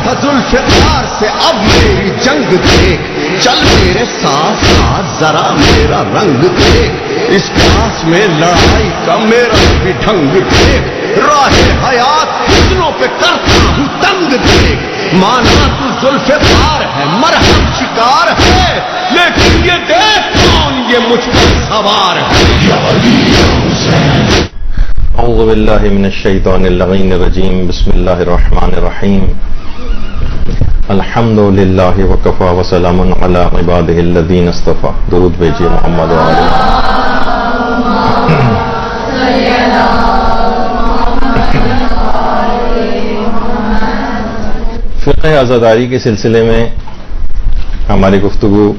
تھا ذوالفقار سے اب میری جنگ دیکھ، چل میرے ساتھ ساتھ ذرا میرا رنگ دیکھ، اس پاس میں لڑائی کا میرا بھی ڈھنگ دیکھ، راہ حیات کتنوں پہ کرتا ہوں تنگ دیکھ، مانا تو ذوالفقار ہے مرحم شکار ہے، لیکن یہ دیکھ کون یہ مجھ پر سوار ہے۔ اعوذ باللہ من الشیطان اللعین الرجیم، بسم اللہ الرحمن الرحیم، الحمد للہ وکفا وسلام علی عبادہ الذین اصطفیٰ۔ درود بھیجیے محمد و آلہ۔ فقہ عزاداری کے سلسلے میں ہماری گفتگو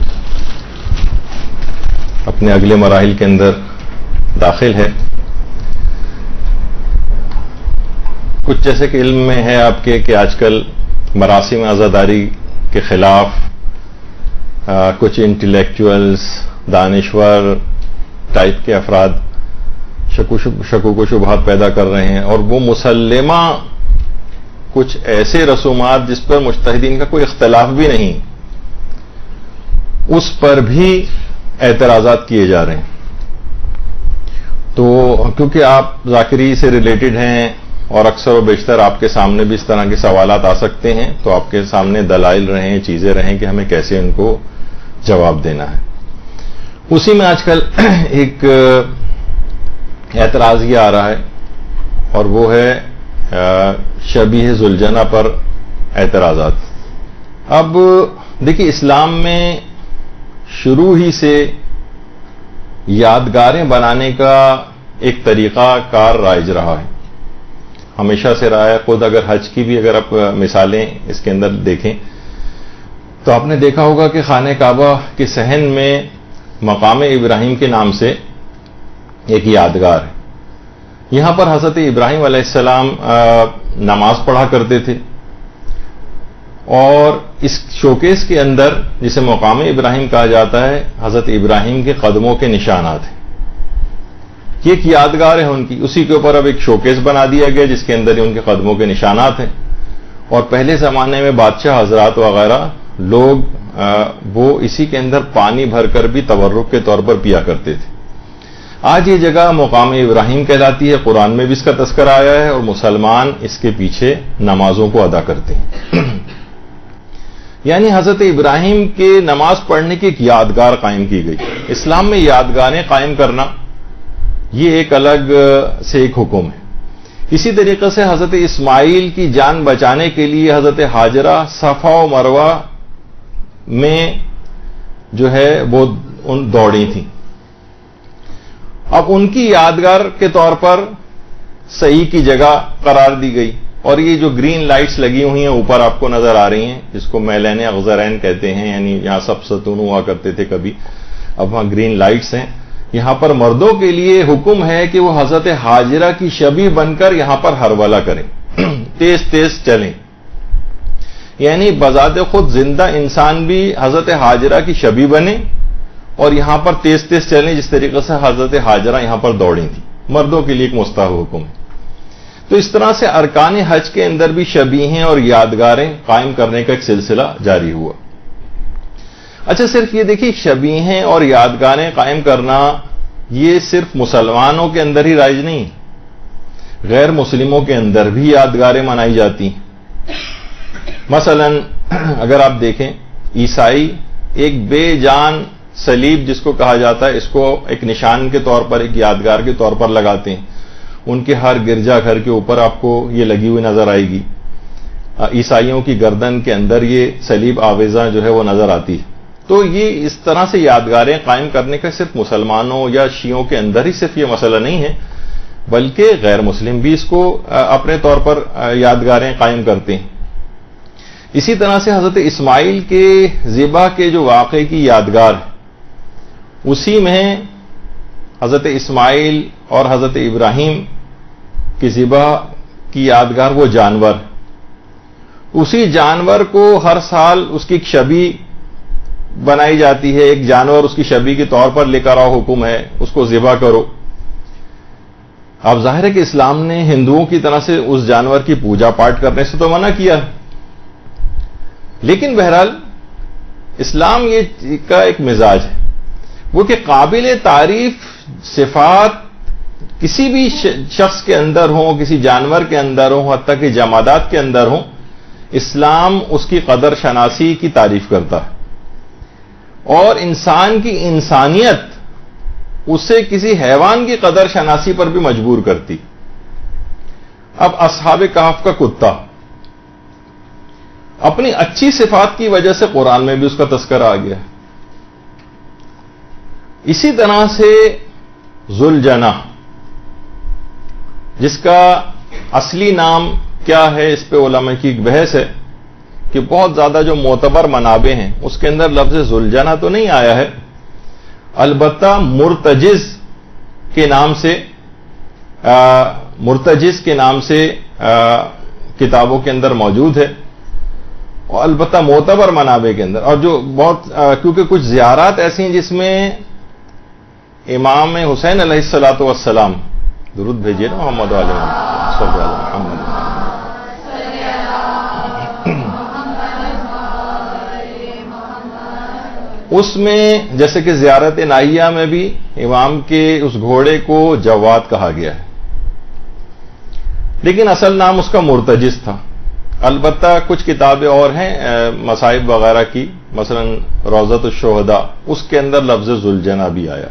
اپنے اگلے مراحل کے اندر داخل ہے۔ کچھ جیسے کہ علم میں ہے آپ کے کہ آج کل مراسم عزاداری کے خلاف کچھ انٹلیکچوئلز، دانشور ٹائپ کے افراد شکوک و شبہات پیدا کر رہے ہیں، اور وہ مسلمہ کچھ ایسے رسومات جس پر مجتہدین کا کوئی اختلاف بھی نہیں، اس پر بھی اعتراضات کیے جا رہے ہیں۔ تو کیونکہ آپ ذاکری سے ریلیٹڈ ہیں اور اکثر و بیشتر آپ کے سامنے بھی اس طرح کے سوالات آ سکتے ہیں، تو آپ کے سامنے دلائل رہیں، چیزیں رہیں کہ ہمیں کیسے ان کو جواب دینا ہے۔ اسی میں آج کل ایک اعتراض یہ آ رہا ہے، اور وہ ہے شبیہ ذوالجنہ پر اعتراضات۔ اب دیکھیے، اسلام میں شروع ہی سے یادگاریں بنانے کا ایک طریقہ کار رائج رہا ہے، ہمیشہ سے رہا ہے۔ خود اگر حج کی بھی اگر آپ مثالیں اس کے اندر دیکھیں تو آپ نے دیکھا ہوگا کہ خانہ کعبہ کے صحن میں مقام ابراہیم کے نام سے ایک یادگار ہے۔ یہاں پر حضرت ابراہیم علیہ السلام نماز پڑھا کرتے تھے، اور اس شوکیس کے اندر جسے مقام ابراہیم کہا جاتا ہے، حضرت ابراہیم کے قدموں کے نشانات ہیں۔ یہ ایک یادگار ہے ان کی، اسی کے اوپر اب ایک شوکیس بنا دیا گیا جس کے اندر ان کے قدموں کے نشانات ہیں، اور پہلے زمانے میں بادشاہ حضرات وغیرہ لوگ وہ اسی کے اندر پانی بھر کر بھی تبرک کے طور پر پیا کرتے تھے۔ آج یہ جگہ مقام ابراہیم کہلاتی ہے، قرآن میں بھی اس کا تذکرہ آیا ہے، اور مسلمان اس کے پیچھے نمازوں کو ادا کرتے ہیں۔ یعنی حضرت ابراہیم کے نماز پڑھنے کی ایک یادگار قائم کی گئی۔ اسلام میں یادگاریں قائم کرنا یہ ایک الگ سے ایک حکم ہے۔ اسی طریقے سے حضرت اسماعیل کی جان بچانے کے لیے حضرت ہاجرہ صفا و مروہ میں جو ہے وہ دوڑی تھیں۔ اب ان کی یادگار کے طور پر صحیح کی جگہ قرار دی گئی، اور یہ جو گرین لائٹس لگی ہوئی ہیں اوپر آپ کو نظر آ رہی ہیں، جس کو میلین اغزرین کہتے ہیں، یعنی یہاں سب ستون ہوا کرتے تھے کبھی، اب وہاں گرین لائٹس ہیں۔ یہاں پر مردوں کے لیے حکم ہے کہ وہ حضرت ہاجرہ کی شبیہ بن کر یہاں پر ہرولہ کریں، تیز تیز چلیں، یعنی بذات خود زندہ انسان بھی حضرت ہاجرہ کی شبیہ بنے اور یہاں پر تیز تیز چلیں، جس طریقے سے حضرت ہاجرہ یہاں پر دوڑی تھیں۔ مردوں کے لیے ایک مستحب حکم ہے۔ تو اس طرح سے ارکان حج کے اندر بھی شبیہیں اور یادگاریں قائم کرنے کا ایک سلسلہ جاری ہوا۔ اچھا، صرف یہ دیکھیے، شبیہیں اور یادگاریں قائم کرنا یہ صرف مسلمانوں کے اندر ہی رائج نہیں، غیر مسلموں کے اندر بھی یادگاریں منائی جاتی ہیں۔ مثلا اگر آپ دیکھیں، عیسائی ایک بے جان صلیب جس کو کہا جاتا ہے، اس کو ایک نشان کے طور پر، ایک یادگار کے طور پر لگاتے ہیں۔ ان کے ہر گرجا گھر کے اوپر آپ کو یہ لگی ہوئی نظر آئے گی۔ عیسائیوں کی گردن کے اندر یہ صلیب آویزاں جو ہے وہ نظر آتی ہے۔ تو یہ اس طرح سے یادگاریں قائم کرنے کا صرف مسلمانوں یا شیعوں کے اندر ہی صرف یہ مسئلہ نہیں ہے، بلکہ غیر مسلم بھی اس کو اپنے طور پر یادگاریں قائم کرتے ہیں۔ اسی طرح سے حضرت اسماعیل کے ذبح کے جو واقعے کی یادگار ہے، اسی میں حضرت اسماعیل اور حضرت ابراہیم کی ذبح کی یادگار وہ جانور، اسی جانور کو ہر سال اس کی ایک شبیہ بنائی جاتی ہے، ایک جانور اس کی شبیہ کے طور پر لے کر آؤ، حکم ہے اس کو ذبح کرو۔ اب ظاہر ہے کہ اسلام نے ہندوؤں کی طرح سے اس جانور کی پوجا پاٹ کرنے سے تو منع کیا ہے، لیکن بہرحال اسلام یہ کا ایک مزاج ہے وہ کہ قابل تعریف صفات کسی بھی شخص کے اندر ہوں، کسی جانور کے اندر ہوں، حتیٰ کہ جمادات کے اندر ہوں، اسلام اس کی قدر شناسی کی تعریف کرتا ہے، اور انسان کی انسانیت اسے کسی حیوان کی قدر شناسی پر بھی مجبور کرتی. اب اصحاب کہف کا کتا اپنی اچھی صفات کی وجہ سے قرآن میں بھی اس کا تذکرہ آ گیا. اسی طرح سے ذوالجناح، جس کا اصلی نام کیا ہے اس پہ علماء کی ایک بحث ہے کہ بہت زیادہ جو معتبر منابع ہیں اس کے اندر لفظ ذوالجناح تو نہیں آیا ہے، البتہ مرتجز کے نام سے کتابوں کے اندر موجود ہے، اور البتہ معتبر منابع کے اندر، اور جو بہت کیونکہ کچھ زیارات ایسی ہیں جس میں امام حسین علیہ الصلوۃ والسلام، درود بھیجیے نا محمد علیہ محمد، اس میں جیسے کہ زیارت نائیہ میں بھی امام کے اس گھوڑے کو جواد کہا گیا ہے، لیکن اصل نام اس کا مرتجز تھا. البتہ کچھ کتابیں اور ہیں مصائب وغیرہ کی، مثلا روضۃ الشہداء، اس کے اندر لفظ ذوالجناح بھی آیا.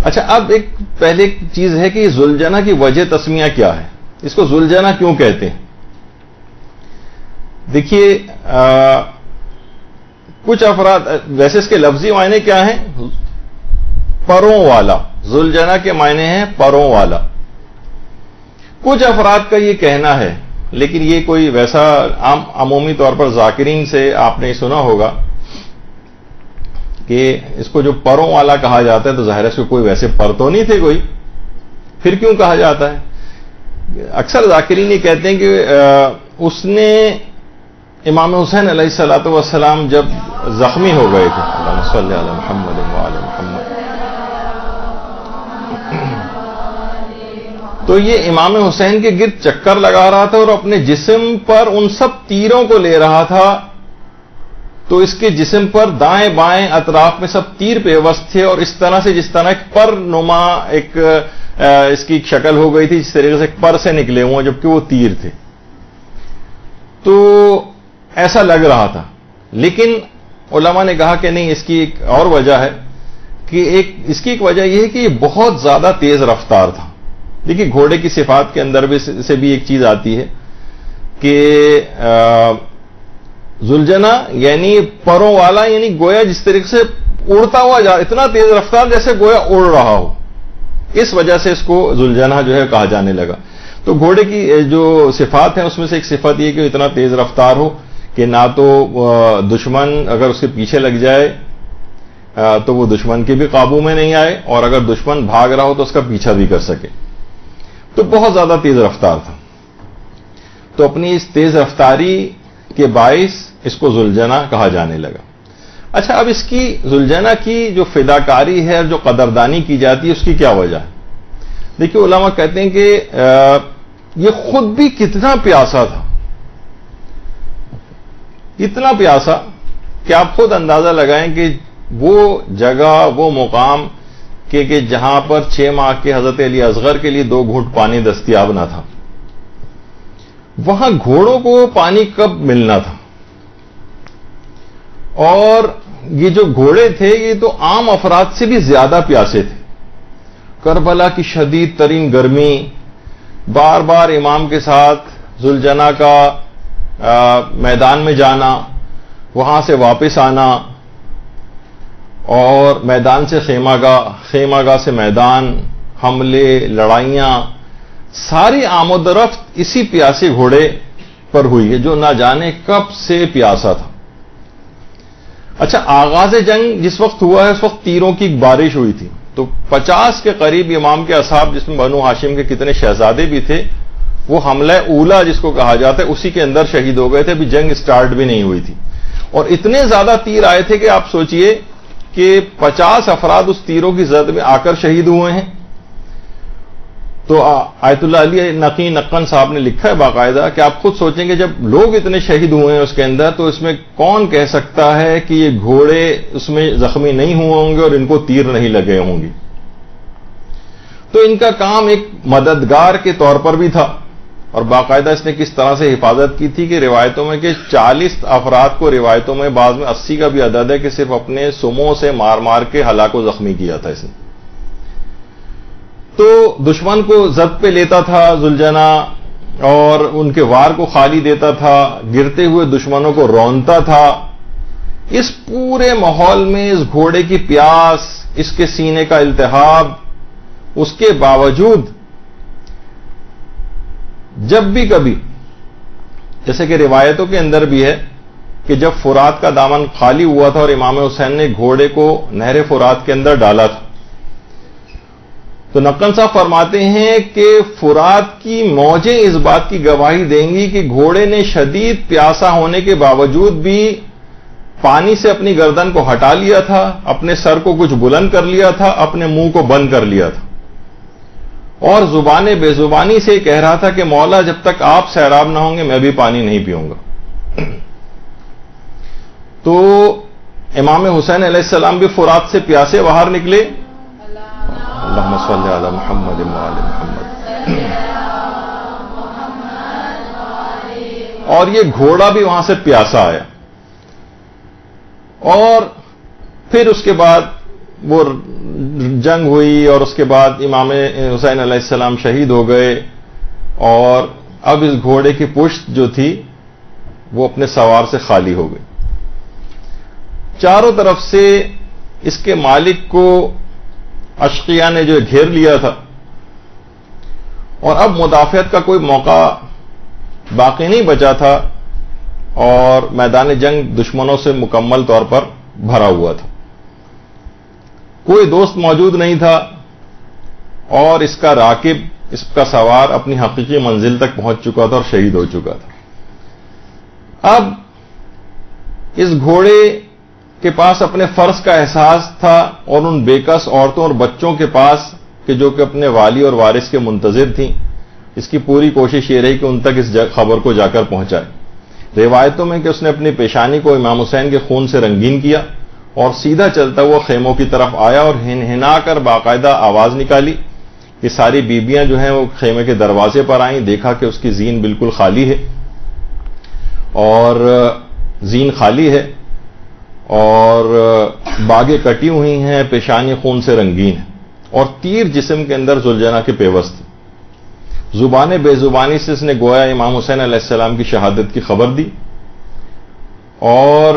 اچھا، اب ایک پہلے چیز ہے کہ ذوالجناح کی وجہ تسمیہ کیا ہے، اس کو ذوالجناح کیوں کہتے ہیں. دیکھیے کچھ افراد، ویسے اس کے لفظی معنی کیا ہیں؟ پروں والا. ذوالجناح کے معنی ہیں پروں والا. کچھ افراد کا یہ کہنا ہے، لیکن یہ کوئی ویسا عمومی طور پر ذاکرین سے آپ نے سنا ہوگا کہ اس کو جو پروں والا کہا جاتا ہے تو ظاہر ہے اس کو کوئی ویسے پر تو نہیں تھے کوئی، پھر کیوں کہا جاتا ہے؟ اکثر ذاکرین یہ کہتے ہیں کہ اس نے امام حسین علیہ الصلوۃ والسلام جب زخمی ہو گئے تھے، اللہم صلی علی محمد وعلی محمد، تو یہ امام حسین کے گرد چکر لگا رہا تھا اور اپنے جسم پر ان سب تیروں کو لے رہا تھا، تو اس کے جسم پر دائیں بائیں اطراف میں سب تیر پیوست تھے، اور اس طرح سے جس طرح ایک پر نما ایک اس کی ایک شکل ہو گئی تھی، جس طریقے سے ایک پر سے نکلے ہوئے جبکہ وہ تیر تھے، تو ایسا لگ رہا تھا. لیکن علماء نے کہا کہ نہیں، اس کی ایک اور وجہ ہے کہ اس کی ایک وجہ یہ ہے کہ یہ بہت زیادہ تیز رفتار تھا. دیکھیے گھوڑے کی صفات کے اندر سے بھی ایک چیز آتی ہے کہ ذوالجناح یعنی پروں والا، یعنی گویا جس طریقے سے اڑتا ہوا اتنا تیز رفتار جیسے گویا اڑ رہا ہو، اس وجہ سے اس کو ذوالجناح جو ہے کہا جانے لگا. تو گھوڑے کی جو صفات ہیں اس میں سے ایک صفت یہ کہ وہ اتنا تیز رفتار ہو کہ نہ تو دشمن اگر اس کے پیچھے لگ جائے تو وہ دشمن کے بھی قابو میں نہیں آئے، اور اگر دشمن بھاگ رہا ہو تو اس کا پیچھا بھی کر سکے. تو بہت زیادہ تیز رفتار تھا، تو اپنی اس تیز رفتاری کے باعث اس کو ذوالجناح کہا جانے لگا. اچھا، اب اس کی ذوالجناح کی جو فداکاری ہے اور جو قدردانی کی جاتی ہے اس کی کیا وجہ ہے؟ دیکھیے علماء کہتے ہیں کہ یہ خود بھی کتنا پیاسا تھا، اتنا پیاسا کہ آپ خود اندازہ لگائیں کہ وہ جگہ، وہ مقام کہ جہاں پر 6 ماہ کے حضرت علی اصغر کے لیے 2 گھونٹ پانی دستیاب نہ تھا، وہاں گھوڑوں کو پانی کب ملنا تھا. اور یہ جو گھوڑے تھے یہ تو عام افراد سے بھی زیادہ پیاسے تھے. کربلا کی شدید ترین گرمی، بار بار امام کے ساتھ ذوالجناح کا میدان میں جانا، وہاں سے واپس آنا، اور میدان سے خیمہ گاہ سے میدان، حملے، لڑائیاں، ساری آمد و رفت اسی پیاسے گھوڑے پر ہوئی ہے جو نہ جانے کب سے پیاسا تھا. اچھا، آغاز جنگ جس وقت ہوا ہے اس وقت تیروں کی ایک بارش ہوئی تھی، تو 50 کے قریب امام کے اصحاب، جس میں بنو ہاشم کے کتنے شہزادے بھی تھے، وہ حملہ اولا جس کو کہا جاتا ہے اسی کے اندر شہید ہو گئے تھے. ابھی جنگ سٹارٹ بھی نہیں ہوئی تھی، اور اتنے زیادہ تیر آئے تھے کہ آپ سوچئے کہ 50 افراد اس تیروں کی زد میں آ کر شہید ہوئے ہیں. تو آیت اللہ علی نقی نقن صاحب نے لکھا ہے باقاعدہ کہ آپ خود سوچیں گے جب لوگ اتنے شہید ہوئے ہیں اس کے اندر تو اس میں کون کہہ سکتا ہے کہ یہ گھوڑے اس میں زخمی نہیں ہوئے ہوں گے اور ان کو تیر نہیں لگے ہوں گے. تو ان کا کام ایک مددگار کے طور پر بھی تھا اور باقاعدہ اس نے کس طرح سے حفاظت کی تھی کہ روایتوں میں کہ 40 افراد کو روایتوں میں بعض میں 80 کا بھی عدد ہے کہ صرف اپنے سموں سے مار مار کے ہلاک و زخمی کیا تھا اس نے. تو دشمن کو زد پہ لیتا تھا ذوالجنا اور ان کے وار کو خالی دیتا تھا, گرتے ہوئے دشمنوں کو رونتا تھا. اس پورے ماحول میں اس گھوڑے کی پیاس, اس کے سینے کا التہاب, اس کے باوجود جب بھی کبھی, جیسے کہ روایتوں کے اندر بھی ہے کہ جب فرات کا دامن خالی ہوا تھا اور امام حسین نے گھوڑے کو نہر فرات کے اندر ڈالا تھا, تو نقن صاحب فرماتے ہیں کہ فرات کی موجیں اس بات کی گواہی دیں گی کہ گھوڑے نے شدید پیاسا ہونے کے باوجود بھی پانی سے اپنی گردن کو ہٹا لیا تھا, اپنے سر کو کچھ بلند کر لیا تھا, اپنے منہ کو بند کر لیا تھا اور زبان بے زبانی سے کہہ رہا تھا کہ مولا جب تک آپ سیراب نہ ہوں گے میں بھی پانی نہیں پیوں گا. تو امام حسین علیہ السلام بھی فرات سے پیاسے باہر نکلے. اللہم صلی علی محمد و آل محمد. اور یہ گھوڑا بھی وہاں سے پیاسا آیا اور پھر اس کے بعد وہ جنگ ہوئی اور اس کے بعد امام حسین علیہ السلام شہید ہو گئے اور اب اس گھوڑے کی پشت جو تھی وہ اپنے سوار سے خالی ہو گئی. چاروں طرف سے اس کے مالک کو اشقیاء نے جو گھیر لیا تھا اور اب مدافعت کا کوئی موقع باقی نہیں بچا تھا اور میدان جنگ دشمنوں سے مکمل طور پر بھرا ہوا تھا. کوئی دوست موجود نہیں تھا اور اس کا راکب, اس کا سوار اپنی حقیقی منزل تک پہنچ چکا تھا اور شہید ہو چکا تھا. اب اس گھوڑے کے پاس اپنے فرض کا احساس تھا اور ان بےکس عورتوں اور بچوں کے پاس کہ جو کہ اپنے والی اور وارث کے منتظر تھیں, اس کی پوری کوشش یہ رہی کہ ان تک اس خبر کو جا کر پہنچائے. روایتوں میں کہ اس نے اپنی پیشانی کو امام حسین کے خون سے رنگین کیا اور سیدھا چلتا ہوا خیموں کی طرف آیا اور ہنہنا کر باقاعدہ آواز نکالی. یہ ساری بیبیاں جو ہیں وہ خیمے کے دروازے پر آئیں, دیکھا کہ اس کی زین بالکل خالی ہے اور زین خالی ہے اور باگیں کٹی ہوئی ہیں, پیشانی خون سے رنگین ہے اور تیر جسم کے اندر ذوالجنا کے پیوست. زبان بے زبانی سے اس نے گویا امام حسین علیہ السلام کی شہادت کی خبر دی اور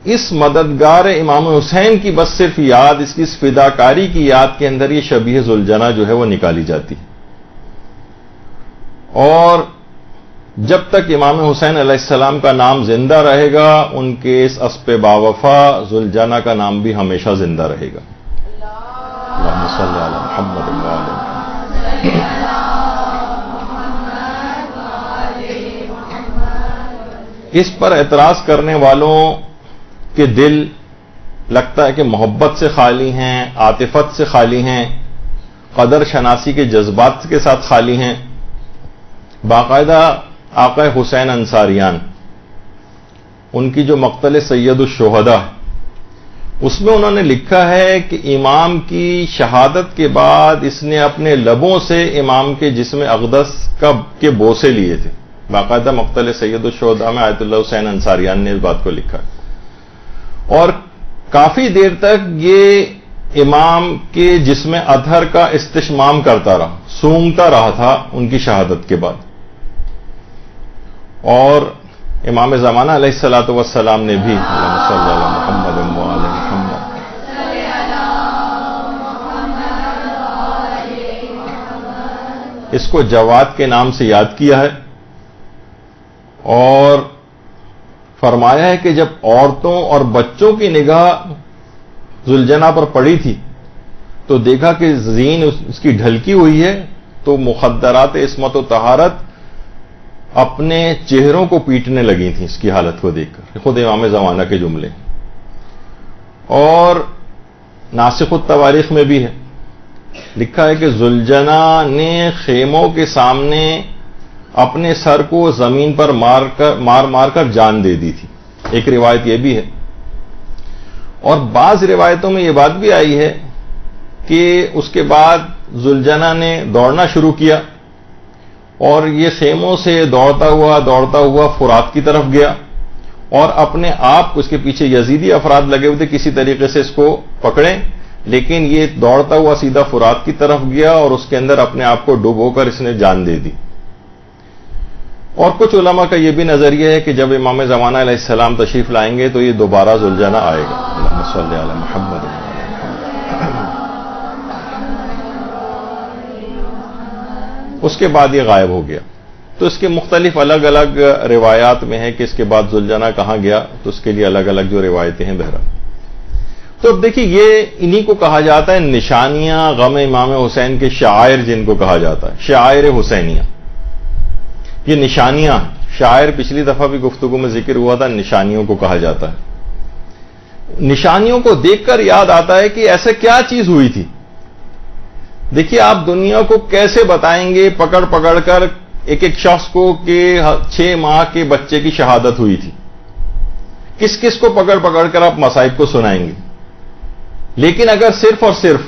اس مددگار امام حسین کی بس صرف یاد, اس کی اس فداکاری کی یاد کے اندر یہ شبیہ ذوالجنا جو ہے وہ نکالی جاتی ہے. اور جب تک امام حسین علیہ السلام کا نام زندہ رہے گا ان کے اس اسب باوفا ذوالجنا کا نام بھی ہمیشہ زندہ رہے گا. اللہم صلی علی محمد و آل محمد. اس پر اعتراض کرنے والوں کے دل لگتا ہے کہ محبت سے خالی ہیں, عاطفت سے خالی ہیں, قدر شناسی کے جذبات کے ساتھ خالی ہیں. باقاعدہ آقا حسین انصاریان, ان کی جو مقتل سید الشہداء ہے اس میں انہوں نے لکھا ہے کہ امام کی شہادت کے بعد اس نے اپنے لبوں سے امام کے جسم اقدس کے بوسے لیے تھے. باقاعدہ مقتل سید الشہداء میں آیت اللہ حسین انصاریان نے اس بات کو لکھا ہے اور کافی دیر تک یہ امام کے جسم اطہر کا استشمام کرتا رہا, سونگتا رہا تھا ان کی شہادت کے بعد. اور امام زمانہ علیہ الصلوۃ والسلام نے بھی اللہم صلی علی محمد و آل محمد اس کو جواد کے نام سے یاد کیا ہے اور فرمایا ہے کہ جب عورتوں اور بچوں کی نگاہ ذوالجنا پر پڑی تھی تو دیکھا کہ زین اس کی ڈھلکی ہوئی ہے تو مخدرات عصمت و طہارت اپنے چہروں کو پیٹنے لگی تھیں اس کی حالت کو دیکھ کر. خود امام زمانہ کے جملے. اور ناسخ التواریخ میں بھی ہے لکھا ہے کہ ذوالجنا نے خیموں کے سامنے اپنے سر کو زمین پر مار کر جان دے دی تھی. ایک روایت یہ بھی ہے. اور بعض روایتوں میں یہ بات بھی آئی ہے کہ اس کے بعد ذوالجنا نے دوڑنا شروع کیا اور یہ خیموں سے دوڑتا ہوا فرات کی طرف گیا اور اپنے آپ کو، اس کے پیچھے یزیدی افراد لگے ہوئے تھے کسی طریقے سے اس کو پکڑیں، لیکن یہ دوڑتا ہوا سیدھا فرات کی طرف گیا اور اس کے اندر اپنے آپ کو ڈبو کر اس نے جان دے دی. اور کچھ علماء کا یہ بھی نظریہ ہے کہ جب امام زمانہ علیہ السلام تشریف لائیں گے تو یہ دوبارہ ذوالجنا آئے گا. اللہم صلی علی محمد. اس کے بعد یہ غائب ہو گیا. تو اس کے مختلف الگ الگ روایات میں ہے کہ اس کے بعد ذوالجنا کہاں گیا، تو اس کے لیے الگ الگ جو روایتیں ہیں بہرحال. تو اب دیکھیے یہ انہی کو کہا جاتا ہے نشانیاں غم امام حسین کے شعائر، جن کو کہا جاتا ہے شعائر حسینیہ. یہ نشانیاں، شاعر پچھلی دفعہ بھی گفتگو میں ذکر ہوا تھا، نشانیوں کو کہا جاتا ہے. نشانیوں کو دیکھ کر یاد آتا ہے کہ ایسے کیا چیز ہوئی تھی. دیکھیے آپ دنیا کو کیسے بتائیں گے پکڑ کر ایک شخص کو کہ 6 ماہ کے بچے کی شہادت ہوئی تھی، کس کو پکڑ کر آپ مصائب کو سنائیں گے. لیکن اگر صرف اور صرف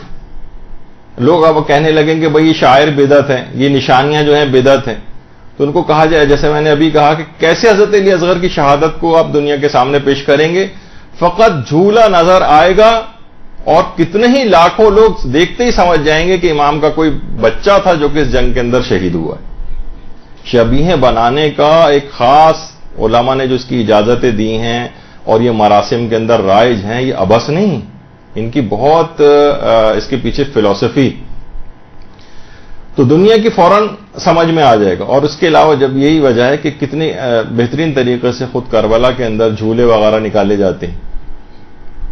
لوگ اب کہنے لگیں کہ بھئی یہ شاعر بدعت ہیں، یہ نشانیاں جو ہیں بدعت ہیں، تو ان کو کہا جائے جیسے میں نے ابھی کہا کہ کیسے حضرت علی اصغر کی شہادت کو آپ دنیا کے سامنے پیش کریں گے. فقط جھولا نظر آئے گا اور کتنے ہی لاکھوں لوگ دیکھتے ہی سمجھ جائیں گے کہ امام کا کوئی بچہ تھا جو کہ اس جنگ کے اندر شہید ہوا ہے. شبیہیں بنانے کا ایک خاص علماء نے جو اس کی اجازتیں دی ہیں اور یہ مراسم کے اندر رائج ہیں، یہ ابس نہیں، ان کی بہت اس کے پیچھے فلسفی. تو دنیا کی فوراً سمجھ میں آ جائے گا. اور اس کے علاوہ جب یہی وجہ ہے کہ کتنی بہترین طریقے سے خود کربلا کے اندر جھولے وغیرہ نکالے جاتے ہیں،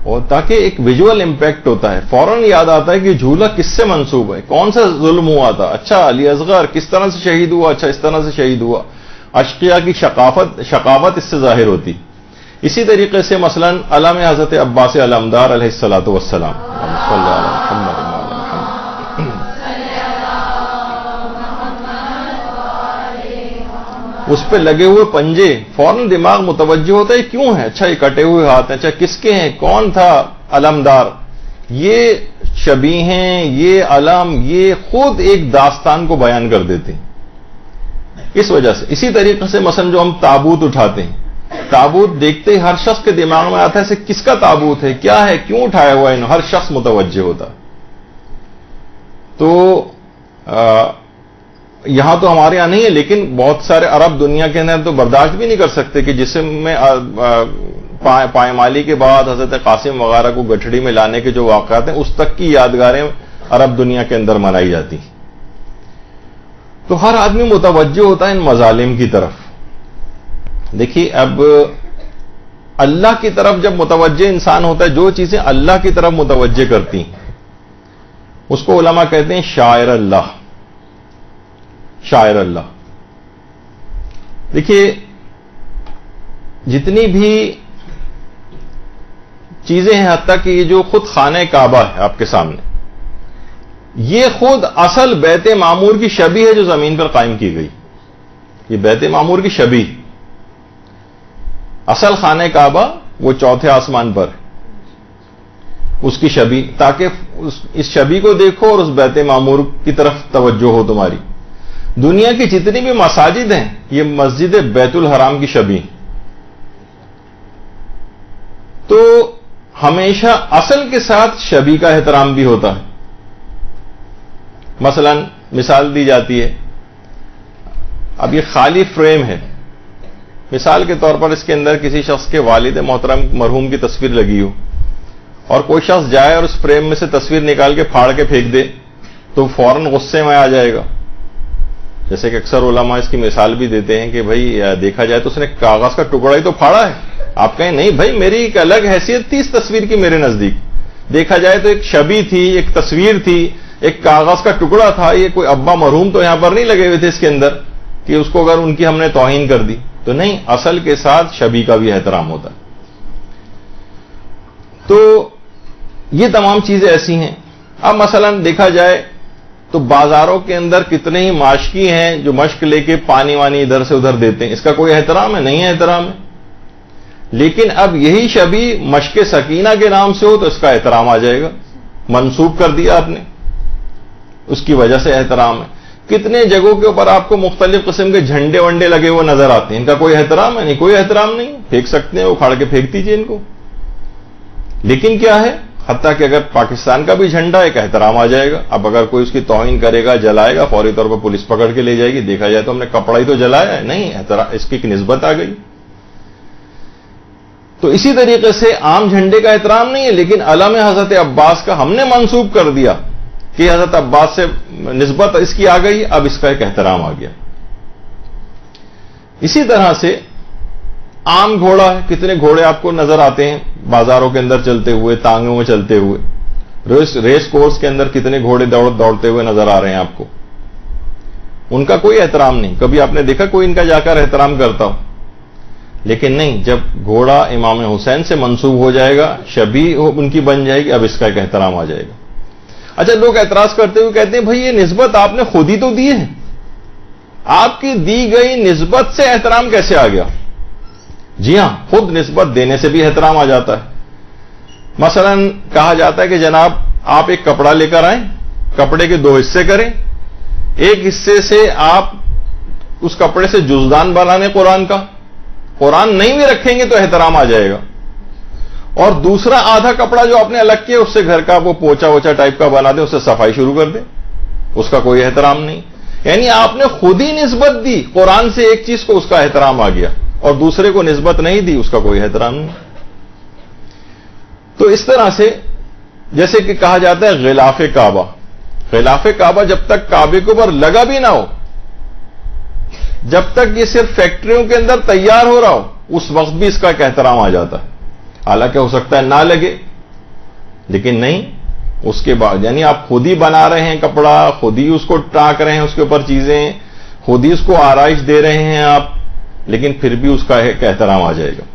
اور تاکہ ایک ویژول امپیکٹ ہوتا ہے، فوراً یاد آتا ہے کہ جھولا کس سے منسوب ہے، کون سا ظلم ہوا تھا، اچھا علی اصغر کس طرح سے شہید ہوا، اچھا اس طرح سے شہید ہوا. اشقیاء کی شقاوت اس سے ظاہر ہوتی. اسی طریقے سے مثلا علم حضرت عباس علمدار علیہ الصلوۃ والسلام، اس پہ لگے ہوئے پنجے، فوراً دماغ متوجہ ہوتا ہے کیوں ہے، اچھا یہ کٹے ہوئے ہاتھ ہیں، اچھا کس کے ہیں، کون تھا علمدار. یہ شبیہیں، یہ علم، یہ خود ایک داستان کو بیان کر دیتے ہیں اس وجہ سے. اسی طریقے سے مثلا جو ہم تابوت اٹھاتے ہیں، تابوت دیکھتے ہی ہر شخص کے دماغ میں آتا ہے اسے کس کا تابوت ہے، کیا ہے، کیوں اٹھایا ہوا ہے، ہر شخص متوجہ ہوتا. تو یہاں تو ہمارے یہاں نہیں ہے، لیکن بہت سارے عرب دنیا کے اندر تو برداشت بھی نہیں کر سکتے کہ جسم میں پائمالی کے بعد حضرت قاسم وغیرہ کو گٹھڑی میں لانے کے جو واقعات ہیں اس تک کی یادگاریں عرب دنیا کے اندر منائی جاتی. تو ہر آدمی متوجہ ہوتا ہے ان مظالم کی طرف. دیکھیے اب اللہ کی طرف جب متوجہ انسان ہوتا ہے، جو چیزیں اللہ کی طرف متوجہ کرتی ہیں اس کو علماء کہتے ہیں شاعر اللہ. شاعر اللہ. دیکھیے جتنی بھی چیزیں ہیں، حتیٰ کہ یہ جو خود خانہ کعبہ ہے آپ کے سامنے، یہ خود اصل بیت معمور کی شبیہ ہے جو زمین پر قائم کی گئی. یہ بیت معمور کی شبیہ، اصل خانہ کعبہ وہ 4تھے آسمان پر اس کی شبیہ، تاکہ اس شبیہ کو دیکھو اور اس بیت معمور کی طرف توجہ ہو تمہاری. دنیا کی جتنی بھی مساجد ہیں یہ مسجد بیت الحرام کی شبیہ. تو ہمیشہ اصل کے ساتھ شبیہ کا احترام بھی ہوتا ہے. مثلا مثال دی جاتی ہے، اب یہ خالی فریم ہے، مثال کے طور پر اس کے اندر کسی شخص کے والد محترم مرحوم کی تصویر لگی ہو اور کوئی شخص جائے اور اس فریم میں سے تصویر نکال کے پھاڑ کے پھینک دے تو فوراً غصے میں آ جائے گا. جیسے کہ اکثر علماء اس کی مثال بھی دیتے ہیں کہ بھائی دیکھا جائے تو اس نے کاغذ کا ٹکڑا ہی تو پھاڑا ہے. آپ کہیں نہیں بھائی میری ایک الگ حیثیت تھی اس تصویر کی میرے نزدیک. دیکھا جائے تو ایک شبیہ تھی، ایک تصویر تھی، ایک کاغذ کا ٹکڑا تھا. یہ کوئی ابا مرحوم تو یہاں پر نہیں لگے ہوئے تھے اس کے اندر کہ اس کو اگر ان کی ہم نے توہین کر دی تو نہیں، اصل کے ساتھ شبیہ کا بھی احترام ہوتا ہے. تو یہ تمام چیزیں ایسی ہیں. اب مثلا دیکھا جائے تو بازاروں کے اندر کتنے ہی ماشکی ہیں جو مشق لے کے پانی وانی ادھر سے ادھر دیتے ہیں. اس کا کوئی احترام ہے؟ نہیں ہے احترام ہے. لیکن اب یہی شبی مشق سکینہ کے نام سے ہو تو اس کا احترام آ جائے گا. منسوب کر دیا آپ نے, اس کی وجہ سے احترام ہے. کتنے جگہوں کے اوپر آپ کو مختلف قسم کے جھنڈے ونڈے لگے ہوئے نظر آتے ہیں. ان کا کوئی احترام ہے؟ نہیں, کوئی احترام نہیں. پھینک سکتے ہیں, وہ کھاڑ کے پھینک دیجیے ان کو. لیکن کیا ہے, حتیٰ کہ اگر پاکستان کا بھی جھنڈا ایک احترام آ جائے گا. اب اگر کوئی اس کی توہین کرے گا, جلائے گا, فوری طور پر پولیس پکڑ کے لے جائے گی. دیکھا جائے تو ہم نے کپڑا ہی تو جلایا ہے, نہیں احترام, اس کی ایک نسبت آ گئی. تو اسی طریقے سے عام جھنڈے کا احترام نہیں ہے, لیکن علم حضرت عباس کا ہم نے منسوب کر دیا کہ حضرت عباس سے نسبت اس کی آ گئی, اب اس کا ایک احترام آ گیا. اسی طرح سے عام گھوڑا ہے, کتنے گھوڑے آپ کو نظر آتے ہیں بازاروں کے اندر چلتے ہوئے, ٹانگوں میں چلتے ہوئے. ریس کورس کے اندر کتنے گھوڑے دوڑتے ہوئے نظر آ رہے ہیں آپ کو. ان کا کوئی احترام نہیں. کبھی آپ نے دیکھا کوئی ان کا جا کر احترام کرتا ہو؟ لیکن نہیں, جب گھوڑا امام حسین سے منسوب ہو جائے گا, شبیہ ان کی بن جائے گی, اب اس کا ایک احترام آ جائے گا. اچھا, لوگ اعتراض کرتے ہوئے کہتے ہیں بھائی یہ نسبت آپ نے خود ہی تو دی ہے, آپ کی دی گئی نسبت سے احترام کیسے آ گیا؟ جی ہاں, خود نسبت دینے سے بھی احترام آ جاتا ہے. مثلا کہا جاتا ہے کہ جناب آپ ایک کپڑا لے کر آئیں, کپڑے کے 2 حصے کریں, ایک حصے سے آپ اس کپڑے سے جزدان بنانے قرآن کا, قرآن نہیں بھی رکھیں گے تو احترام آ جائے گا, اور دوسرا آدھا کپڑا جو آپ نے الگ کیا اس سے گھر کا وہ پوچا ووچا ٹائپ کا بنا دیں, اس سے صفائی شروع کر دیں, اس کا کوئی احترام نہیں. یعنی آپ نے خود ہی نسبت دی قرآن سے ایک چیز کو, اس کا احترام آ گیا, اور دوسرے کو نسبت نہیں دی, اس کا کوئی احترام نہیں. تو اس طرح سے جیسے کہ کہا جاتا ہے غلاف کعبہ, غلاف کعبہ جب تک کعبے کے اوپر لگا بھی نہ ہو, جب تک یہ صرف فیکٹریوں کے اندر تیار ہو رہا ہو, اس وقت بھی اس کا ایک احترام آ جاتا ہے. حالانکہ ہو سکتا ہے نہ لگے, لیکن نہیں, اس کے بعد یعنی آپ خود ہی بنا رہے ہیں کپڑا, خود ہی اس کو ٹانک رہے ہیں, اس کے اوپر چیزیں خود ہی اس کو آرائش دے رہے ہیں آپ, لیکن پھر بھی اس کا ایک احترام آ جائے گا,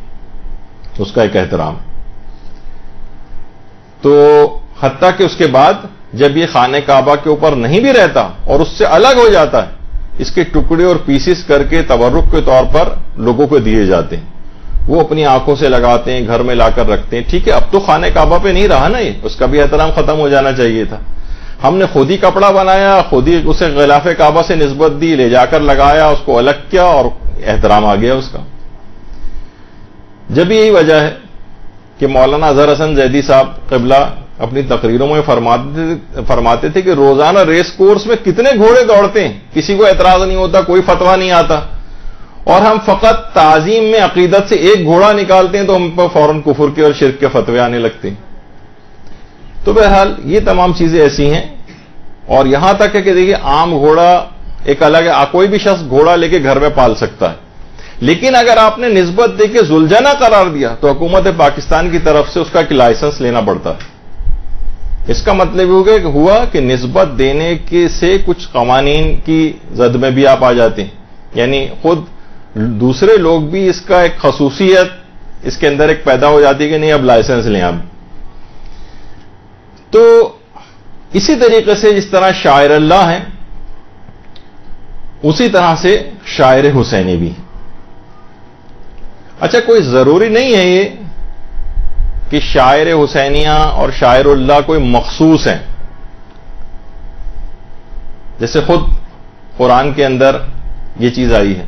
اس کا ایک احترام. تو حتیٰ کہ اس کے بعد جب یہ خانہ کعبہ کے اوپر نہیں بھی رہتا اور اس سے الگ ہو جاتا ہے, اس کے ٹکڑے اور پیسز کر کے تبرک کے طور پر لوگوں کو دیے جاتے ہیں, وہ اپنی آنکھوں سے لگاتے ہیں, گھر میں لا کر رکھتے ہیں. ٹھیک ہے, اب تو خانہ کعبہ پہ نہیں رہا نا یہ, اس کا بھی احترام ختم ہو جانا چاہیے تھا. ہم نے خود ہی کپڑا بنایا, خود ہی اسے غلاف کعبہ سے نسبت دی, لے جا کر لگایا, اس کو الگ کیا اور احترام آ گیا اس کا. جب یہی وجہ ہے کہ مولانا اظہر حسن زیدی صاحب قبلہ اپنی تقریروں میں فرماتے تھے کہ روزانہ ریس کورس میں کتنے گھوڑے دوڑتے ہیں, کسی کو اعتراض نہیں ہوتا, کوئی فتویٰ نہیں آتا, اور ہم فقط تعظیم میں عقیدت سے ایک گھوڑا نکالتے ہیں تو ہم پر فوراً کفر کے اور شرک کے فتوے آنے لگتے ہیں. تو بہرحال یہ تمام چیزیں ایسی ہیں. اور یہاں تک ہے کہ دیکھیے عام گھوڑا ایک الگ ہے, کوئی بھی شخص گھوڑا لے کے گھر میں پال سکتا ہے, لیکن اگر آپ نے نسبت دے کے ذوالجناح قرار دیا تو حکومت پاکستان کی طرف سے اس کا ایک لائسنس لینا پڑتا ہے. اس کا مطلب ہوا کہ نسبت دینے کے سے کچھ قوانین کی زد میں بھی آپ آ جاتے ہیں, یعنی خود دوسرے لوگ بھی اس کا ایک خصوصیت اس کے اندر ایک پیدا ہو جاتی ہے کہ نہیں اب لائسنس لیں آپ. تو اسی طریقے سے جس طرح شاعر اللہ ہیں اسی طرح سے شاعر حسینی بھی. اچھا, کوئی ضروری نہیں ہے یہ کہ شاعر حسینیہ اور شاعر اللہ کوئی مخصوص ہیں. جیسے خود قرآن کے اندر یہ چیز آئی ہے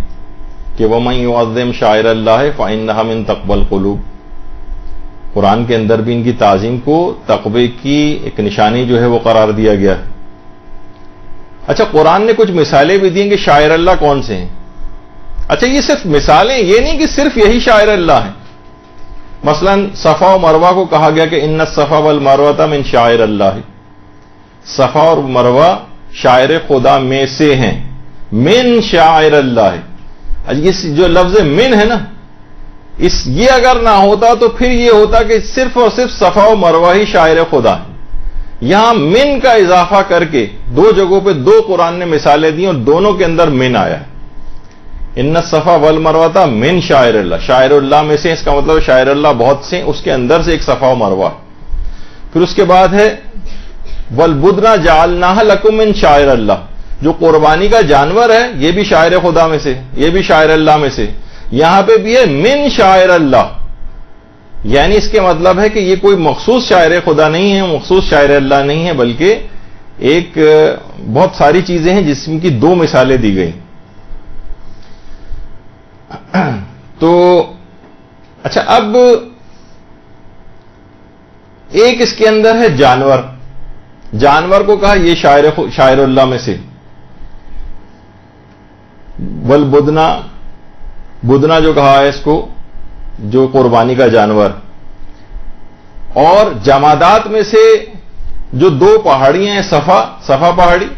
کہ وَمَن يُعَظِّمْ شَاعِرَ اللَّهِ فَإِنَّهَا مِن تَقْوَى الْقُلُوبِ. قرآن کے اندر بھی ان کی تعظیم کو تقوی کی ایک نشانی جو ہے وہ قرار دیا گیا ہے. اچھا, قرآن نے کچھ مثالیں بھی دی ہیں کہ شاعر اللہ کون سے ہیں. اچھا, یہ صرف مثالیں, یہ نہیں کہ صرف یہی شاعر اللہ ہیں. مثلا صفا و مروہ کو کہا گیا کہ ان الصفا والمروہ من شاعر اللہ, صفا اور مروہ شاعر خدا میں سے ہیں, من شاعر اللہ. یہ جو لفظ من ہے نا, یہ اگر نہ ہوتا تو پھر یہ ہوتا کہ صرف اور صرف صفا و مروہ ہی شاعر خدا ہے. یہاں من کا اضافہ کر کے 2 جگہوں پہ 2 قرآن نے مثالیں دی اور دونوں کے اندر من آیا ہے. ان الصفا والمروہ من شاعر اللہ, شاعر اللہ میں سے, اس کا مطلب شاعر اللہ بہت سے, اس کے اندر سے ایک صفا و مروہ. پھر اس کے بعد ہے والبدنا جعلناها لکم من شعائر اللہ، جو قربانی کا جانور ہے یہ بھی شاعر خدا میں سے، یہ بھی شاعر اللہ میں سے، یہاں پہ بھی ہے من شاعر اللہ، یعنی اس کے مطلب ہے کہ یہ کوئی مخصوص شاعر خدا نہیں ہے، مخصوص شاعر اللہ نہیں ہے، بلکہ ایک بہت ساری چیزیں ہیں جس کی دو مثالیں دی گئی. تو اچھا، اب ایک اس کے اندر ہے جانور، جانور کو کہا یہ شاعر اللہ میں سے. والبدنا، بدنا جو کہا ہے اس کو جو قربانی کا جانور. اور جمادات میں سے جو دو پہاڑیاں ہیں، صفا پہاڑی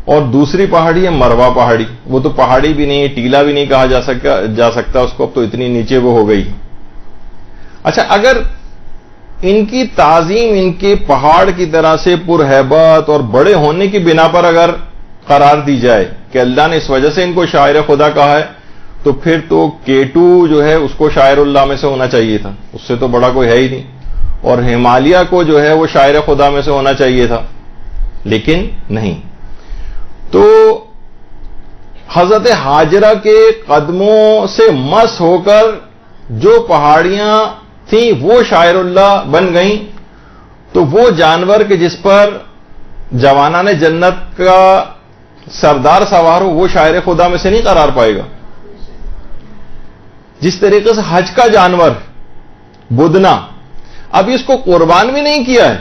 اور دوسری پہاڑی ہے مروا پہاڑی. وہ تو پہاڑی بھی نہیں، ٹیلا بھی نہیں کہا جا سکتا اس کو، اب تو اتنی نیچے وہ ہو گئی. اچھا، اگر ان کی تعظیم ان کے پہاڑ کی طرح سے پرہیبت اور بڑے ہونے کی بنا پر اگر قرار دی جائے کہ اللہ نے اس وجہ سے ان کو شاعر خدا کہا ہے، تو پھر تو کیٹو جو ہے اس کو شاعر اللہ میں سے ہونا چاہیے تھا، اس سے تو بڑا کوئی ہے ہی نہیں. اور ہمالیہ کو جو ہے وہ شاعر خدا میں سے ہونا چاہیے تھا، لیکن نہیں. تو حضرت حاجرہ کے قدموں سے مس ہو کر جو پہاڑیاں تھیں وہ شاعر اللہ بن گئیں. تو وہ جانور کہ جس پر جوانان جنت کا سردار سوار ہو وہ شاعر خدا میں سے نہیں قرار پائے گا. جس طریقے سے حج کا جانور بدنا، ابھی اس کو قربان بھی نہیں کیا ہے،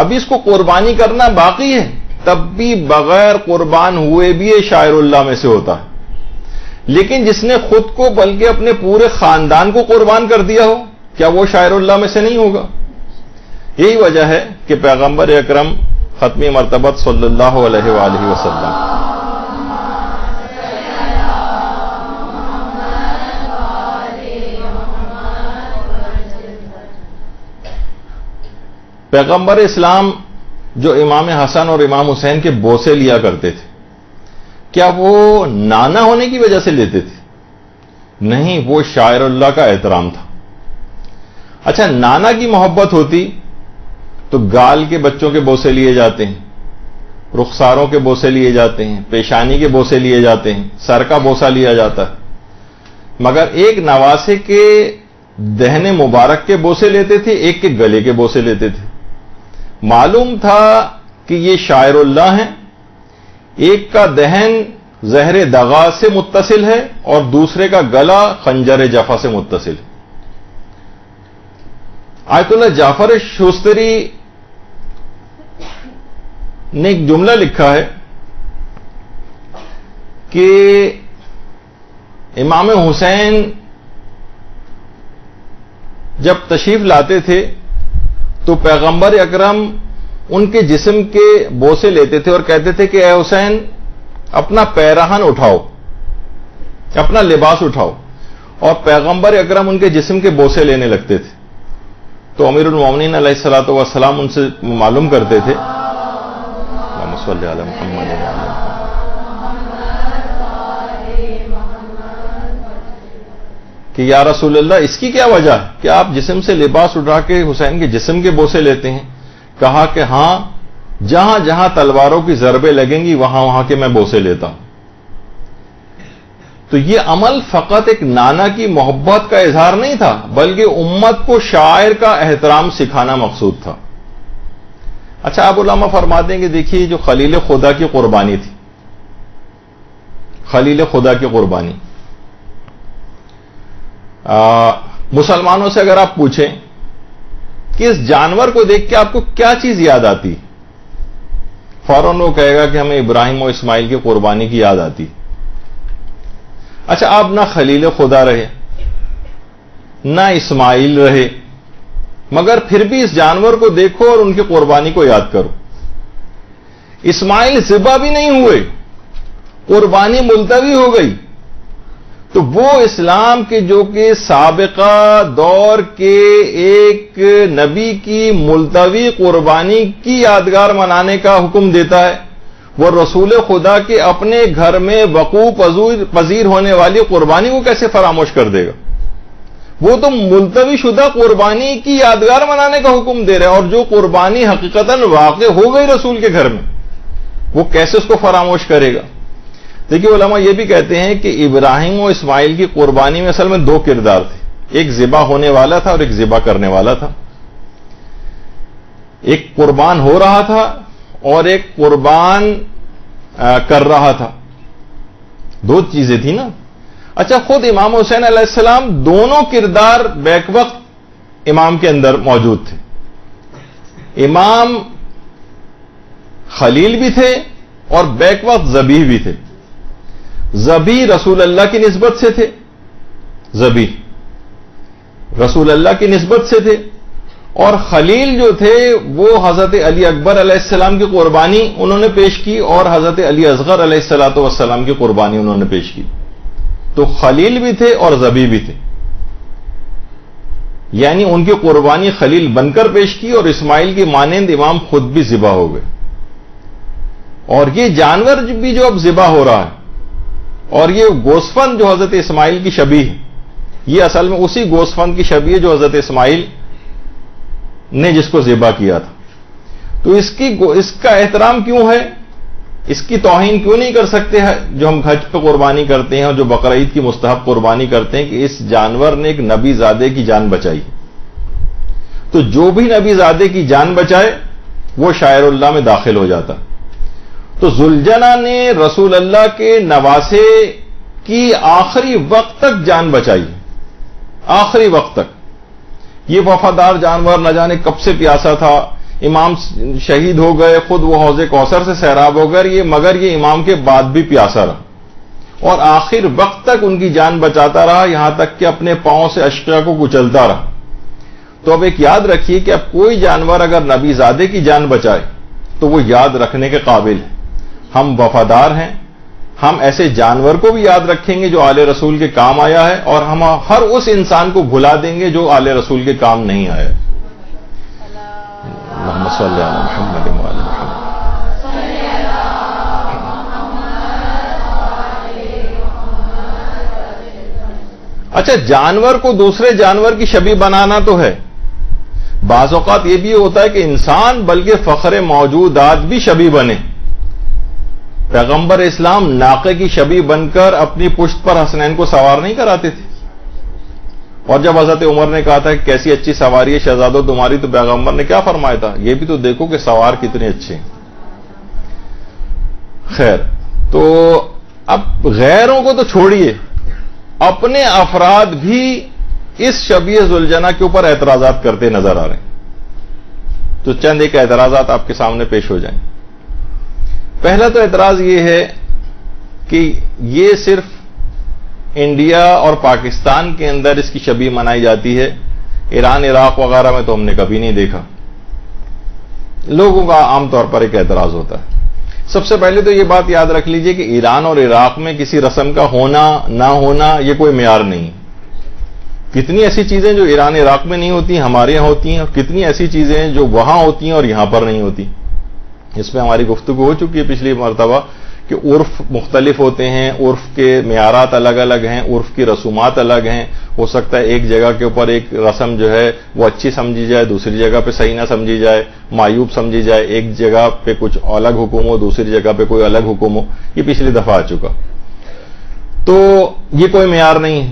ابھی اس کو قربانی کرنا باقی ہے، تب بھی بغیر قربان ہوئے بھی یہ شاعر اللہ میں سے ہوتا ہے. لیکن جس نے خود کو بلکہ اپنے پورے خاندان کو قربان کر دیا ہو، کیا وہ شاعر اللہ میں سے نہیں ہوگا؟ یہی وجہ ہے کہ پیغمبر اکرم ختمی مرتبت صلی اللہ علیہ وآلہ وسلم پیغمبر اسلام جو امام حسن اور امام حسین کے بوسے لیا کرتے تھے، کیا وہ نانا ہونے کی وجہ سے لیتے تھے؟ نہیں، وہ شاعر اللہ کا احترام تھا. اچھا، نانا کی محبت ہوتی تو گال کے بچوں کے بوسے لیے جاتے ہیں، رخساروں کے بوسے لیے جاتے ہیں، پیشانی کے بوسے لیے جاتے ہیں، سر کا بوسہ لیا جاتا ہے. مگر ایک نواسے کے دہنے مبارک کے بوسے لیتے تھے، ایک کے گلے کے بوسے لیتے تھے. معلوم تھا کہ یہ شاعر اللہ ہیں. ایک کا دہن زہر دغا سے متصل ہے اور دوسرے کا گلا خنجر جفا سے متصل ہے. آیت اللہ جعفر شوستری نے ایک جملہ لکھا ہے کہ امام حسین جب تشریف لاتے تھے تو پیغمبر اکرم ان کے جسم کے بوسے لیتے تھے اور کہتے تھے کہ اے حسین اپنا پیراہن اٹھاؤ، اپنا لباس اٹھاؤ، اور پیغمبر اکرم ان کے جسم کے بوسے لینے لگتے تھے. تو امیر المومنین علیہ الصلوۃ والسلام ان سے معلوم کرتے تھے اللہم صلی علی محمد کہ یا رسول اللہ اس کی کیا وجہ ہے کہ آپ جسم سے لباس اٹھا کے حسین کے جسم کے بوسے لیتے ہیں؟ کہا کہ ہاں، جہاں جہاں تلواروں کی ضربیں لگیں گی وہاں وہاں کے میں بوسے لیتا ہوں. تو یہ عمل فقط ایک نانا کی محبت کا اظہار نہیں تھا، بلکہ امت کو شاعر کا احترام سکھانا مقصود تھا. اچھا، آپ علماء فرماتے ہیں کہ دیکھیے جو خلیل خدا کی قربانی تھی، خلیل خدا کی قربانی، مسلمانوں سے اگر آپ پوچھیں کہ اس جانور کو دیکھ کے آپ کو کیا چیز یاد آتی، فوراً وہ کہے گا کہ ہمیں ابراہیم و اسماعیل کی قربانی کی یاد آتی. اچھا، آپ نہ خلیل خدا رہے نہ اسماعیل رہے، مگر پھر بھی اس جانور کو دیکھو اور ان کی قربانی کو یاد کرو. اسماعیل ذبح بھی نہیں ہوئے، قربانی ملتوی ہو گئی. تو وہ اسلام کے جو کہ سابقہ دور کے ایک نبی کی ملتوی قربانی کی یادگار منانے کا حکم دیتا ہے، وہ رسول خدا کے اپنے گھر میں وقوع پذیر ہونے والی قربانی کو کیسے فراموش کر دے گا؟ وہ تو ملتوی شدہ قربانی کی یادگار منانے کا حکم دے رہا ہے، اور جو قربانی حقیقتاً واقع ہو گئی رسول کے گھر میں، وہ کیسے اس کو فراموش کرے گا؟ دیکھیے علماء یہ بھی کہتے ہیں کہ ابراہیم و اسماعیل کی قربانی میں اصل میں دو کردار تھے، ایک ذبح ہونے والا تھا اور ایک ذبح کرنے والا تھا، ایک قربان ہو رہا تھا اور ایک قربان کر رہا تھا، دو چیزیں تھیں نا۔ اچھا، خود امام حسین علیہ السلام دونوں کردار بیک وقت امام کے اندر موجود تھے، امام خلیل بھی تھے اور بیک وقت ذبیح بھی تھے۔ ذبیح رسول اللہ کی نسبت سے تھے، ذبیح رسول اللہ کی نسبت سے تھے، اور خلیل جو تھے وہ حضرت علی اکبر علیہ السلام کی قربانی انہوں نے پیش کی، اور حضرت علی اصغر علیہ السلام کی قربانی انہوں نے پیش کی۔ تو خلیل بھی تھے اور ذبیح بھی تھے، یعنی ان کی قربانی خلیل بن کر پیش کی، اور اسماعیل کی مانند امام خود بھی ذبح ہو گئے۔ اور یہ جانور بھی جو اب ذبح ہو رہا ہے، اور یہ گوسفند جو حضرت اسماعیل کی شبیہ ہے، یہ اصل میں اسی گوسفند کی شبیہ ہے جو حضرت اسماعیل نے جس کو ذبح کیا تھا۔ تو اس کا احترام کیوں ہے، اس کی توہین کیوں نہیں کر سکتے جو ہم حج پہ قربانی کرتے ہیں اور جو بقرعید کی مستحب قربانی کرتے ہیں کہ اس جانور نے ایک نبی زادے کی جان بچائی۔ تو جو بھی نبی زادے کی جان بچائے وہ شاعر اللہ میں داخل ہو جاتا۔ تو ذوالجنہ نے رسول اللہ کے نواسے کی آخری وقت تک جان بچائی، آخری وقت تک۔ یہ وفادار جانور نہ جانے کب سے پیاسا تھا، امام شہید ہو گئے، خود وہ حوض کوثر سے سیراب ہو گئے، مگر یہ امام کے بعد بھی پیاسا رہا، اور آخر وقت تک ان کی جان بچاتا رہا، یہاں تک کہ اپنے پاؤں سے اشقیاء کو کچلتا رہا۔ تو اب ایک یاد رکھیے کہ اب کوئی جانور اگر نبی زادے کی جان بچائے تو وہ یاد رکھنے کے قابل ہے۔ ہم وفادار ہیں، ہم ایسے جانور کو بھی یاد رکھیں گے جو آل رسول کے کام آیا ہے، اور ہم ہر اس انسان کو بھلا دیں گے جو آل رسول کے کام نہیں آیا۔ اللہم صلی علی محمد وعلی محمد۔ اچھا، جانور کو دوسرے جانور کی شبیہ بنانا تو ہے، بعض اوقات یہ بھی ہوتا ہے کہ انسان بلکہ فخر موجودات بھی شبیہ بنے۔ پیغمبر اسلام ناقے کی شبیہ بن کر اپنی پشت پر حسنین کو سوار نہیں کراتے تھے، اور جب حضرت عمر نے کہا تھا کہ کیسی اچھی سواری ہے شہزادو تمہاری، تو پیغمبر نے کیا فرمایا تھا، یہ بھی تو دیکھو کہ سوار کتنے اچھے ہیں۔ خیر، تو اب غیروں کو تو چھوڑیے، اپنے افراد بھی اس شبیہ ذوالجنہ کے اوپر اعتراضات کرتے نظر آ رہے ہیں۔ تو چند ایک اعتراضات آپ کے سامنے پیش ہو جائیں۔ پہلا تو اعتراض یہ ہے کہ یہ صرف انڈیا اور پاکستان کے اندر اس کی شبیہ منائی جاتی ہے، ایران عراق وغیرہ میں تو ہم نے کبھی نہیں دیکھا۔ لوگوں کا عام طور پر ایک اعتراض ہوتا ہے۔ سب سے پہلے تو یہ بات یاد رکھ لیجئے کہ ایران اور عراق میں کسی رسم کا ہونا نہ ہونا یہ کوئی معیار نہیں۔ کتنی ایسی چیزیں جو ایران عراق میں نہیں ہوتی ہمارے یہاں ہوتی ہیں، اور کتنی ایسی چیزیں جو وہاں ہوتی ہیں اور یہاں پر نہیں ہوتی۔ اس میں ہماری گفتگو ہو چکی ہے پچھلی مرتبہ کہ عرف مختلف ہوتے ہیں، عرف کے معیارات الگ الگ ہیں، عرف کی رسومات الگ ہیں۔ ہو سکتا ہے ایک جگہ کے اوپر ایک رسم جو ہے وہ اچھی سمجھی جائے، دوسری جگہ پہ صحیح نہ سمجھی جائے، معیوب سمجھی جائے، ایک جگہ پہ کچھ الگ حکم ہو، دوسری جگہ پہ کوئی الگ حکم ہو۔ یہ پچھلی دفعہ آ چکا، تو یہ کوئی معیار نہیں ہے۔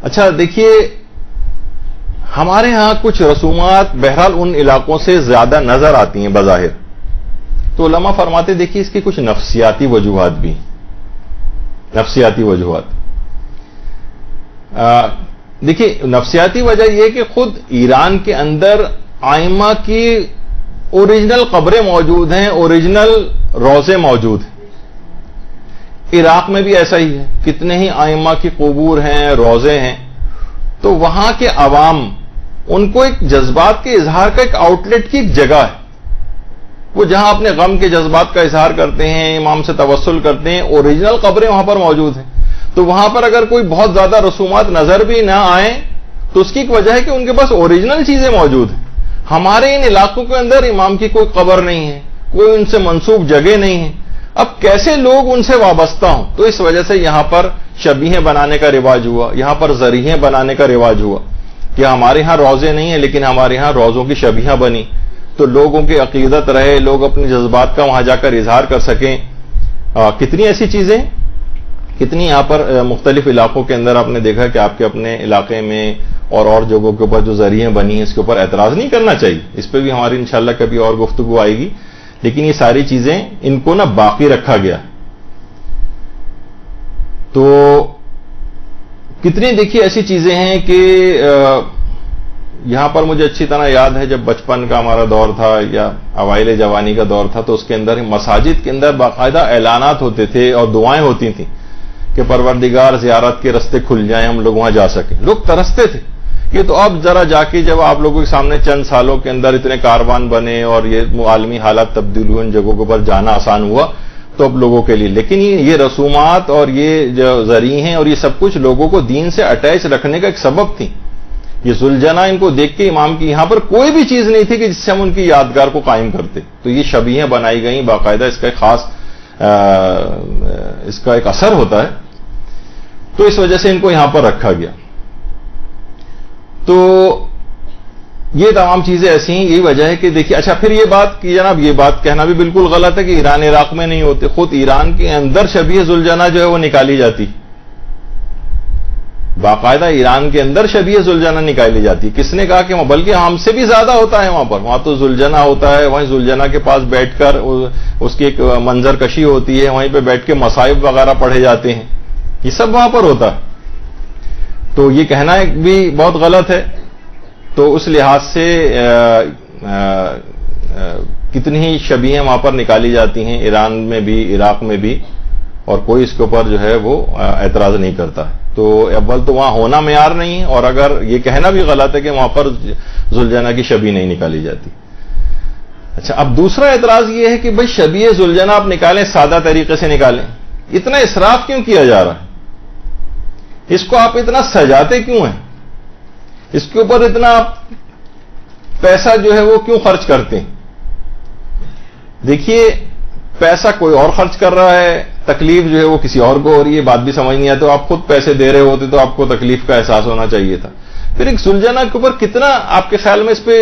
اچھا دیکھیے، ہمارے ہاں کچھ رسومات بہرحال ان علاقوں سے زیادہ نظر آتی ہیں بظاہر، تو علماء فرماتے دیکھیے اس کی کچھ نفسیاتی وجوہات بھی، نفسیاتی وجوہات۔ دیکھیے نفسیاتی وجہ یہ کہ خود ایران کے اندر ائمہ کی اوریجنل قبریں موجود ہیں، اوریجنل روضے موجود ہیں۔ عراق میں بھی ایسا ہی ہے، کتنے ہی ائمہ کی قبور ہیں، روضے ہیں۔ تو وہاں کے عوام ان کو ایک جذبات کے اظہار کا ایک آؤٹ لیٹ کی ایک جگہ ہے، وہ جہاں اپنے غم کے جذبات کا اظہار کرتے ہیں، امام سے توسل کرتے ہیں، اوریجنل قبریں وہاں پر موجود ہیں۔ تو وہاں پر اگر کوئی بہت زیادہ رسومات نظر بھی نہ آئیں تو اس کی ایک وجہ ہے کہ ان کے پاس اوریجنل چیزیں موجود ہیں۔ ہمارے ان علاقوں کے اندر امام کی کوئی قبر نہیں ہے، کوئی ان سے منسوب جگہ نہیں ہے۔ اب کیسے لوگ ان سے وابستہ ہوں؟ تو اس وجہ سے یہاں پر شبیہیں بنانے کا رواج ہوا، یہاں پر ذریعیں بنانے کا رواج ہوا کہ ہمارے ہاں روزے نہیں ہیں لیکن ہمارے ہاں روزوں کی شبیہیں بنی، تو لوگوں کی عقیدت رہے، لوگ اپنے جذبات کا وہاں جا کر اظہار کر سکیں۔ کتنی ایسی چیزیں، کتنی یہاں پر مختلف علاقوں کے اندر آپ نے دیکھا کہ آپ کے اپنے علاقے میں اور جگہوں کے اوپر جو ذریعے بنی ہیں اس کے اوپر اعتراض نہیں کرنا چاہیے، اس پہ بھی ہماری انشاءاللہ کبھی اور گفتگو آئے گی، لیکن یہ ساری چیزیں ان کو نا باقی رکھا گیا۔ تو کتنی دیکھیے ایسی چیزیں ہیں کہ یہاں پر مجھے اچھی طرح یاد ہے جب بچپن کا ہمارا دور تھا یا اوائل جوانی کا دور تھا تو اس کے اندر مساجد کے اندر باقاعدہ اعلانات ہوتے تھے اور دعائیں ہوتی تھیں کہ پروردگار زیارت کے رستے کھل جائیں، ہم لوگ وہاں جا سکیں۔ لوگ ترستے تھے۔ یہ تو اب ذرا جا کے جب آپ لوگوں کے سامنے چند سالوں کے اندر اتنے کاروان بنے اور یہ عالمی حالات تبدیل ہوئے، ان جگہوں کے اوپر جانا آسان ہوا تو اب لوگوں کے لیے، لیکن یہ رسومات اور یہ جو ذریعے ہیں اور یہ سب کچھ لوگوں کو دین سے اٹیچ رکھنے کا ایک سبب تھی۔ یہ ذوالجناح ان کو دیکھ کے امام کی یہاں پر کوئی بھی چیز نہیں تھی کہ جس سے ہم ان کی یادگار کو قائم کرتے، تو یہ شبیہیں بنائی گئیں، باقاعدہ اس کا ایک خاص اس کا ایک اثر ہوتا ہے، تو اس وجہ سے ان کو یہاں پر رکھا گیا۔ تو یہ تمام چیزیں ایسی ہیں، یہی وجہ ہے کہ دیکھیے اچھا پھر یہ بات کہ جناب یہ بات کہنا بھی بالکل غلط ہے کہ ایران عراق میں نہیں ہوتے، خود ایران کے اندر شبیہ ذوالجناح جو ہے وہ نکالی جاتی، باقاعدہ ایران کے اندر شبیہ ذوالجناح نکالی جاتی۔ کس نے کہا کہ بلکہ ہم سے بھی زیادہ ہوتا ہے وہاں پر، وہاں تو ذوالجناح ہوتا ہے، وہیں ذوالجناح کے پاس بیٹھ کر اس کی ایک منظر کشی ہوتی ہے، وہیں پہ بیٹھ کے مصائب وغیرہ پڑھے جاتے ہیں، یہ سب وہاں پر ہوتا ہے۔ تو یہ کہنا بھی بہت غلط ہے۔ تو اس لحاظ سے کتنی ہی شبیہیں وہاں پر نکالی جاتی ہیں، ایران میں بھی عراق میں بھی، اور کوئی اس کے اوپر جو ہے وہ اعتراض نہیں کرتا۔ تو اول تو وہاں ہونا معیار نہیں ہے، اور اگر یہ کہنا بھی غلط ہے کہ وہاں پر ذوالجناح کی شبیہ نہیں نکالی جاتی۔ اچھا اب دوسرا اعتراض یہ ہے کہ بھئی شبیہ ذوالجناح آپ نکالیں، سادہ طریقے سے نکالیں، اتنا اسراف کیوں کیا جا رہا ہے؟ اس کو آپ اتنا سجاتے کیوں ہیں؟ اس کے اوپر اتنا پیسہ جو ہے وہ کیوں خرچ کرتے ہیں؟ دیکھیے پیسہ کوئی اور خرچ کر رہا ہے، تکلیف جو ہے وہ کسی اور کو ہو رہی ہے، بات بھی سمجھ نہیں آتی۔ تو آپ خود پیسے دے رہے ہوتے تو آپ کو تکلیف کا احساس ہونا چاہیے تھا۔ پھر ایک ذوالجناح کے اوپر کتنا آپ کے خیال میں اس پہ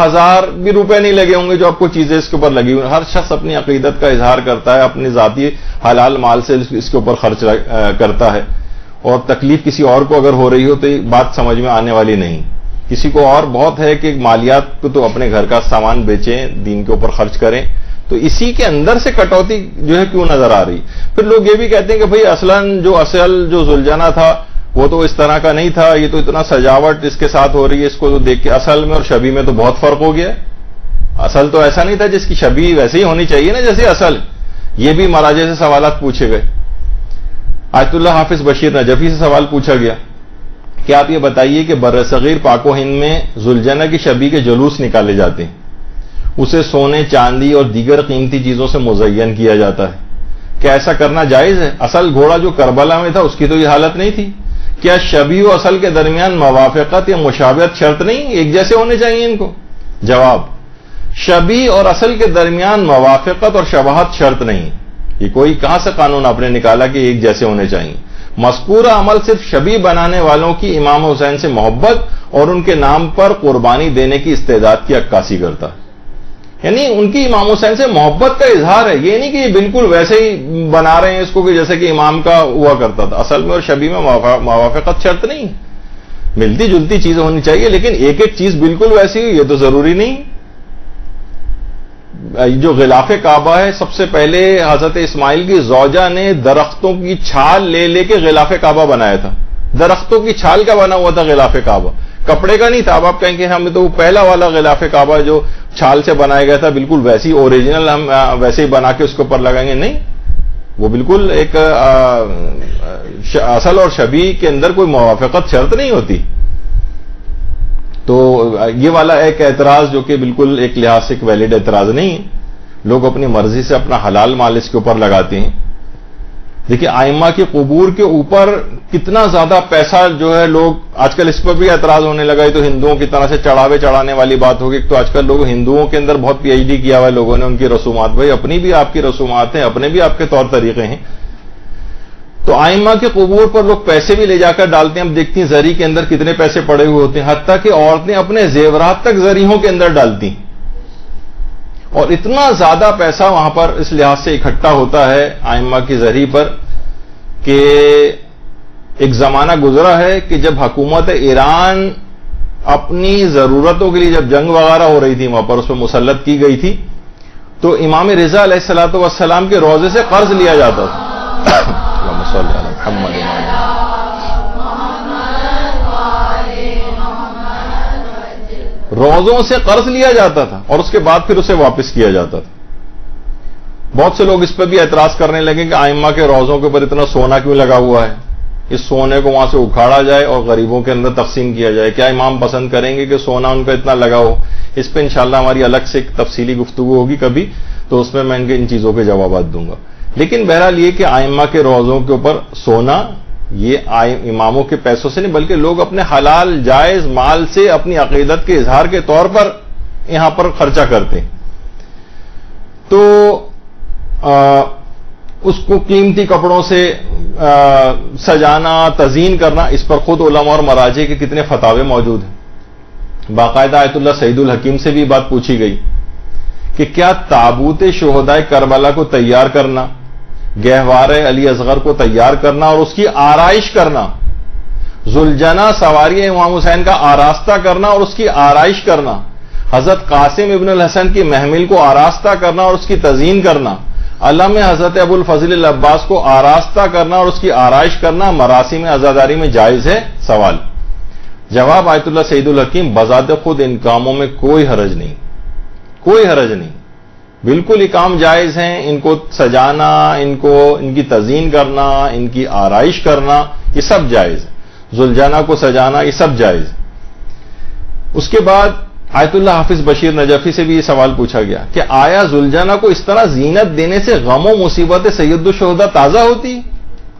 1000 بھی روپے نہیں لگے ہوں گے جو آپ کو چیزیں اس کے اوپر لگی ہوئی۔ ہر شخص اپنی عقیدت کا اظہار کرتا ہے، اپنی ذاتی حلال مال سے اس کے اوپر خرچ کرتا ہے، اور تکلیف کسی اور کو اگر ہو رہی ہو تو یہ بات سمجھ میں آنے والی نہیں۔ کسی کو اور بہت ہے کہ مالیات کو تو اپنے گھر کا سامان بیچیں، دین کے اوپر خرچ کریں، تو اسی کے اندر سے کٹوتی جو ہے کیوں نظر آ رہی؟ پھر لوگ یہ بھی کہتے ہیں کہ بھئی اصل جو ذوالجناح تھا وہ تو اس طرح کا نہیں تھا، یہ تو اتنا سجاوٹ اس کے ساتھ ہو رہی ہے، اس کو تو دیکھ کے اصل میں اور شبیہ میں تو بہت فرق ہو گیا ہے۔ اصل تو ایسا نہیں تھا، جس کی شبیہ ویسے ہی ہونی چاہیے نا جیسے اصل۔ یہ بھی مراجع سے سوالات پوچھے گئے۔ آیت اللہ حافظ بشیر نجفی سے سوال پوچھا گیا کہ آپ یہ بتائیے کہ برصغیر پاک و ہند میں ذوالجناح کی شبیہ کے جلوس نکالے جاتے ہیں، اسے سونے چاندی اور دیگر قیمتی چیزوں سے مزین کیا جاتا ہے، کیا ایسا کرنا جائز ہے؟ اصل گھوڑا جو کربلا میں تھا اس کی تو یہ حالت نہیں تھی، کیا شبیہ و اصل کے درمیان موافقت یا مشابہت شرط نہیں، ایک جیسے ہونے چاہیے ان کو؟ جواب: شبیہ اور اصل کے درمیان موافقت اور شباہت شرط نہیں۔ یہ کوئی کہاں سے قانون آپ نے نکالا کہ ایک جیسے ہونے چاہیے؟ مذکورہ عمل صرف شبیہ بنانے والوں کی امام حسین سے محبت اور ان کے نام پر قربانی دینے کی استعداد کی عکاسی کرتا ہے، یعنی ان کی امام حسین سے محبت کا اظہار ہے، یہ نہیں کہ یہ بالکل ویسے ہی بنا رہے ہیں اس کو کہ جیسے کہ امام کا ہوا کرتا تھا۔ اصل میں اور شبیہ میں موافقت شرط نہیں، ملتی جلتی چیزیں ہونی چاہیے، لیکن ایک ایک چیز بالکل ویسی ہو یہ تو ضروری نہیں۔ جو غلاف کعبہ ہے، سب سے پہلے حضرت اسماعیل کی زوجہ نے درختوں کی چھال لے لے کے غلاف کعبہ بنایا تھا۔ درختوں کی چھال کا بنا ہوا تھا غلاف کعبہ، کپڑے کا نہیں تھا۔ اب آپ کہیں کہ ہمیں تو وہ پہلا والا غلاف کعبہ جو چھال سے بنایا گیا تھا بالکل ویسی اوریجنل ہم ویسے ہی بنا کے اس کے اوپر لگائیں گے، نہیں، وہ بالکل ایک اصل اور شبیہ کے اندر کوئی موافقت شرط نہیں ہوتی۔ تو یہ والا ایک اعتراض جو کہ بالکل ایک لحاظ سے ایک ویلڈ اعتراض نہیں ہے، لوگ اپنی مرضی سے اپنا حلال مال اس کے اوپر لگاتے ہیں۔ دیکھیے ائمہ کے قبور کے اوپر کتنا زیادہ پیسہ جو ہے لوگ آج کل اس پر بھی اعتراض ہونے لگا ہے، تو ہندوؤں کی طرح سے چڑھاوے چڑھانے والی بات ہوگی. تو آج کل لوگ ہندوؤں کے اندر بہت پی ایچ ڈی کیا ہوا ہے لوگوں نے، ان کی رسومات، بھائی اپنی بھی آپ کی رسومات ہیں، اپنے بھی آپ کے طور طریقے ہیں. تو ائمہ کے قبور پر لوگ پیسے بھی لے جا کر ڈالتے ہیں. ہم دیکھتے ہیں زری کے اندر کتنے پیسے پڑے ہوئے ہوتے ہیں، حتیٰ کہ عورتیں اپنے زیورات تک زریوں کے اندر ڈالتی ہیں. اور اتنا زیادہ پیسہ وہاں پر اس لحاظ سے اکٹھا ہوتا ہے ائمہ کی زری پر کہ ایک زمانہ گزرا ہے کہ جب حکومت ایران اپنی ضرورتوں کے لیے جب جنگ وغیرہ ہو رہی تھی وہاں پر اس پہ مسلط کی گئی تھی، تو امام رضا علیہ الصلوۃ والسلام کے روضے سے قرض لیا جاتا تھا. روزوں سے قرض لیا جاتا تھا اور اس کے بعد پھر اسے واپس کیا جاتا تھا. بہت سے لوگ اس پہ بھی اعتراض کرنے لگے کہ ائمہ کے روزوں کے اوپر اتنا سونا کیوں لگا ہوا ہے، اس سونے کو وہاں سے اکھاڑا جائے اور غریبوں کے اندر تقسیم کیا جائے. کیا امام پسند کریں گے کہ سونا ان کا اتنا لگا ہو؟ اس پہ انشاءاللہ ہماری الگ سے ایک تفصیلی گفتگو ہوگی کبھی، تو اس میں میں ان چیزوں کے جوابات دوں گا. لیکن بہرحال یہ کہ ائمہ کے روزوں کے اوپر سونا یہ اماموں کے پیسوں سے نہیں بلکہ لوگ اپنے حلال جائز مال سے اپنی عقیدت کے اظہار کے طور پر یہاں پر خرچہ کرتے ہیں. تو اس کو قیمتی کپڑوں سے سجانا، تزئین کرنا، اس پر خود علماء اور مراجع کے کتنے فتاوے موجود ہیں. باقاعدہ آیت اللہ سعید الحکیم سے بھی بات پوچھی گئی کہ کیا تابوت شہدائے کربلا کو تیار کرنا، گہوار علی اصغر کو تیار کرنا اور اس کی آرائش کرنا، ذوالجناح سواری امام حسین کا آراستہ کرنا اور اس کی آرائش کرنا، حضرت قاسم ابن الحسن کی محمل کو آراستہ کرنا اور اس کی تزئین کرنا، علم حضرت ابو الفضل العباس کو آراستہ کرنا اور اس کی آرائش کرنا مراسم عزاداری میں جائز ہے؟ سوال. جواب آیت اللہ سعید الحکیم، بذات خود ان کاموں میں کوئی حرج نہیں، کوئی حرج نہیں، بالکل یہ کام جائز ہیں. ان کو سجانا، ان کی تزئین کرنا، ان کی آرائش کرنا، یہ سب جائز ہے. ذوالجناح کو سجانا، یہ سب جائز ہے. اس کے بعد آیت اللہ حافظ بشیر نجفی سے بھی یہ سوال پوچھا گیا کہ آیا ذوالجناح کو اس طرح زینت دینے سے غم و مصیبت سید الشہداء تازہ ہوتی؟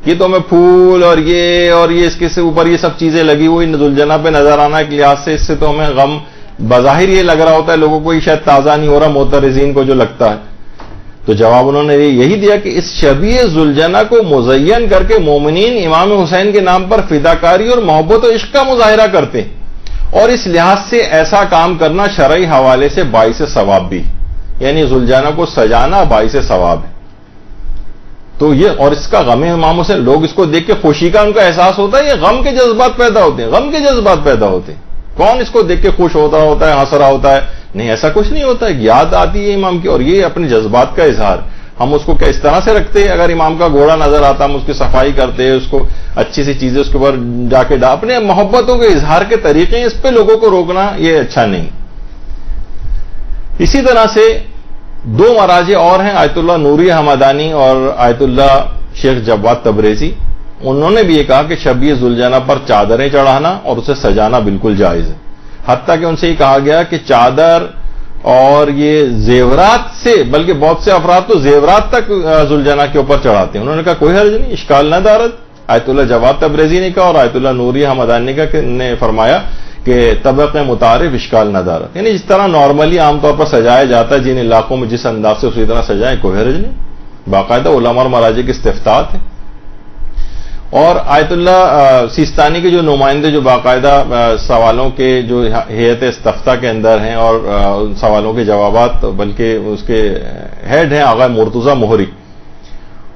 یہ تو ہمیں پھول اور یہ اس کے اوپر یہ سب چیزیں لگی ہوئی ذوالجناح پہ نظر آنا ایک لحاظ سے، اس سے تو ہمیں غم بظاہر یہ لگ رہا ہوتا ہے لوگوں کو، یہ شاید تازہ نہیں ہو رہا، معترضین کو جو لگتا ہے. تو جواب انہوں نے یہی دیا کہ اس شبیہ ذوالجناح کو مزین کر کے مومنین امام حسین کے نام پر فداکاری اور محبت و عشق کا مظاہرہ کرتے ہیں، اور اس لحاظ سے ایسا کام کرنا شرعی حوالے سے باعث ثواب بھی، یعنی ذوالجناح کو سجانا باعث ثواب ہے. تو یہ اور اس کا غم امام حسین، لوگ اس کو دیکھ کے خوشی کا ان کا احساس ہوتا ہے، یہ غم کے جذبات پیدا ہوتے ہیں، غم کے جذبات پیدا ہوتے ہیں. کون اس کو دیکھ کے خوش ہوتا ہے، ہنس رہا ہوتا ہے؟ نہیں، ایسا کچھ نہیں ہوتا ہے. یاد آتی ہے امام کی، اور یہ اپنے جذبات کا اظہار. ہم اس کو کیا اس طرح سے رکھتے ہیں؟ اگر امام کا گھوڑا نظر آتا ہم اس کی صفائی کرتے، اس کو اچھی سی چیزیں اس کے اوپر جا کے اپنے محبتوں کے اظہار کے طریقے، اس پہ لوگوں کو روکنا یہ اچھا نہیں. اسی طرح سے دو مراجع اور ہیں، آیت اللہ نوری حمدانی اور آیت اللہ شیخ جواد تبریزی. انہوں نے بھی یہ کہا کہ شبیہ ذوالجناح پر چادریں چڑھانا اور اسے سجانا بالکل جائز ہے. حتیٰ کہ ان سے یہ کہا گیا کہ چادر اور یہ زیورات سے، بلکہ بہت سے افراد تو زیورات تک ذوالجناح کے اوپر چڑھاتے ہیں. انہوں نے کہا کوئی حرج نہیں، اشکال نہ دارد. آیت اللہ جواد تبریزی نے کہا اور آیت اللہ نوری حمدانی نے فرمایا کہ طبق متعارف اشکال نہ دارد، یعنی جس طرح نارملی عام طور پر سجایا جاتا ہے جن علاقوں میں جس انداز سے اسی طرح سجائیں، کوئی حرج نہیں. باقاعدہ علماء اور مراجع کے استفتاء ہیں. اور آیت اللہ سیستانی کے جو نمائندے جو باقاعدہ سوالوں کے جو ہیئت استفتاء کے اندر ہیں اور سوالوں کے جوابات، بلکہ اس کے ہیڈ ہیں آغا مرتضی مہری،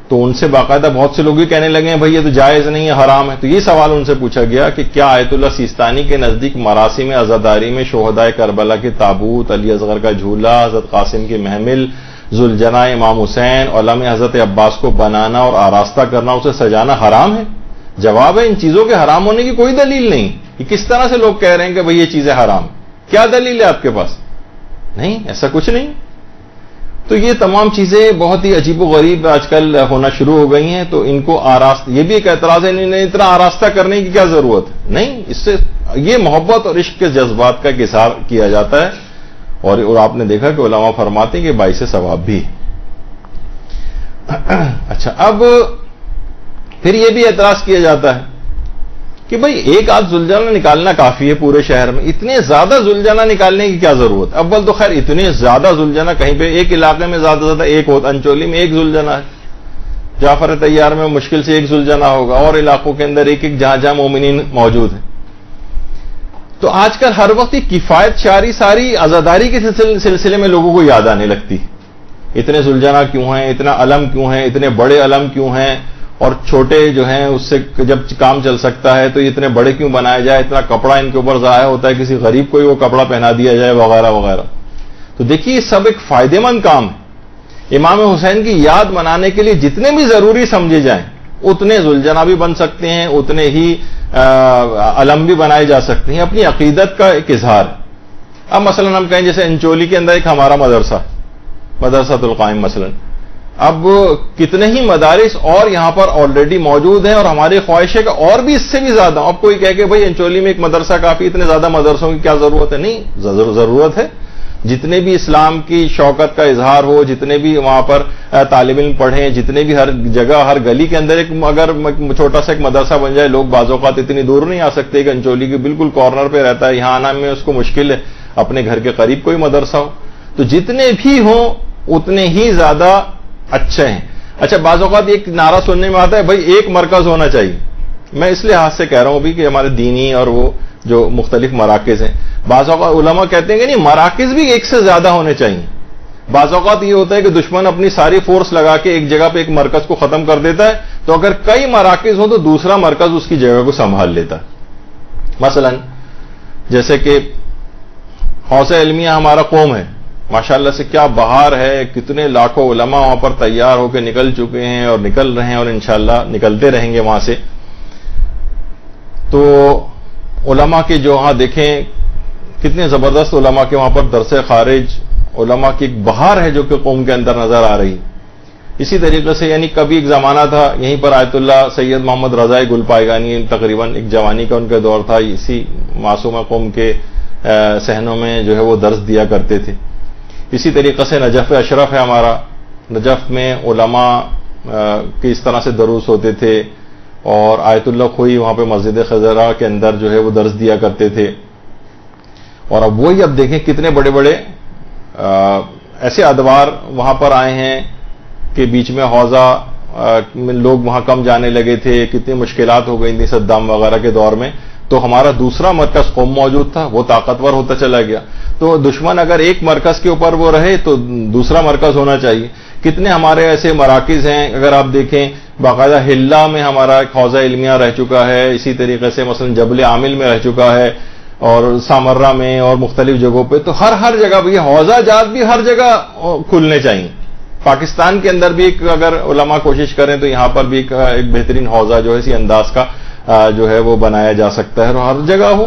تو ان سے باقاعدہ بہت سے لوگ بھی کہنے لگے ہیں بھائی یہ تو جائز نہیں ہے، حرام ہے. تو یہ سوال ان سے پوچھا گیا کہ کیا آیت اللہ سیستانی کے نزدیک مراسم عزاداری میں شہدائے کربلا کے تابوت، علی اصغر کا جھولا، حضرت قاسم کی محمل، ذوالجناح امام حسین، علم حضرت عباس کو بنانا اور آراستہ کرنا، اسے سجانا حرام ہے؟ جواب ہے ان چیزوں کے حرام ہونے کی کوئی دلیل نہیں. یہ کس طرح سے لوگ کہہ رہے ہیں کہ بھئی یہ چیزیں حرام؟ کیا دلیل ہے آپ کے پاس؟ نہیں، ایسا کچھ نہیں. تو یہ تمام چیزیں بہت ہی عجیب و غریب آج کل ہونا شروع ہو گئی ہیں. تو ان کو یہ بھی ایک اعتراض ہے، نہیں اتنا آراستہ کرنے کی کیا ضرورت ہے؟ نہیں، اس سے یہ محبت اور عشق کے جذبات کا اظہار کیا جاتا ہے. اور آپ نے دیکھا کہ علماء فرماتے ہیں کہ باعث ثواب بھی. اچھا، اب پھر یہ بھی اعتراض کیا جاتا ہے کہ بھائی ایک آدھ زلجانہ نکالنا کافی ہے پورے شہر میں، اتنے زیادہ زلجانہ نکالنے کی کیا ضرورت؟ اول تو خیر اتنے زیادہ زلجانہ کہیں پہ ایک علاقے میں زیادہ سے زیادہ ایک ہوتا، انچولی میں ایک زلجانہ ہے، جعفر طیار میں مشکل سے ایک زلجانہ ہوگا، اور علاقوں کے اندر ایک ایک جہاں جہاں مومنین موجود ہیں۔ تو آج کل ہر وقت یہ کفایت شاری ساری عزاداری کے سلسلے میں لوگوں کو یاد آنے لگتی، اتنے زلجانہ کیوں ہیں، اتنا علم کیوں ہیں، اتنے بڑے علم کیوں ہیں، اور چھوٹے جو ہیں اس سے جب کام چل سکتا ہے تو اتنے بڑے کیوں بنائے جائے، اتنا کپڑا ان کے اوپر ضائع ہوتا ہے، کسی غریب کو ہی وہ کپڑا پہنا دیا جائے وغیرہ وغیرہ۔ تو دیکھیے یہ سب ایک فائدے مند کام ہے۔ امام حسین کی یاد منانے کے لیے جتنے بھی ضروری سمجھے جائیں اتنے زلجانہ بھی بن سکتے ہیں، اتنے ہی علم بھی بنائے جا سکتے ہیں، اپنی عقیدت کا ایک اظہار ہے۔ اب مثلا ہم کہیں جیسے انچولی کے اندر ایک ہمارا مدرسہ، مدرسۃ القائم مثلا، اب کتنے ہی مدارس اور یہاں پر آلریڈی موجود ہیں، اور ہماری خواہش ہے کہ اور بھی اس سے بھی زیادہ۔ اب کوئی کہے کہ بھائی انچولی میں ایک مدرسہ کافی، اتنے زیادہ مدرسوں کی کیا ضرورت ہے؟ نہیں، ضرورت ہے۔ جتنے بھی اسلام کی شوکت کا اظہار ہو، جتنے بھی وہاں پر طالب علم پڑھیں، جتنے بھی ہر جگہ ہر گلی کے اندر ایک اگر چھوٹا سا ایک مدرسہ بن جائے، لوگ بعض اوقات اتنی دور نہیں آ سکتے کہ انچولی کے بالکل کارنر پہ رہتا ہے، یہاں آنا میں اس کو مشکل ہے، اپنے گھر کے قریب کوئی مدرسہ ہو، تو جتنے بھی ہوں اتنے ہی زیادہ اچھے ہیں۔ اچھا، بعض اوقات ایک نعرہ سننے میں آتا ہے بھائی ایک مرکز ہونا چاہیے۔ میں اس لحاظ سے کہہ رہا ہوں بھی کہ ہمارے دینی اور وہ جو مختلف مراکز ہیں، بعض اوقات علماء کہتے ہیں کہ نہیں، مراکز بھی ایک سے زیادہ ہونے چاہیے۔ بعض اوقات یہ ہوتا ہے کہ دشمن اپنی ساری فورس لگا کے ایک جگہ پہ ایک مرکز کو ختم کر دیتا ہے، تو اگر کئی مراکز ہوں تو دوسرا مرکز اس کی جگہ کو سنبھال لیتا ہے۔ مثلا جیسے کہ حوض علمیہ ہمارا قوم ہے، ماشاءاللہ سے کیا بہار ہے، کتنے لاکھوں علماء وہاں پر تیار ہو کے نکل چکے ہیں اور نکل رہے ہیں، اور انشاءاللہ نکلتے رہیں گے وہاں سے۔ تو علماء کے جو وہاں دیکھیں کتنے زبردست علماء کے وہاں پر درس خارج، علماء کی ایک بہار ہے جو کہ قوم کے اندر نظر آ رہی۔ اسی طریقے سے یعنی کبھی ایک زمانہ تھا یہیں پر آیت اللہ سید محمد رضا گل پائگانی، تقریباً ایک جوانی کا ان کا دور تھا، اسی معصومہ قوم کے صحنوں میں جو ہے وہ درس دیا کرتے تھے۔ اسی طریقے سے نجف اشرف ہے ہمارا، نجف میں علماء کے اس طرح سے دروس ہوتے تھے، اور آیت اللہ خوئی وہاں پہ مسجد خضرا کے اندر جو ہے وہ درس دیا کرتے تھے۔ اور اب وہی اب دیکھیں کتنے بڑے بڑے ایسے ادوار وہاں پر آئے ہیں کہ بیچ میں حوضہ لوگ وہاں کم جانے لگے تھے، کتنی مشکلات ہو گئی تھیں صدام وغیرہ کے دور میں، تو ہمارا دوسرا مرکز قوم موجود تھا، وہ طاقتور ہوتا چلا گیا۔ تو دشمن اگر ایک مرکز کے اوپر وہ رہے تو دوسرا مرکز ہونا چاہیے۔ کتنے ہمارے ایسے مراکز ہیں، اگر آپ دیکھیں باقاعدہ ہلا میں ہمارا ایک حوضہ علمیہ رہ چکا ہے، اسی طریقے سے مثلا جبل عامل میں رہ چکا ہے، اور سامرہ میں اور مختلف جگہوں پہ، تو ہر جگہ بھی حوضہ جات بھی ہر جگہ کھلنے چاہیے۔ پاکستان کے اندر بھی ایک اگر علماء کوشش کریں تو یہاں پر بھی ایک بہترین حوضہ جو ہے اسی انداز کا جو ہے وہ بنایا جا سکتا ہے، اور ہر جگہ ہو۔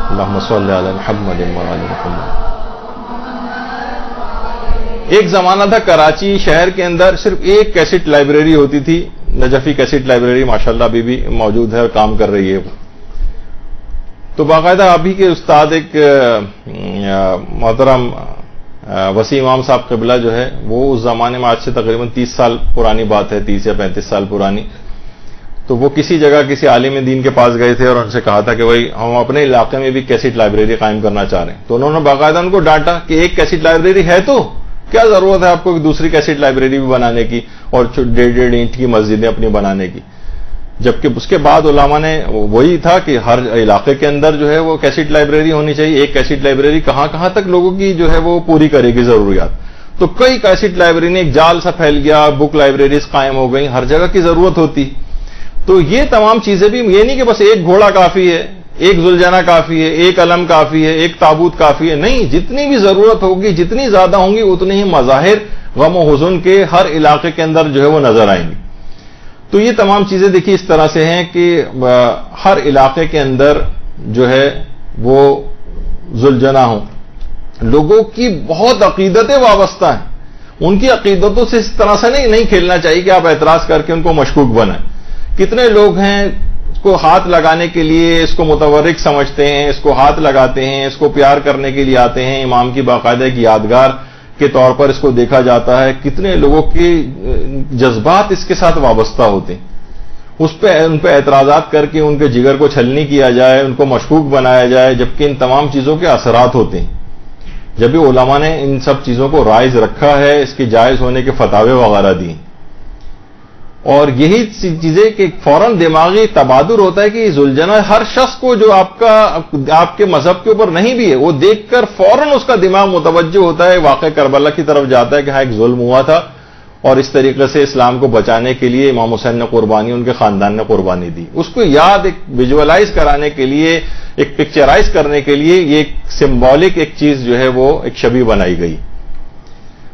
اللہم صلی علی محمد وعلی محمد۔ ایک زمانہ تھا کراچی شہر کے اندر صرف ایک کیسٹ لائبریری ہوتی تھی، نجفی کیسٹ لائبریری، ماشاءاللہ ابھی بھی موجود ہے اور کام کر رہی ہے وہ۔ تو باقاعدہ ابھی کے استاد ایک محترم وسیم امام صاحب قبلہ جو ہے، وہ اس زمانے میں آج سے تقریباً 30 سال پرانی بات ہے، 30 یا 35 سال پرانی، تو وہ کسی جگہ کسی عالم دین کے پاس گئے تھے اور ان سے کہا تھا کہ بھائی ہم اپنے علاقے میں بھی کیسٹ لائبریری قائم کرنا چاہ رہے ہیں۔ تو انہوں نے باقاعدہ ان کو ڈانٹا کہ ایک کیسٹ لائبریری ہے تو کیا ضرورت ہے آپ کو دوسری کیسٹ لائبریری بھی بنانے کی اور 1.5 اینٹ کی مسجدیں اپنی بنانے کی، جبکہ اس کے بعد علماء نے وہی تھا کہ ہر علاقے کے اندر جو ہے وہ کیسٹ لائبریری ہونی چاہیے۔ ایک کیسٹ لائبریری کہاں تک لوگوں کی جو ہے وہ پوری کرے گی ضروریات، تو کئی کیسٹ لائبریری نے ایک جال سا پھیل گیا، بک لائبریریز قائم ہو گئی، ہر جگہ کی ضرورت ہوتی۔ تو یہ تمام چیزیں بھی یہ نہیں کہ بس ایک گھوڑا کافی ہے، ایک زلجانہ کافی ہے، ایک علم کافی ہے، ایک تابوت کافی ہے، نہیں، جتنی بھی ضرورت ہوگی، جتنی زیادہ ہوں گی، اتنے ہی مظاہر غم و حزن کے ہر علاقے کے اندر جو ہے وہ نظر آئیں گی۔ تو یہ تمام چیزیں دیکھیے اس طرح سے ہیں کہ ہر علاقے کے اندر جو ہے وہ زلجانہ ہوں، لوگوں کی بہت عقیدتیں وابستہ ہیں، ان کی عقیدتوں سے اس طرح سے نہیں کھیلنا چاہیے کہ آپ اعتراض کر کے ان کو مشکوک بنائیں۔ کتنے لوگ ہیں اس کو ہاتھ لگانے کے لیے اس کو متورک سمجھتے ہیں، اس کو ہاتھ لگاتے ہیں، اس کو پیار کرنے کے لیے آتے ہیں، امام کی باقاعدہ ایک یادگار کے طور پر اس کو دیکھا جاتا ہے۔ کتنے لوگوں کے جذبات اس کے ساتھ وابستہ ہوتے ہیں۔ ان پہ اعتراضات کر کے ان کے جگر کو چھلنی کیا جائے، ان کو مشکوک بنایا جائے، جبکہ ان تمام چیزوں کے اثرات ہوتے ہیں. جب بھی علماء نے ان سب چیزوں کو رائج رکھا ہے، اس کے جائز ہونے کے فتاوے وغیرہ دی، اور یہی چیزیں کہ فوراً دماغی تبادر ہوتا ہے کہ ذوالجناح ہر شخص کو جو آپ کے مذہب کے اوپر نہیں بھی ہے، وہ دیکھ کر فوراً اس کا دماغ متوجہ ہوتا ہے، واقع کربلا کی طرف جاتا ہے کہ ہاں ایک ظلم ہوا تھا، اور اس طریقے سے اسلام کو بچانے کے لیے امام حسین نے قربانی، ان کے خاندان نے قربانی دی. اس کو یاد ایک ویژولائز کرانے کے لیے، ایک پکچرائز کرنے کے لیے یہ ایک سمبولک ایک چیز جو ہے وہ ایک شبیہ بنائی گئی.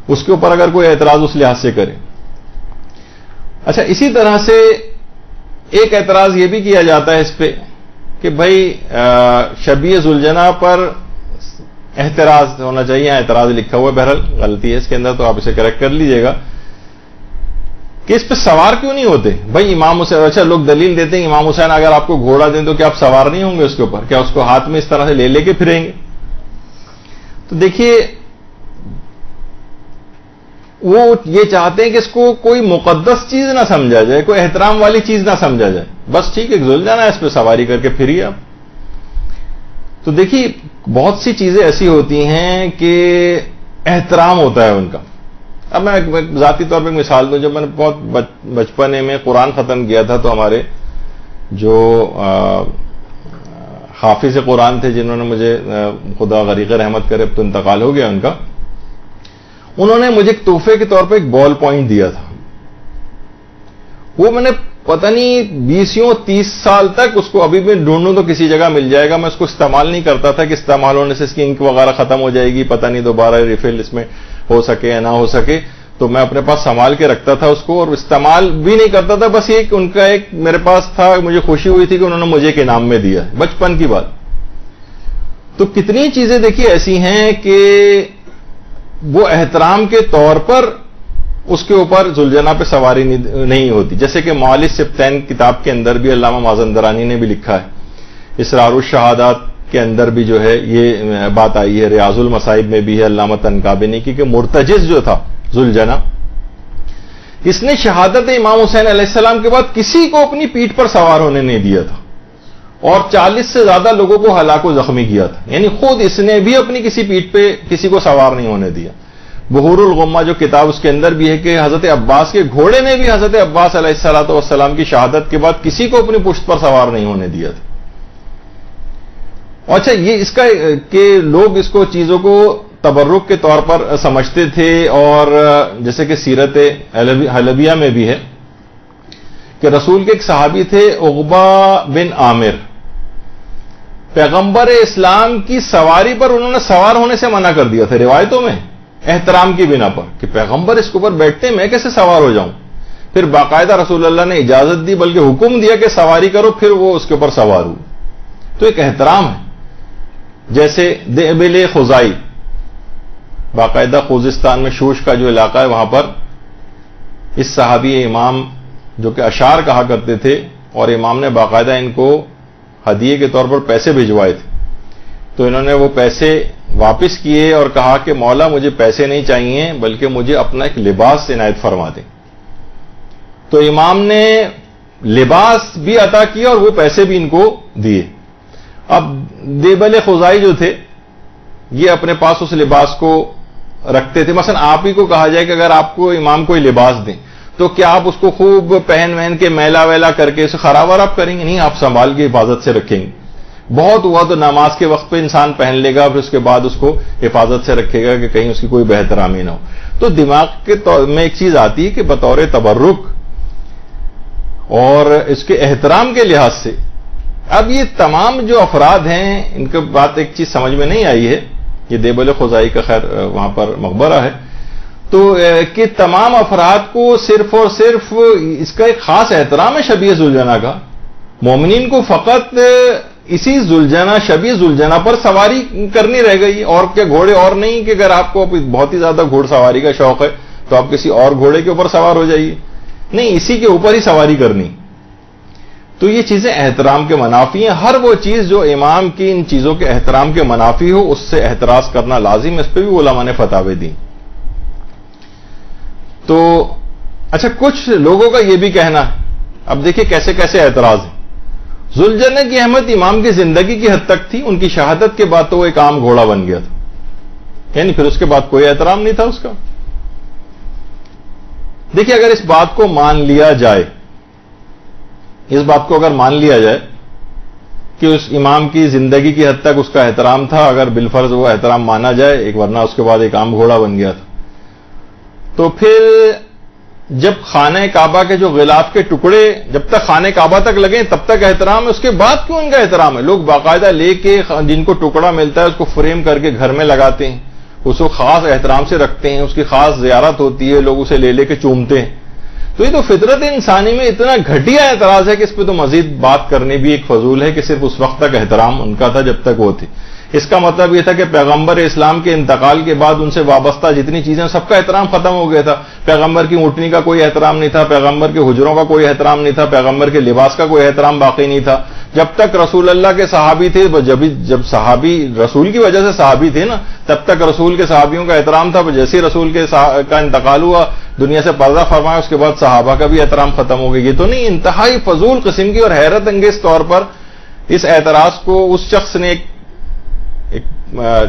اس کے اوپر اگر کوئی اعتراض اس لحاظ سے کرے. اچھا، اسی طرح سے ایک اعتراض یہ بھی کیا جاتا ہے اس پہ کہ بھائی شبیہ ذوالجناح پر احتراز ہونا چاہیے. اعتراض لکھا ہوا ہے، بہرحال غلطی ہے اس کے اندر، تو آپ اسے کریکٹ کر لیجئے گا کہ اس پہ سوار کیوں نہیں ہوتے. بھائی امام حسین، اچھا لوگ دلیل دیتے ہیں امام حسین اگر آپ کو گھوڑا دیں تو کیا آپ سوار نہیں ہوں گے اس کے اوپر؟ کیا اس کو ہاتھ میں اس طرح سے لے کے پھریں گے؟ تو دیکھیے، وہ یہ چاہتے ہیں کہ اس کو کوئی مقدس چیز نہ سمجھا جائے، کوئی احترام والی چیز نہ سمجھا جائے. بس ٹھیک ہے، ذوالجناح ہے، اس پہ سواری کر کے پھریے آپ. تو دیکھیے، بہت سی چیزیں ایسی ہوتی ہیں کہ احترام ہوتا ہے ان کا. اب میں ذاتی طور پہ مثال دوں، جب میں نے بہت بچپنے میں قرآن ختم کیا تھا تو ہمارے جو حافظ قرآن تھے، جنہوں نے مجھے خدا غریق رحمت کرے، اب تو انتقال ہو گیا ان کا، انہوں نے مجھے ایک تحفے کے طور پہ ایک بال پوائنٹ دیا تھا. وہ میں نے پتہ نہیں 20-30 سال تک اس کو ابھی بھی ڈھونڈوں تو کسی جگہ مل جائے گا. میں اس کو استعمال نہیں کرتا تھا کہ استعمال ہونے سے اس کی انک وغیرہ ختم ہو جائے گی، پتہ نہیں دوبارہ ریفل اس میں ہو سکے یا نہ ہو سکے. تو میں اپنے پاس سنبھال کے رکھتا تھا اس کو، اور استعمال بھی نہیں کرتا تھا. بس یہ کہ ان کا ایک میرے پاس تھا، مجھے خوشی ہوئی تھی کہ انہوں نے مجھے ایک انعام میں دیا. بچپن کی بات. تو کتنی چیزیں دیکھیے ایسی ہیں کہ وہ احترام کے طور پر اس کے اوپر ذوالجناح پہ سواری نہیں ہوتی. جیسے کہ معالج سبتین کتاب کے اندر بھی علامہ مازندرانی نے بھی لکھا ہے، اسرار الشہادات کے اندر بھی جو ہے یہ بات آئی ہے، ریاض المصائب میں بھی ہے علامہ تنکابنی کی، کہ مرتجز جو تھا ذوالجناح، اس نے شہادت امام حسین علیہ السلام کے بعد کسی کو اپنی پیٹھ پر سوار ہونے نہیں دیا تھا، اور 40 سے زیادہ لوگوں کو ہلاک و زخمی کیا تھا. یعنی خود اس نے بھی اپنی کسی پیٹھ پہ کسی کو سوار نہیں ہونے دیا. بحور الغمہ جو کتاب، اس کے اندر بھی ہے کہ حضرت عباس کے گھوڑے نے بھی حضرت عباس علیہ الصلوۃ والسلام کی شہادت کے بعد کسی کو اپنی پشت پر سوار نہیں ہونے دیا تھا. اچھا، یہ اس کا کہ لوگ اس کو چیزوں کو تبرک کے طور پر سمجھتے تھے، اور جیسے کہ سیرت حلبیہ میں بھی ہے کہ رسول کے ایک صحابی تھے عقبہ بن عامر، پیغمبر اسلام کی سواری پر انہوں نے سوار ہونے سے منع کر دیا تھا روایتوں میں، احترام کی بنا پر، کہ پیغمبر اس کے اوپر بیٹھتے میں کیسے سوار ہو جاؤں. پھر باقاعدہ رسول اللہ نے اجازت دی، بلکہ حکم دیا کہ سواری کرو، پھر وہ اس کے اوپر سوار ہو. تو ایک احترام ہے. جیسے دیبل خزائی، باقاعدہ خوزستان میں شوش کا جو علاقہ ہے، وہاں پر اس صحابی امام جو کہ اشعار کہا کرتے تھے، اور امام نے باقاعدہ ان کو ہدیے کے طور پر پیسے بھجوائے تھے. تو انہوں نے وہ پیسے واپس کیے اور کہا کہ مولا مجھے پیسے نہیں چاہیے، بلکہ مجھے اپنا ایک لباس عنایت فرما دیں. تو امام نے لباس بھی عطا کیا اور وہ پیسے بھی ان کو دیے. اب دیبل خزائی جو تھے، یہ اپنے پاس اس لباس کو رکھتے تھے. مثلا آپ ہی کو کہا جائے کہ اگر آپ کو امام کوئی لباس دیں تو کیا آپ اس کو خوب پہن کے میلا ویلا کر کے اسے خراب وراب کریں گے؟ نہیں، آپ سنبھال کے حفاظت سے رکھیں گے. بہت ہوا تو نماز کے وقت پہ انسان پہن لے گا، پھر اس کے بعد اس کو حفاظت سے رکھے گا کہ کہیں اس کی کوئی بہترامی نہ ہو. تو دماغ کے میں ایک چیز آتی ہے کہ بطور تبرک اور اس کے احترام کے لحاظ سے، اب یہ تمام جو افراد ہیں، ان کے بات ایک چیز سمجھ میں نہیں آئی ہے. یہ دیبل خزائی کا خیر وہاں پر مقبرہ ہے، تو کہ تمام افراد کو صرف اور صرف اس کا ایک خاص احترام ہے شبیہ ذوالجناح کا. مومنین کو فقط اسی ذوالجناح، شبیہ ذوالجناح پر سواری کرنی رہ گئی. اور کیا گھوڑے اور نہیں کہ اگر آپ کو بہت ہی زیادہ گھوڑ سواری کا شوق ہے تو آپ کسی اور گھوڑے کے اوپر سوار ہو جائیے. نہیں، اسی کے اوپر ہی سواری کرنی. تو یہ چیزیں احترام کے منافی ہیں. ہر وہ چیز جو امام کی ان چیزوں کے احترام کے منافی ہو، اس سے احتراز کرنا لازم ہے. اس پہ بھی علماء نے فتاوے دی. تو اچھا، کچھ لوگوں کا یہ بھی کہنا ہے اب دیکھیں کیسے کیسے اعتراض ہیں. ذوالجنہ کی اہمیت امام کی زندگی کی حد تک تھی, ان کی شہادت کے بعد تو وہ ایک عام گھوڑا بن گیا تھا, یعنی پھر اس کے بعد کوئی احترام نہیں تھا اس کا. دیکھیں اگر اس بات کو مان لیا جائے, اس بات کو اگر مان لیا جائے کہ اس امام کی زندگی کی حد تک اس کا احترام تھا, اگر بالفرض وہ احترام مانا جائے, ایک ورنہ اس کے بعد ایک عام گھوڑا بن گیا تھا, تو پھر جب خانہ کعبہ کے جو غلاف کے ٹکڑے جب تک خانہ کعبہ تک لگے تب تک احترام ہے, اس کے بعد کیوں ان کا احترام ہے؟ لوگ باقاعدہ لے کے جن کو ٹکڑا ملتا ہے اس کو فریم کر کے گھر میں لگاتے ہیں, اس کو خاص احترام سے رکھتے ہیں, اس کی خاص زیارت ہوتی ہے, لوگ اسے لے لے کے چومتے ہیں. تو یہ تو فطرت انسانی میں اتنا گھٹیا اعتراض ہے کہ اس پہ تو مزید بات کرنی بھی ایک فضول ہے کہ صرف اس وقت تک احترام ان کا تھا جب تک وہ تھے. اس کا مطلب یہ تھا کہ پیغمبر اسلام کے انتقال کے بعد ان سے وابستہ جتنی چیزیں سب کا احترام ختم ہو گیا تھا. پیغمبر کی اونٹنی کا کوئی احترام نہیں تھا, پیغمبر کے حجروں کا کوئی احترام نہیں تھا, پیغمبر کے لباس کا کوئی احترام باقی نہیں تھا. جب تک رسول اللہ کے صحابی تھے, جب صحابی رسول کی وجہ سے صحابی تھے نا, تب تک رسول کے صحابیوں کا احترام تھا. جیسے رسول کا انتقال ہوا, دنیا سے پردہ فرمایا, اس کے بعد صحابہ کا بھی احترام ختم ہو گیا. یہ تو نہیں, انتہائی فضول قسم کی اور حیرت انگیز طور پر اس اعتراض کو اس شخص نے ایک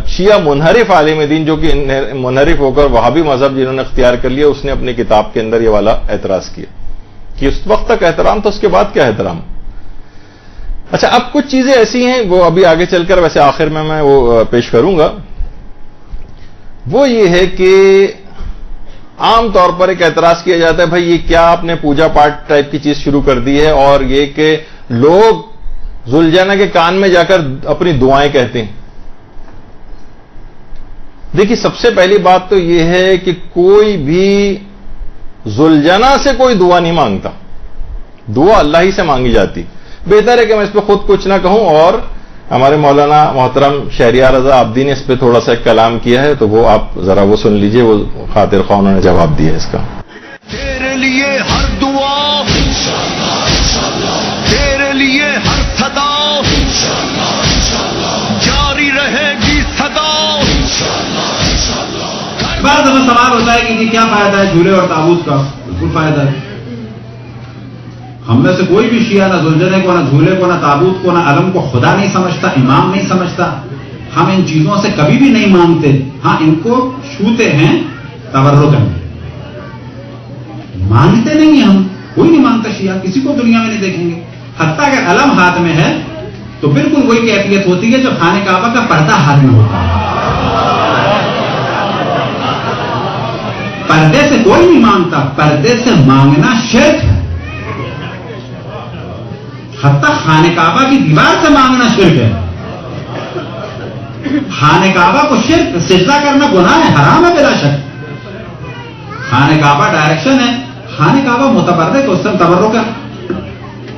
شیعہ منحرف عالم دین جو کہ منحرف ہو کر وہابی مذہب جنہوں نے اختیار کر لیا, اس نے اپنی کتاب کے اندر یہ والا اعتراض کیا کہ اس وقت تک احترام تو اس کے بعد کیا احترام. اچھا, اب کچھ چیزیں ایسی ہیں وہ ابھی آگے چل کر ویسے آخر میں وہ پیش کروں گا. وہ یہ ہے کہ عام طور پر ایک اعتراض کیا جاتا ہے, بھائی یہ کیا آپ نے پوجا پاٹ ٹائپ کی چیز شروع کر دی ہے, اور یہ کہ لوگ ذوالجنہ کے کان میں جا کر اپنی دعائیں کہتے ہیں. دیکھیے سب سے پہلی بات تو یہ ہے کہ کوئی بھی ذوالجنہ سے کوئی دعا نہیں مانگتا, دعا اللہ ہی سے مانگی جاتی. بہتر ہے کہ میں اس پہ خود کچھ نہ کہوں, اور ہمارے مولانا محترم شہریار رضا عابدی نے اس پہ تھوڑا سا ایک کلام کیا ہے, تو وہ آپ ذرا وہ سن لیجئے, وہ خاطر خواہ انہوں نے جواب دیا اس کا. تیرے لیے ہر دعا, تیرے لیے ہر صدا جاری رہے گی صدا. بعض دفعہ سوال ہوتا ہے کہ کیا فائدہ ہے جھولے اور تابوت کا؟ بالکل فائدہ ہے. ہم میں سے کوئی بھی شیعہ نہ ذوالجنہ کو, نہ جھولے کو, نہ تابوت کو, نہ علم کو خدا نہیں سمجھتا, امام نہیں سمجھتا. ہم ان چیزوں سے کبھی بھی نہیں مانگتے. ہاں ان کو چھوتے ہیں تبرکن, مانگتے نہیں ہیں. ہم کوئی نہیں مانگتا شیعہ, کسی کو دنیا میں نہیں دیکھیں گے. حتیٰ اگر علم ہاتھ میں ہے تو بالکل وہی کیفیت ہوتی ہے جو خانہ کعبہ کا پردہ ہاتھ میں ہوتا ہے. پردے سے کوئی نہیں مانگتا, پردے سے مانگنا شرک ہے. حتیٰ خانہ کعبہ کی دیوار سے مانگنا شرک ہے. خانہ کعبہ کو شرک سجدہ کرنا گناہ ہے, حرام ہے بلا شک. خانہ کعبہ ڈائریکشن ہے, خانہ کعبہ متبرک, اس سے تبرک کا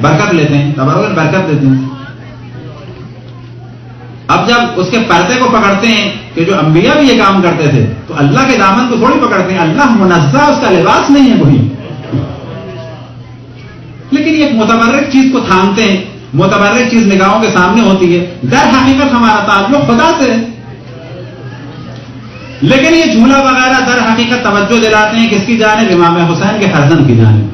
برکت لیتے ہیں, تبرک برکت دیتے ہیں. اب جب اس کے پردے کو پکڑتے ہیں کہ جو انبیاء بھی یہ کام کرتے تھے, تو اللہ کے دامن کو تھوڑی پکڑتے ہیں. اللہ منزہ, اس کا لباس نہیں ہے وہی, لیکن یہ متبرک چیز کو تھامتے ہیں. متبرک چیز نگاہوں کے سامنے ہوتی ہے, در حقیقت ہمارا تعلق خدا سے ہے. لیکن یہ جھولا وغیرہ در حقیقت توجہ دلاتے ہیں کس کی جانب؟ امام حسین کے فرزند کی جانب.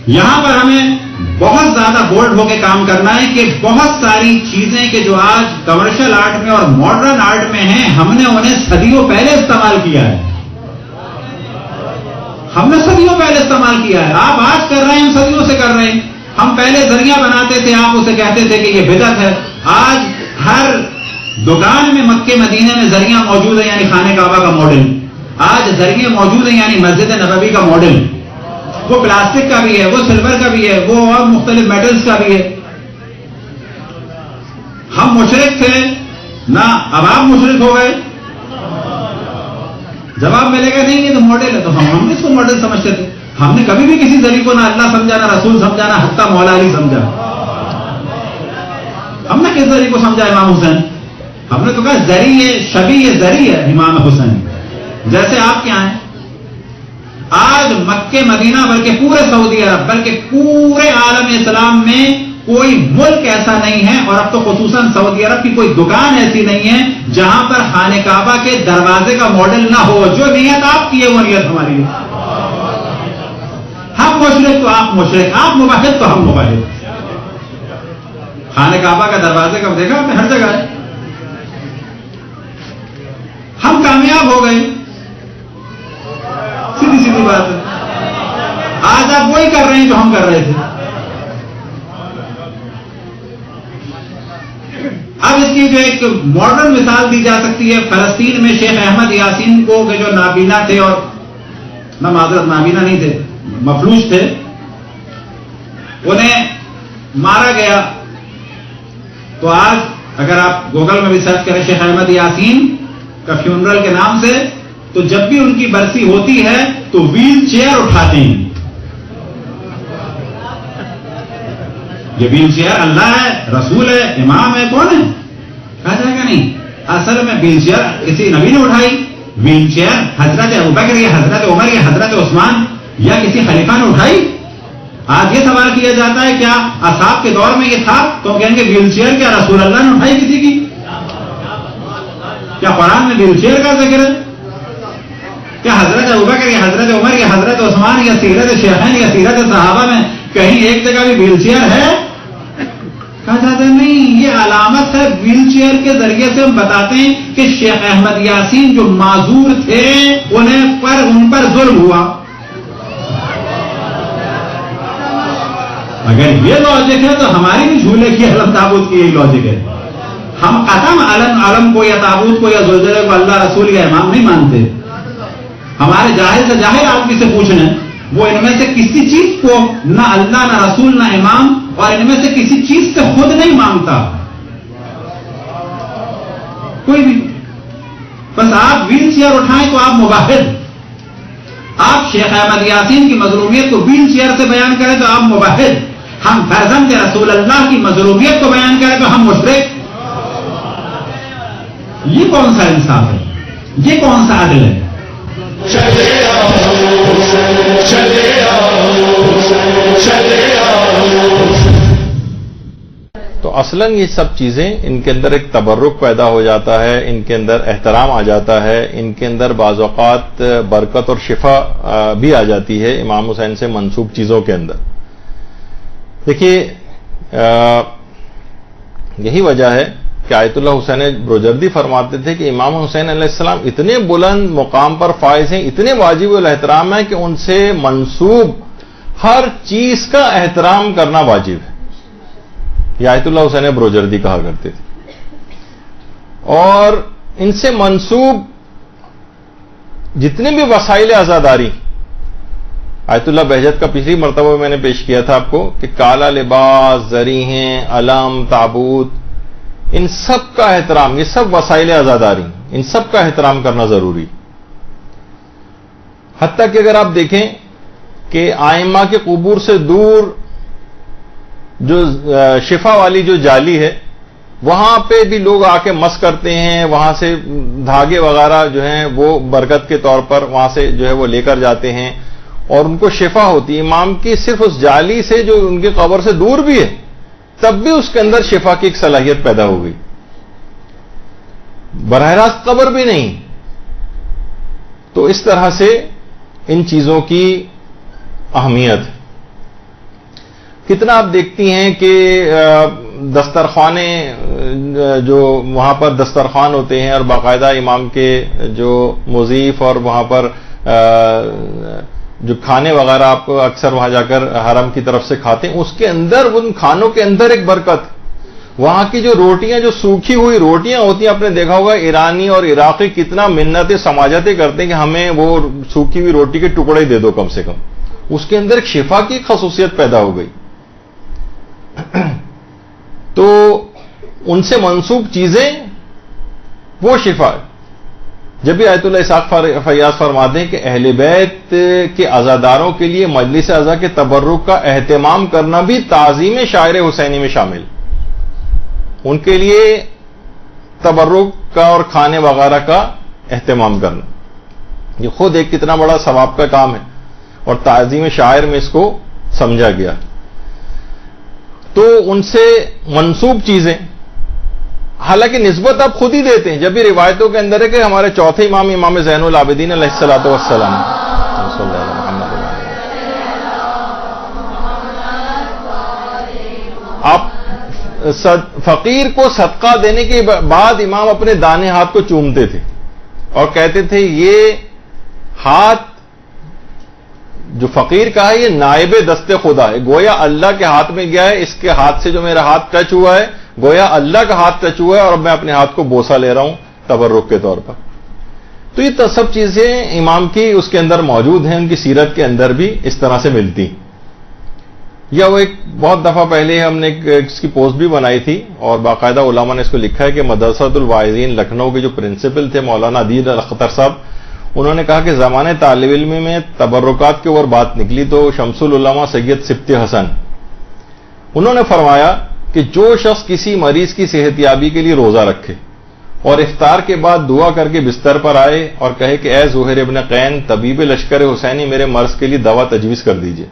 یہاں پر ہمیں بہت زیادہ بولڈ ہو کے کام کرنا ہے کہ بہت ساری چیزیں کہ جو آج کمرشل آرٹ میں اور ماڈرن آرٹ میں ہیں, ہم نے انہیں صدیوں پہلے استعمال کیا ہے. ہم نے صدیوں پہلے استعمال کیا ہے. آپ آج کر رہے ہیں, ہم صدیوں سے کر رہے ہیں. ہم پہلے ذریعہ بناتے تھے, آپ اسے کہتے تھے کہ یہ بدعت ہے. آج ہر دکان میں مکے مدینے میں ذریعہ موجود ہے, یعنی خانہ کعبہ کا ماڈل. آج ذریعے موجود ہیں, یعنی مسجد نبوی کا ماڈل. وہ پلاسٹک کا بھی ہے, وہ سلور کا بھی ہے, وہ اور مختلف میٹلز کا بھی ہے. ہم مشرک تھے نہ, اب آپ مشرک ہو گئے. جواب ملے گا نہیں یہ تو ماڈل ہے, تو ہم اس کو ماڈل سمجھتے تھے. ہم نے کبھی بھی کسی ذریعے کو نہ اللہ سمجھا, نہ رسول سمجھا, نہ حتیٰ مولا علی سمجھا. ہم نے کس ذریعے کو سمجھا؟ امام حسین. ہم نے تو کہا ذریعے شبیہ ذریعہ امام حسین. جیسے آپ کیا ہیں, آج مکے مدینہ بلکہ پورے سعودی عرب بلکہ پورے عالم اسلام میں کوئی ملک ایسا نہیں ہے, اور اب تو خصوصاً سعودی عرب کی کوئی دکان ایسی نہیں ہے جہاں پر خانہ کعبہ کے دروازے کا ماڈل نہ ہو. جو نیت آپ کی ہے وہ نیت ہماری ہے. ہم مشرک تو آپ مشرک، آپ موحد تو ہم موحد. خانہ کعبہ کا دروازے کب دیکھا آپ نے؟ ہر جگہ ہے. ہم کامیاب ہو گئے، سیدھی سیدھی بات ہے. آج آپ وہی کر رہے ہیں جو ہم کر رہے تھے. اب اس کی جو ایک ماڈرن مثال دی جا سکتی ہے، فلسطین میں شیخ احمد یاسین کو کہ جو نابینا تھے، اور نہ معذرت نابینا نہیں تھے، مفلوج تھے، انہیں مارا گیا. تو آج اگر آپ گوگل میں بھی سرچ کریں شیخ احمد یاسین کا فیونرل کے نام سے، تو جب بھی ان کی برسی ہوتی ہے تو ویل چیئر اٹھاتے ہیں. یہ ویل چیئر اللہ ہے، رسول ہے، امام ہے، کون ہے؟ کہا جائے گا نہیں. اصل میں ویل چیئر کسی نبی نے اٹھائی؟ ویل چیئر حضرت ابوبکر یا حضرت عمر یا حضرت عثمان یا کسی خلیفہ نے اٹھائی؟ آج یہ سوال کیا جاتا ہے کیا اصحاب کے دور میں یہ تھا؟ تو کہیں گے ویل چیئر کیا رسول اللہ نے اٹھائی کسی کی؟ کیا قرآن میں ویل چیئر کا ذکر ہے؟ کیا حضرت ابوبکر یا حضرت عمر یا حضرت عثمان یا سیرت شیخین یا سیرت صحابہ میں کہیں ایک جگہ بھی ویل چیئر ہے؟ کہا جاتا ہے نہیں. یہ علامت ہے. ویل چیئر کے ذریعے سے ہم بتاتے ہیں کہ شیخ احمد یاسین جو معذور تھے ان پر ظلم ہوا. اگر یہ لاجک ہے تو ہماری بھی جھولے کی علم تابوت کی یہی لاجک ہے. ہم قدم علم کو یا تابوت کو یا زلزلے کو اللہ رسول یا امام نہیں مانتے. ہمارے جاہل سے جاہل آدمی سے پوچھنا وہ ان میں سے کسی چیز کو نہ اللہ نہ رسول نہ امام اور ان میں سے کسی چیز سے خود نہیں مانگتا کوئی بھی. بس آپ ویل چیئر اٹھائیں تو آپ موحد. آپ شیخ احمد یاسین کی مظلومیت کو ویل چیئر سے بیان کریں تو آپ موحد. ہم فرزند رسول اللہ کی مظلومیت کو بیان کریں تو ہم مشرک. یہ کون سا انصاف ہے؟ یہ کون سا عدل ہے؟ تو اصلاً یہ سب چیزیں ان کے اندر ایک تبرک پیدا ہو جاتا ہے، ان کے اندر احترام آ جاتا ہے، ان کے اندر بعض اوقات برکت اور شفا بھی آ جاتی ہے امام حسین سے منسوب چیزوں کے اندر. دیکھیے یہی وجہ ہے کہ آیت اللہ حسین بروجردی فرماتے تھے کہ امام حسین علیہ السلام اتنے بلند مقام پر فائز ہیں، اتنے واجب الاحترام ہیں کہ ان سے منسوب ہر چیز کا احترام کرنا واجب ہے. یہ آیت اللہ حسین بروجردی کہا کرتے تھے. اور ان سے منسوب جتنے بھی وسائل عزاداری، آیت اللہ بہجت کا پچھلی مرتبہ میں نے پیش کیا تھا آپ کو کہ کالا لباس، زریحیں، علم، تابوت، ان سب کا احترام، یہ سب وسائل عزاداری، ان سب کا احترام کرنا ضروری. حتیٰ کہ اگر آپ دیکھیں کہ آئمہ کے قبور سے دور جو شفا والی جو جالی ہے وہاں پہ بھی لوگ آ کے مس کرتے ہیں، وہاں سے دھاگے وغیرہ جو ہیں وہ برکت کے طور پر وہاں سے جو ہے وہ لے کر جاتے ہیں اور ان کو شفا ہوتی ہے. امام کی صرف اس جالی سے جو ان کی قبر سے دور بھی ہے تب بھی اس کے اندر شفا کی ایک صلاحیت پیدا ہو گئی. براہ راست قبر بھی نہیں. تو اس طرح سے ان چیزوں کی اہمیت. کتنا آپ دیکھتی ہیں کہ دسترخوانے جو وہاں پر دسترخوان ہوتے ہیں اور باقاعدہ امام کے جو مضیف اور وہاں پر جو کھانے وغیرہ آپ اکثر وہاں جا کر حرم کی طرف سے کھاتے ہیں، اس کے اندر ان کھانوں کے اندر ایک برکت. وہاں کی جو روٹیاں، جو سوکھی ہوئی روٹیاں ہوتی ہیں، آپ نے دیکھا ہوگا ایرانی اور عراقی کتنا منتیں سماجتیں کرتے ہیں کہ ہمیں وہ سوکھی ہوئی روٹی کے ٹکڑے دے دو کم سے کم. اس کے اندر ایک شفا کی خصوصیت پیدا ہو گئی. تو ان سے منسوب چیزیں وہ شفا. جب بھی آیت اللہ اسحاق فیاض فرماتے ہیں کہ اہل بیت کے عزاداروں کے لیے مجلس عزا کے تبرک کا اہتمام کرنا بھی تعظیم شاعر حسینی میں شامل. ان کے لیے تبرک کا اور کھانے وغیرہ کا اہتمام کرنا یہ خود ایک کتنا بڑا ثواب کا کام ہے اور تعظیم شاعر میں اس کو سمجھا گیا. تو ان سے منسوب چیزیں حالانکہ نسبت آپ خود ہی دیتے ہیں. جب بھی روایتوں کے اندر ہے کہ ہمارے چوتھے امام امام زین العابدین علیہ الصلوۃ والسلام آپ فقیر کو صدقہ دینے کے بعد امام اپنے دانے ہاتھ کو چومتے تھے اور کہتے تھے یہ ہاتھ جو فقیر کا ہے یہ نائب دست خدا ہے، گویا اللہ کے ہاتھ میں گیا ہے، اس کے ہاتھ سے جو میرا ہاتھ ٹچ ہوا ہے گویا اللہ کا ہاتھ ٹچ ہوا ہے اور اب میں اپنے ہاتھ کو بوسہ لے رہا ہوں تبرک کے طور پر. تو یہ سب چیزیں امام کی اس کے اندر موجود ہیں، ان کی سیرت کے اندر بھی اس طرح سے ملتی. یا وہ ایک بہت دفعہ پہلے ہم نے اس کی پوسٹ بھی بنائی تھی اور باقاعدہ علماء نے اس کو لکھا ہے کہ مدرسۃ الواعظین لکھنؤ کے جو پرنسپل تھے مولانا عدیل الاختر صاحب، انہوں نے کہا کہ زمانے طالب علم میں تبرکات کے اوپر بات نکلی تو شمس العلماء سید سبط حسن انہوں نے فرمایا کہ جو شخص کسی مریض کی صحت یابی کے لیے روزہ رکھے اور افطار کے بعد دعا کر کے بستر پر آئے اور کہے کہ اے زہیر ابن قین طبیب لشکر حسینی میرے مرض کے لیے دوا تجویز کر دیجئے،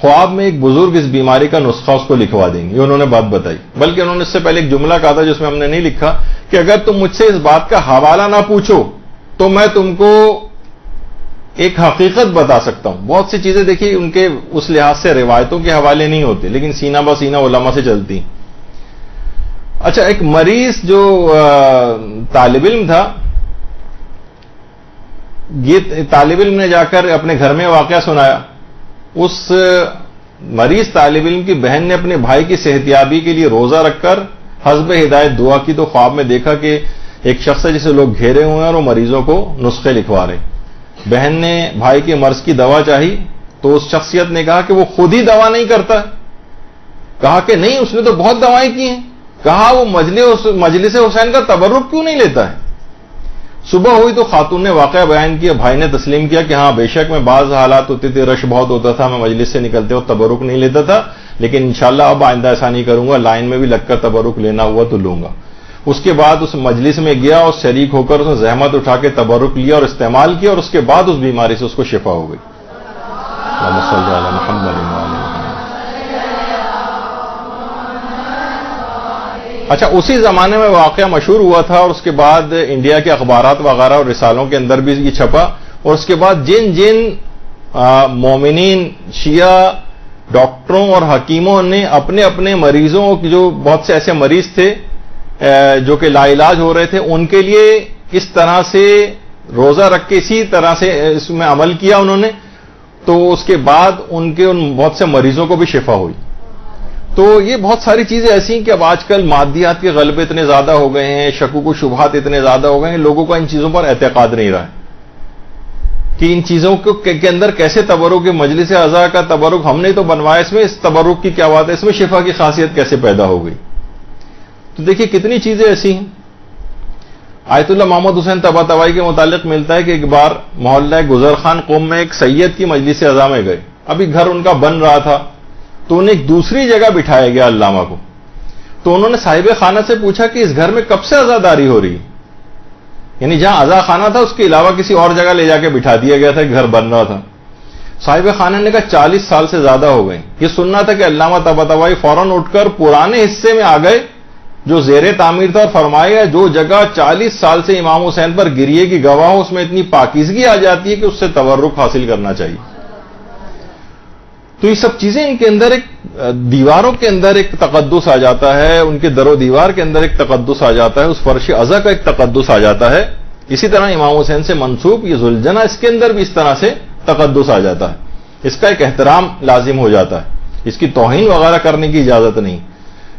خواب میں ایک بزرگ اس بیماری کا نسخہ اس کو لکھوا دیں گے. یہ انہوں نے بات بتائی، بلکہ انہوں نے اس سے پہلے ایک جملہ کہا تھا جس میں ہم نے نہیں لکھا کہ اگر تم مجھ سے اس بات کا حوالہ نہ پوچھو تو میں تم کو ایک حقیقت بتا سکتا ہوں. بہت سی چیزیں دیکھیے ان کے اس لحاظ سے روایتوں کے حوالے نہیں ہوتے لیکن سینہ بہ سینہ علماء سے چلتی. اچھا، ایک مریض جو طالب علم تھا، یہ طالب علم نے جا کر اپنے گھر میں واقعہ سنایا. اس مریض طالب علم کی بہن نے اپنے بھائی کی صحتیابی کے لیے روزہ رکھ کر حسب ہدایت دعا کی تو خواب میں دیکھا کہ ایک شخص ہے جسے لوگ گھیرے ہوئے ہیں اور وہ مریضوں کو نسخے لکھوا رہے. بہن نے بھائی کے مرض کی دوا چاہی تو اس شخصیت نے کہا کہ وہ خود ہی دوا نہیں کرتا. کہا کہ نہیں، اس نے تو بہت دوائیں کی ہیں. کہا وہ مجلس حسین کا تبرک کیوں نہیں لیتا ہے؟ صبح ہوئی تو خاتون نے واقعہ بیان کیا، بھائی نے تسلیم کیا کہ ہاں بے شک میں بعض حالات ہوتے تھے، رش بہت ہوتا تھا، میں مجلس سے نکلتے وقت تبرک نہیں لیتا تھا، لیکن انشاءاللہ اب آئندہ ایسا نہیں کروں گا، لائن میں بھی لگ کر تبرک لینا ہوا تو لوں گا. اس کے بعد اس مجلس میں گیا اور شریک ہو کر اس نے زحمت اٹھا کے تبرک لیا اور استعمال کیا اور اس کے بعد اس بیماری سے اس کو شفا ہو گئی. اللہم صلی علی محمد و علی محمد. اچھا، اسی زمانے میں واقعہ مشہور ہوا تھا اور اس کے بعد انڈیا کے اخبارات وغیرہ اور رسالوں کے اندر بھی یہ چھپا اور اس کے بعد جن مومنین شیعہ ڈاکٹروں اور حکیموں نے اپنے اپنے مریضوں جو بہت سے ایسے مریض تھے جو کہ لا علاج ہو رہے تھے ان کے لیے اس طرح سے روزہ رکھ کے اسی طرح سے اس میں عمل کیا انہوں نے، تو اس کے بعد ان بہت سے مریضوں کو بھی شفا ہوئی. تو یہ بہت ساری چیزیں ایسی ہیں کہ اب آج کل مادیات کے غلبے اتنے زیادہ ہو گئے ہیں، شکوک و شبہات اتنے زیادہ ہو گئے ہیں، لوگوں کا ان چیزوں پر اعتقاد نہیں رہا ہے کہ ان چیزوں کے اندر کیسے تبرک، مجلس اعضاء کا تبرک ہم نے تو بنوایا، اس میں اس تبرک کی کیا بات ہے، اس میں شفا کی خاصیت کیسے پیدا ہو گئی. تو دیکھیے کتنی چیزیں ایسی ہیں. آیت اللہ محمد حسین طباطبائی کے متعلق ملتا ہے کہ ایک بار محلہ گزر خان قوم میں ایک سید کی مجلس اعضاء میں گئے. ابھی گھر ان کا بن رہا تھا تو انہیں ایک دوسری جگہ بٹھایا گیا علامہ کو. تو انہوں نے صاحب خانہ سے پوچھا کہ اس گھر میں کب سے عزاداری ہو رہی ہے، یعنی جہاں عزا خانہ تھا اس کے علاوہ کسی اور جگہ لے جا کے بٹھا دیا گیا تھا، گھر بن رہا تھا. صاحب خانہ نے کہا 40 سال سے زیادہ ہو گئے. یہ سننا تھا کہ علامہ طباطبائی فوراً اٹھ کر پرانے حصے میں آ گئے جو زیر تعمیر تھا اور فرمایا جو جگہ 40 سال سے امام حسین پر گریے کی گواہ ہو اس میں اتنی پاکیزگی آ جاتی ہے کہ اس سے تبرک حاصل کرنا چاہیے. تو یہ سب چیزیں ان کے اندر ایک دیواروں کے اندر ایک تقدس آ جاتا ہے، ان کے در و دیوار کے اندر ایک تقدس آ جاتا ہے، اس فرش عزا کا ایک تقدس آ جاتا ہے. اسی طرح امام حسین سے منسوب یہ ذوالجناح اس کے اندر بھی اس طرح سے تقدس آ جاتا ہے، اس کا ایک احترام لازم ہو جاتا ہے، اس کی توہین وغیرہ کرنے کی اجازت نہیں.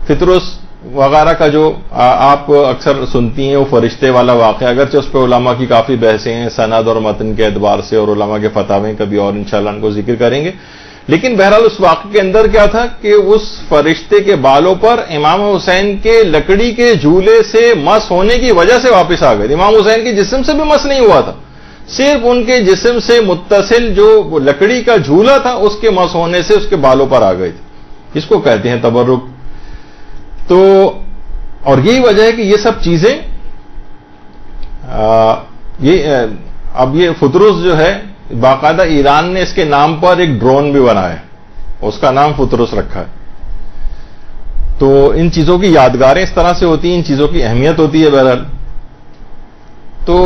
فطرس وغیرہ کا جو آپ اکثر سنتی ہیں وہ فرشتے والا واقعہ، اگرچہ اس پہ علماء کی کافی بحثیں ہیں سند اور متن کے اعتبار سے اور علماء کے فتاوے کبھی اور انشاءاللہ ان کو ذکر کریں گے. لیکن بہرحال اس واقعے کے اندر کیا تھا کہ اس فرشتے کے بالوں پر امام حسین کے لکڑی کے جھولے سے مس ہونے کی وجہ سے واپس آ گئے. امام حسین کے جسم سے بھی مس نہیں ہوا تھا، صرف ان کے جسم سے متصل جو لکڑی کا جھولا تھا اس کے مس ہونے سے اس کے بالوں پر آ گئے تھے. اس کو کہتے ہیں تبرک. تو اور یہی وجہ ہے کہ یہ سب چیزیں اب یہ فطرس جو ہے باقاعدہ ایران نے اس کے نام پر ایک ڈرون بھی بنایا ہے، اس کا نام فطرس رکھا ہے. تو ان چیزوں کی یادگاریں اس طرح سے ہوتی ہیں، ان چیزوں کی اہمیت ہوتی ہے. بہرحال تو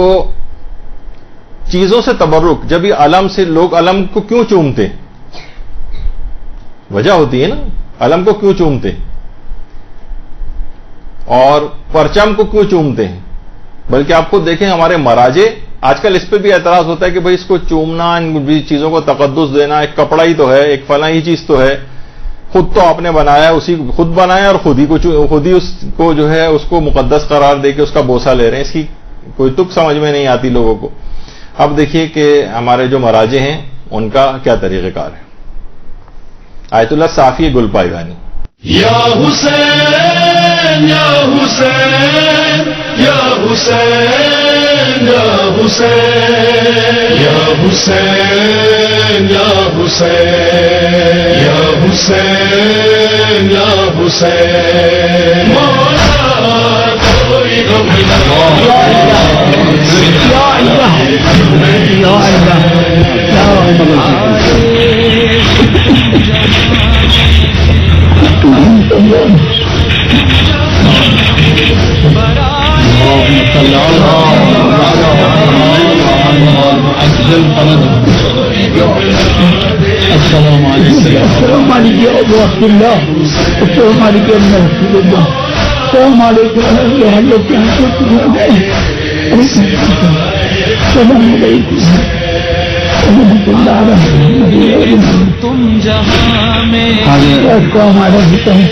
چیزوں سے تبرک، جب یہ علم سے لوگ علم کو کیوں چومتے، وجہ ہوتی ہے نا. علم کو کیوں چومتے ہیں اور پرچم کو کیوں چومتے ہیں؟ بلکہ آپ خود دیکھیں ہمارے مراجے آج کل اس پہ بھی اعتراض ہوتا ہے کہ بھئی اس کو چومنا، ان چیزوں کو تقدس دینا، ایک کپڑا ہی تو ہے، ایک فلاں ہی چیز تو ہے، خود تو آپ نے بنایا، اسی خود بنایا اور خود ہی اس کو جو ہے اس کو مقدس قرار دے کے اس کا بوسہ لے رہے ہیں. اس کی کوئی تک سمجھ میں نہیں آتی لوگوں کو. اب دیکھیے کہ ہمارے جو مراجے ہیں ان کا کیا طریقہ کار ہے. آیت اللہ صافی گل پائیگانی. یا حسین یا حسین یا حسین یا حسین یا حسین یا حسین یا حسین یا حسین مولا کوئی غم نہ یا اللہ السلام علیکم. السلام علیکم ورحمۃ اللہ. السلام علیکم ورحمۃ اللہ. السلام علیکم تم جہاں میں ہمارا ہوتا ہے.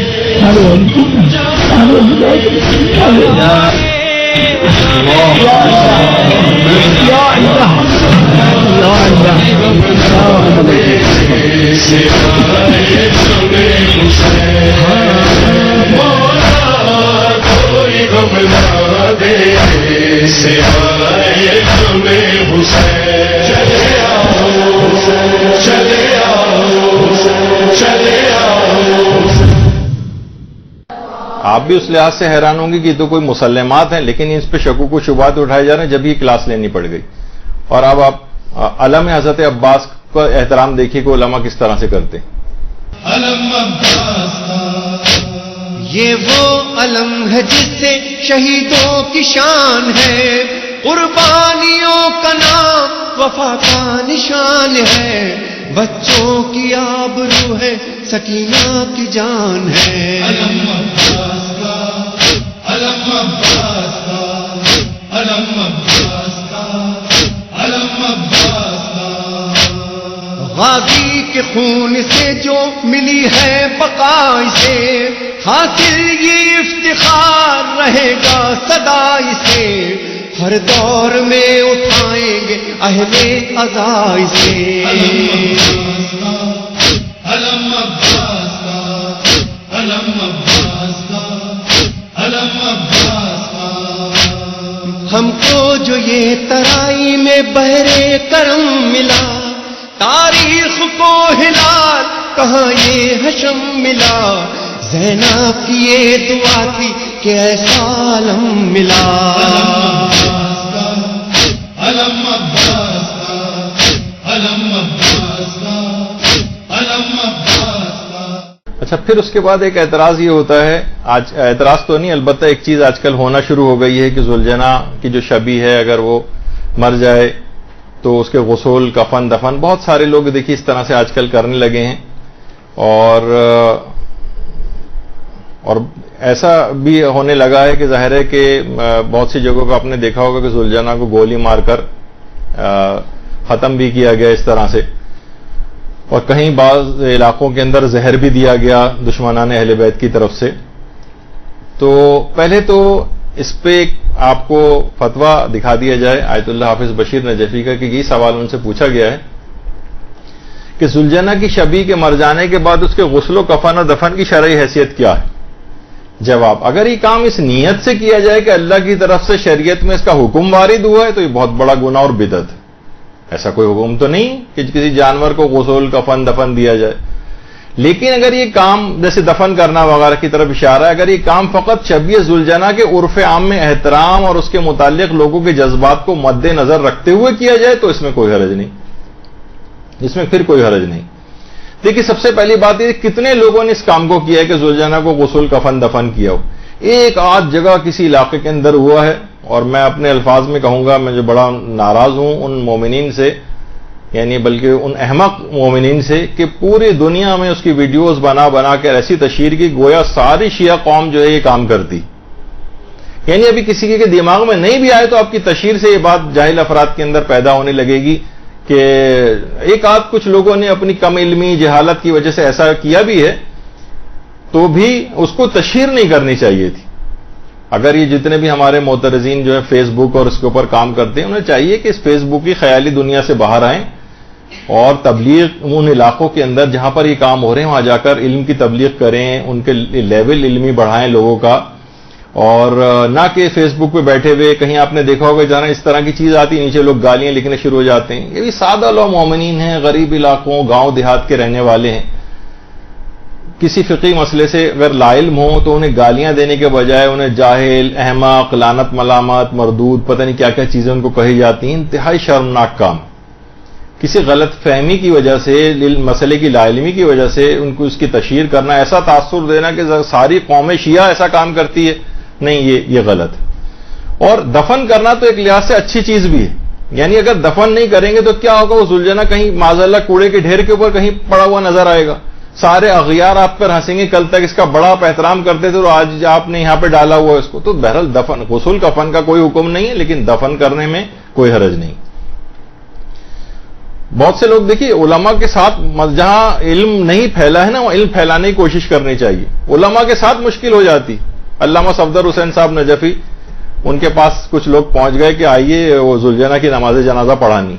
آپ بھی اس لحاظ سے حیران ہوں گے کہ یہ تو کوئی مسلمات ہیں، لیکن اس پہ شکوک و شبہات اٹھائے جا رہے ہیں. جب یہ کلاس لینی پڑ گئی. اور اب آپ علم حضرت عباس کا احترام دیکھیے کہ علماء کس طرح سے کرتے ہیں. یہ وہ علم ہے جس سے شہیدوں کی شان ہے، قربانیوں کا نام وفا کا نشان ہے، بچوں کی آبرو ہے، سکینہ کی جان ہے. علم عباس کا، علم عباس کا، علم عباس کا، علم عباس کا. غازی کے خون سے جو ملی ہے بقا سے، حاصل یہ افتخار رہے گا سدا سے، ہر دور میں اٹھائیں گے اہل عزاء سے. علم عباس کا، علم عباس کا، علم عباس کا. ہم کو جو یہ ترائی میں بحر کرم ملا، تاریخ کو ہلال کہاں یہ حشم ملا، زینب کی یہ دعا تھی کہ ایسا عالم ملا. علم عباس کا، علم عباس کا، علم عباس کا. اچھا، پھر اس کے بعد ایک اعتراض یہ ہوتا ہے، آج اعتراض تو نہیں، البتہ ایک چیز آج کل ہونا شروع ہو گئی ہے کہ ذوالجناح کی جو شبی ہے اگر وہ مر جائے تو اس کے غسل، کفن، دفن بہت سارے لوگ دیکھیے اس طرح سے آج کل کرنے لگے ہیں. اور ایسا بھی ہونے لگا ہے کہ ظاہر ہے کہ بہت سی جگہوں پہ آپ نے دیکھا ہوگا کہ ذوالجناح کو گولی مار کر ختم بھی کیا گیا اس طرح سے، اور کہیں بعض علاقوں کے اندر زہر بھی دیا گیا دشمنان اہل بیت کی طرف سے. تو پہلے تو اس پہ آپ کو فتویٰ دکھا دیا جائے آیت اللہ حافظ بشیر نجفی کا، کہ یہ سوال ان سے پوچھا گیا ہے کہ ذوالجناح کی شبی کے مر جانے کے بعد اس کے غسل و کفن و دفن کی شرعی حیثیت کیا ہے؟ جواب: اگر یہ کام اس نیت سے کیا جائے کہ اللہ کی طرف سے شریعت میں اس کا حکم وارد ہوا ہے تو یہ بہت بڑا گناہ اور بدعت ہے. ایسا کوئی حکم تو نہیں کہ کسی جانور کو غسل، کفن، دفن دیا جائے. لیکن اگر یہ کام جیسے دفن کرنا وغیرہ کی طرف اشارہ ہے، اگر یہ کام فقط شبی ذوالجناح کے عرف عام میں احترام اور اس کے متعلق لوگوں کے جذبات کو مد نظر رکھتے ہوئے کیا جائے تو اس میں کوئی حرج نہیں، اس میں پھر کوئی حرج نہیں. دیکھیے، سب سے پہلی بات یہ کتنے لوگوں نے اس کام کو کیا ہے کہ ذوالجناح کو غسل، کفن، دفن کیا ہو. ایک آدھ جگہ کسی علاقے کے اندر ہوا ہے، اور میں اپنے الفاظ میں کہوں گا، میں جو بڑا ناراض ہوں ان مومنین سے یعنی بلکہ ان احمق مومنین سے کہ پوری دنیا میں اس کی ویڈیوز بنا بنا کر ایسی تشہیر کی گویا ساری شیعہ قوم جو ہے یہ کام کرتی. یعنی ابھی کسی کے دماغ میں نہیں بھی آئے تو آپ کی تشہیر سے یہ بات جاہل افراد کے اندر پیدا ہونے لگے گی کہ ایک آدھ کچھ لوگوں نے اپنی کم علمی جہالت کی وجہ سے ایسا کیا بھی ہے تو بھی اس کو تشہیر نہیں کرنی چاہیے تھی. اگر یہ جتنے بھی ہمارے معترضین جو ہے فیس بک اور اس کے اوپر کام کرتے ہیں انہیں چاہیے کہ اس فیس بک کی خیالی دنیا سے باہر آئیں اور تبلیغ ان علاقوں کے اندر جہاں پر یہ کام ہو رہے ہیں وہاں جا کر علم کی تبلیغ کریں, ان کے لیول علمی بڑھائیں لوگوں کا, اور نہ کہ فیس بک پہ بیٹھے ہوئے کہیں آپ نے دیکھا ہوگا جانا اس طرح کی چیز آتی نیچے لوگ گالیاں لکھنے شروع ہو جاتے ہیں. یہ بھی سادہ لوگ مومنین ہیں, غریب علاقوں گاؤں دیہات کے رہنے والے ہیں, کسی فقہی مسئلے سے اگر لا علم ہوں تو انہیں گالیاں دینے کے بجائے انہیں جاہل, احمق, لعنت, ملامت, مردود, پتہ نہیں کیا کیا چیزیں ان کو کہی جاتی ہیں. انتہائی شرمناک کام. کسی غلط فہمی کی وجہ سے, مسئلے کی لا علمی کی وجہ سے ان کو اس کی تشہیر کرنا, ایسا تاثر دینا کہ ساری قوم شیعہ ایسا کام کرتی ہے, نہیں یہ غلط. اور دفن کرنا تو ایک لحاظ سے اچھی چیز بھی ہے. یعنی اگر دفن نہیں کریں گے تو کیا ہوگا, وہ ذوالجنہ کہیں معاذاللہ کوڑے کے ڈھیر کے اوپر کہیں پڑا ہوا نظر آئے گا, سارے اغیار آپ پر ہنسیں گے, کل تک اس کا بڑا آپ احترام کرتے تھے اور آج آپ نے یہاں پہ ڈالا ہوا ہے اس کو. تو بہرحال دفن, غسل کفن کا کوئی حکم نہیں ہے لیکن دفن کرنے میں کوئی حرج نہیں. بہت سے لوگ دیکھیے علماء کے ساتھ جہاں علم نہیں پھیلا ہے نا وہ علم پھیلانے کی کوشش کرنی چاہیے. علماء کے ساتھ مشکل ہو جاتی. علامہ صفدر حسین صاحب نجفی, ان کے پاس کچھ لوگ پہنچ گئے کہ آئیے وہ ذوالجنہ کی نماز جنازہ پڑھانی.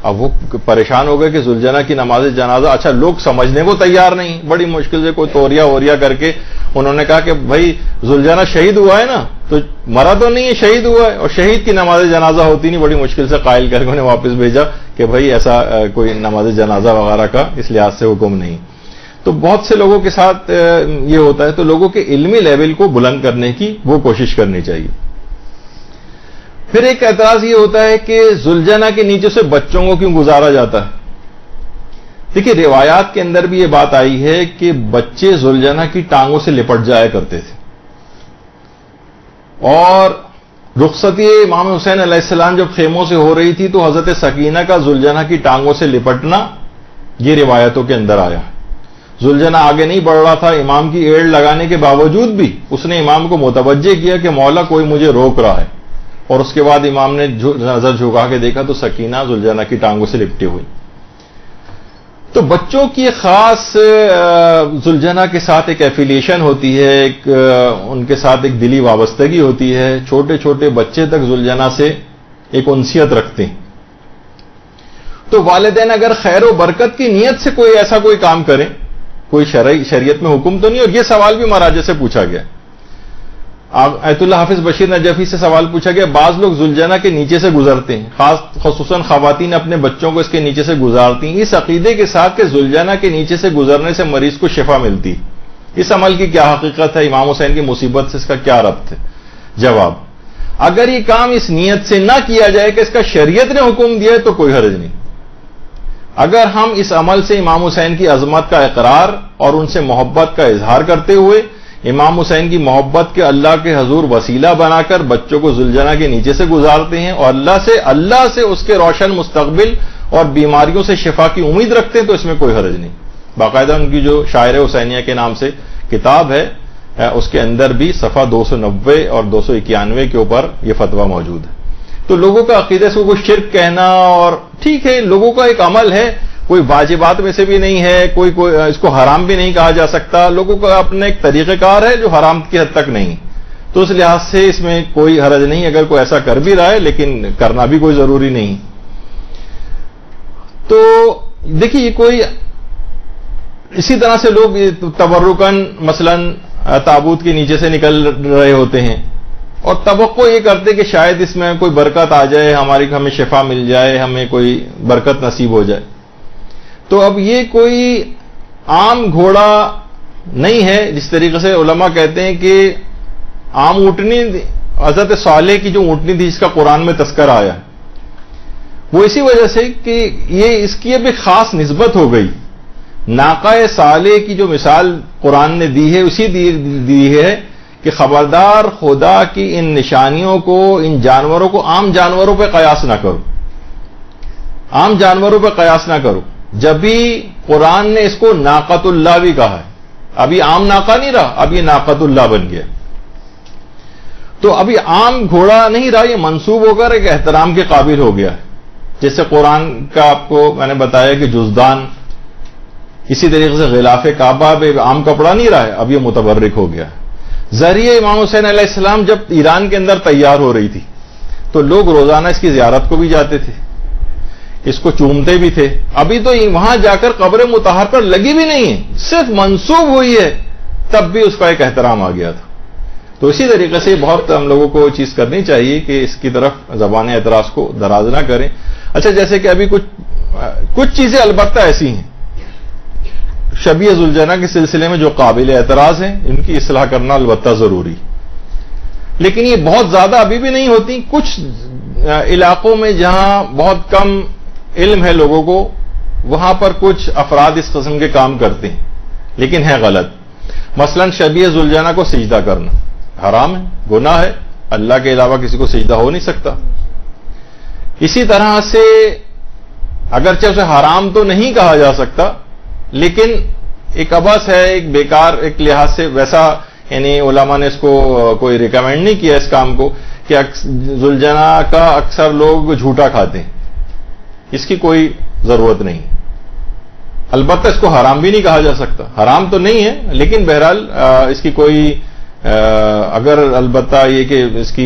اب وہ پریشان ہو گئے کہ ذوالجنہ کی نماز جنازہ, اچھا لوگ سمجھنے کو تیار نہیں, بڑی مشکل سے کوئی توریا ووریا کر کے انہوں نے کہا کہ بھائی ذوالجنہ شہید ہوا ہے نا, تو مرا تو نہیں ہے, شہید ہوا ہے, اور شہید کی نماز جنازہ ہوتی نہیں. بڑی مشکل سے قائل کر کے انہیں واپس بھیجا کہ بھائی ایسا کوئی نماز جنازہ وغیرہ کا اس لحاظ سے حکم نہیں. تو بہت سے لوگوں کے ساتھ یہ ہوتا ہے. تو لوگوں کے علمی لیول کو بلند کرنے کی وہ کوشش کرنی چاہیے. پھر ایک اعتراض یہ ہوتا ہے کہ ذوالجنہ کے نیچے سے بچوں کو کیوں گزارا جاتا ہے. دیکھیے روایات کے اندر بھی یہ بات آئی ہے کہ بچے ذوالجنہ کی ٹانگوں سے لپٹ جایا کرتے تھے, اور رخصتی امام حسین علیہ السلام جب خیموں سے ہو رہی تھی تو حضرت سکینہ کا ذوالجنہ کی ٹانگوں سے لپٹنا یہ روایتوں کے اندر آیا. ذوالجنہ آگے نہیں بڑھ رہا تھا, امام کی ایڑ لگانے کے باوجود بھی اس نے امام کو متوجہ کیا کہ مولا کوئی مجھے روک رہا ہے, اور اس کے بعد امام نے نظر جھکا کے دیکھا تو سکینہ ذوالجنہ کی ٹانگوں سے لپٹی ہوئی. تو بچوں کی خاص ذوالجنہ کے ساتھ ایک ایفیلیشن ہوتی ہے, ایک ان کے ساتھ ایک دلی وابستگی ہوتی ہے. چھوٹے چھوٹے بچے تک ذوالجنہ سے ایک انسیت رکھتے ہیں. تو والدین اگر خیر و برکت کی نیت سے کوئی کام کریں, کوئی شریعت میں حکم تو نہیں. اور یہ سوال بھی مراجع سے پوچھا گیا, ایت اللہ حافظ بشیر نجفی سے سوال پوچھا گیا, بعض لوگ ذوالجنہ کے نیچے سے گزرتے ہیں, خصوصاً خواتین اپنے بچوں کو اس کے نیچے سے گزارتی ہیں اس عقیدے کے ساتھ کہ ذوالجنہ کے نیچے سے گزرنے سے مریض کو شفا ملتی. اس عمل کی کیا حقیقت ہے, امام حسین کی مصیبت سے اس کا کیا ربط ہے؟ جواب, اگر یہ کام اس نیت سے نہ کیا جائے کہ اس کا شریعت نے حکم دیا ہے تو کوئی حرج نہیں. اگر ہم اس عمل سے امام حسین کی عظمت کا اقرار اور ان سے محبت کا اظہار کرتے ہوئے امام حسین کی محبت کے اللہ کے حضور وسیلہ بنا کر بچوں کو ذوالجنہ کے نیچے سے گزارتے ہیں اور اللہ سے اس کے روشن مستقبل اور بیماریوں سے شفا کی امید رکھتے ہیں تو اس میں کوئی حرج نہیں. باقاعدہ ان کی جو شاعر حسینیہ کے نام سے کتاب ہے اس کے اندر بھی صفحہ 290 اور 291 کے اوپر یہ فتویٰ موجود ہے. تو لوگوں کا عقیدے سے کوئی شرک کہنا, اور ٹھیک ہے لوگوں کا ایک عمل ہے, کوئی واجبات میں سے بھی نہیں ہے, کوئی اس کو حرام بھی نہیں کہا جا سکتا. لوگوں کا اپنا ایک طریقہ کار ہے جو حرام کی حد تک نہیں. تو اس لحاظ سے اس میں کوئی حرج نہیں اگر کوئی ایسا کر بھی رہا ہے, لیکن کرنا بھی کوئی ضروری نہیں. تو دیکھیے یہ کوئی اسی طرح سے لوگ تبرکن مثلاً تابوت کے نیچے سے نکل رہے ہوتے ہیں اور توقع یہ کرتے کہ شاید اس میں کوئی برکت آ جائے, ہمیں شفا مل جائے, ہمیں کوئی برکت نصیب ہو جائے. تو اب یہ کوئی عام گھوڑا نہیں ہے. جس طریقے سے علماء کہتے ہیں کہ عام اونٹنی حضرت صالح کی جو اونٹنی تھی جس کا قرآن میں تذکرہ آیا, وہ اسی وجہ سے کہ یہ اس کی اب ایک خاص نسبت ہو گئی. ناقہ صالح کی جو مثال قرآن نے دی ہے اسی دی ہے کہ خبردار خدا کی ان نشانیوں کو, ان جانوروں کو عام جانوروں پہ قیاس نہ کرو. عام جانوروں پہ قیاس نہ کرو. جب بھی قرآن نے اس کو ناقۃ اللہ بھی کہا ہے, ابھی عام ناقہ نہیں رہا, اب یہ ناقۃ اللہ بن گیا. تو ابھی عام گھوڑا نہیں رہا, یہ منسوب ہو کر ایک احترام کے قابل ہو گیا ہے. جیسے قرآن کا آپ کو میں نے بتایا کہ جزدان, اسی طریقے سے غلاف کعبہ بھی عام کپڑا نہیں رہا ہے, اب یہ متبرک ہو گیا ہے. ذریعہ امام حسین علیہ السلام جب ایران کے اندر تیار ہو رہی تھی تو لوگ روزانہ اس کی زیارت کو بھی جاتے تھے, اس کو چومتے بھی تھے. ابھی تو وہاں جا کر قبر مطہر پر لگی بھی نہیں ہے, صرف منسوب ہوئی ہے, تب بھی اس کا ایک احترام آ گیا تھا. تو اسی طریقے سے بہت ہم لوگوں کو چیز کرنی چاہیے کہ اس کی طرف زبان اعتراض کو دراز نہ کریں. اچھا, جیسے کہ ابھی کچھ چیزیں البتہ ایسی ہیں شبیہ ذوالجناح کے سلسلے میں جو قابل اعتراض ہیں, ان کی اصلاح کرنا البتہ ضروری, لیکن یہ بہت زیادہ ابھی بھی نہیں ہوتی. کچھ علاقوں میں جہاں بہت کم علم ہے لوگوں کو, وہاں پر کچھ افراد اس قسم کے کام کرتے ہیں, لیکن ہے غلط. مثلا شبیہ ذوالجناح کو سجدہ کرنا حرام ہے, گناہ ہے, اللہ کے علاوہ کسی کو سجدہ ہو نہیں سکتا. اسی طرح سے اگرچہ اسے حرام تو نہیں کہا جا سکتا, لیکن ایک عبث ہے, ایک بیکار, ایک لحاظ سے ویسا, یعنی علماء نے اس کو کوئی ریکمینڈ نہیں کیا اس کام کو کہ ذوالجناح کا اکثر لوگ جھوٹا کھاتے ہیں, اس کی کوئی ضرورت نہیں. البتہ اس کو حرام بھی نہیں کہا جا سکتا, حرام تو نہیں ہے, لیکن بہرحال اس کی کوئی اگر البتہ یہ کہ اس کی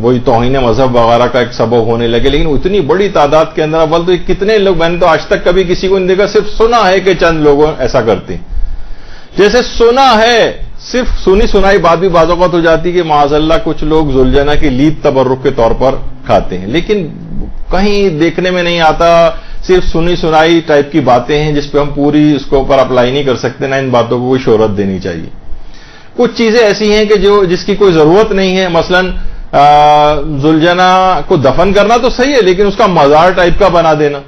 وہی توہین مذہب وغیرہ کا ایک سبب ہونے لگے, لیکن اتنی بڑی تعداد کے اندر اول تو کتنے لوگ, میں نے تو آج تک کبھی کسی کو نہیں دیکھا, صرف سنا ہے کہ چند لوگ ایسا کرتے ہیں. جیسے سنا ہے, صرف سنی سنائی بات بھی بعض اوقات ہو جاتی کہ معاذ اللہ کچھ لوگ ذوالجناح کی لید تبرک کے طور پر کھاتے ہیں, لیکن کہیں دیکھنے میں نہیں آتا, صرف سنی سنائی ٹائپ کی باتیں ہیں جس پہ ہم پوری اس کو اوپر اپلائی نہیں کر سکتے, نہ ان باتوں کو کوئی شہرت دینی چاہیے. کچھ چیزیں ایسی ہیں کہ جس کی کوئی ضرورت نہیں ہے. مثلا ذوالجناح کو دفن کرنا تو صحیح ہے, لیکن اس کا مزار ٹائپ کا بنا دینا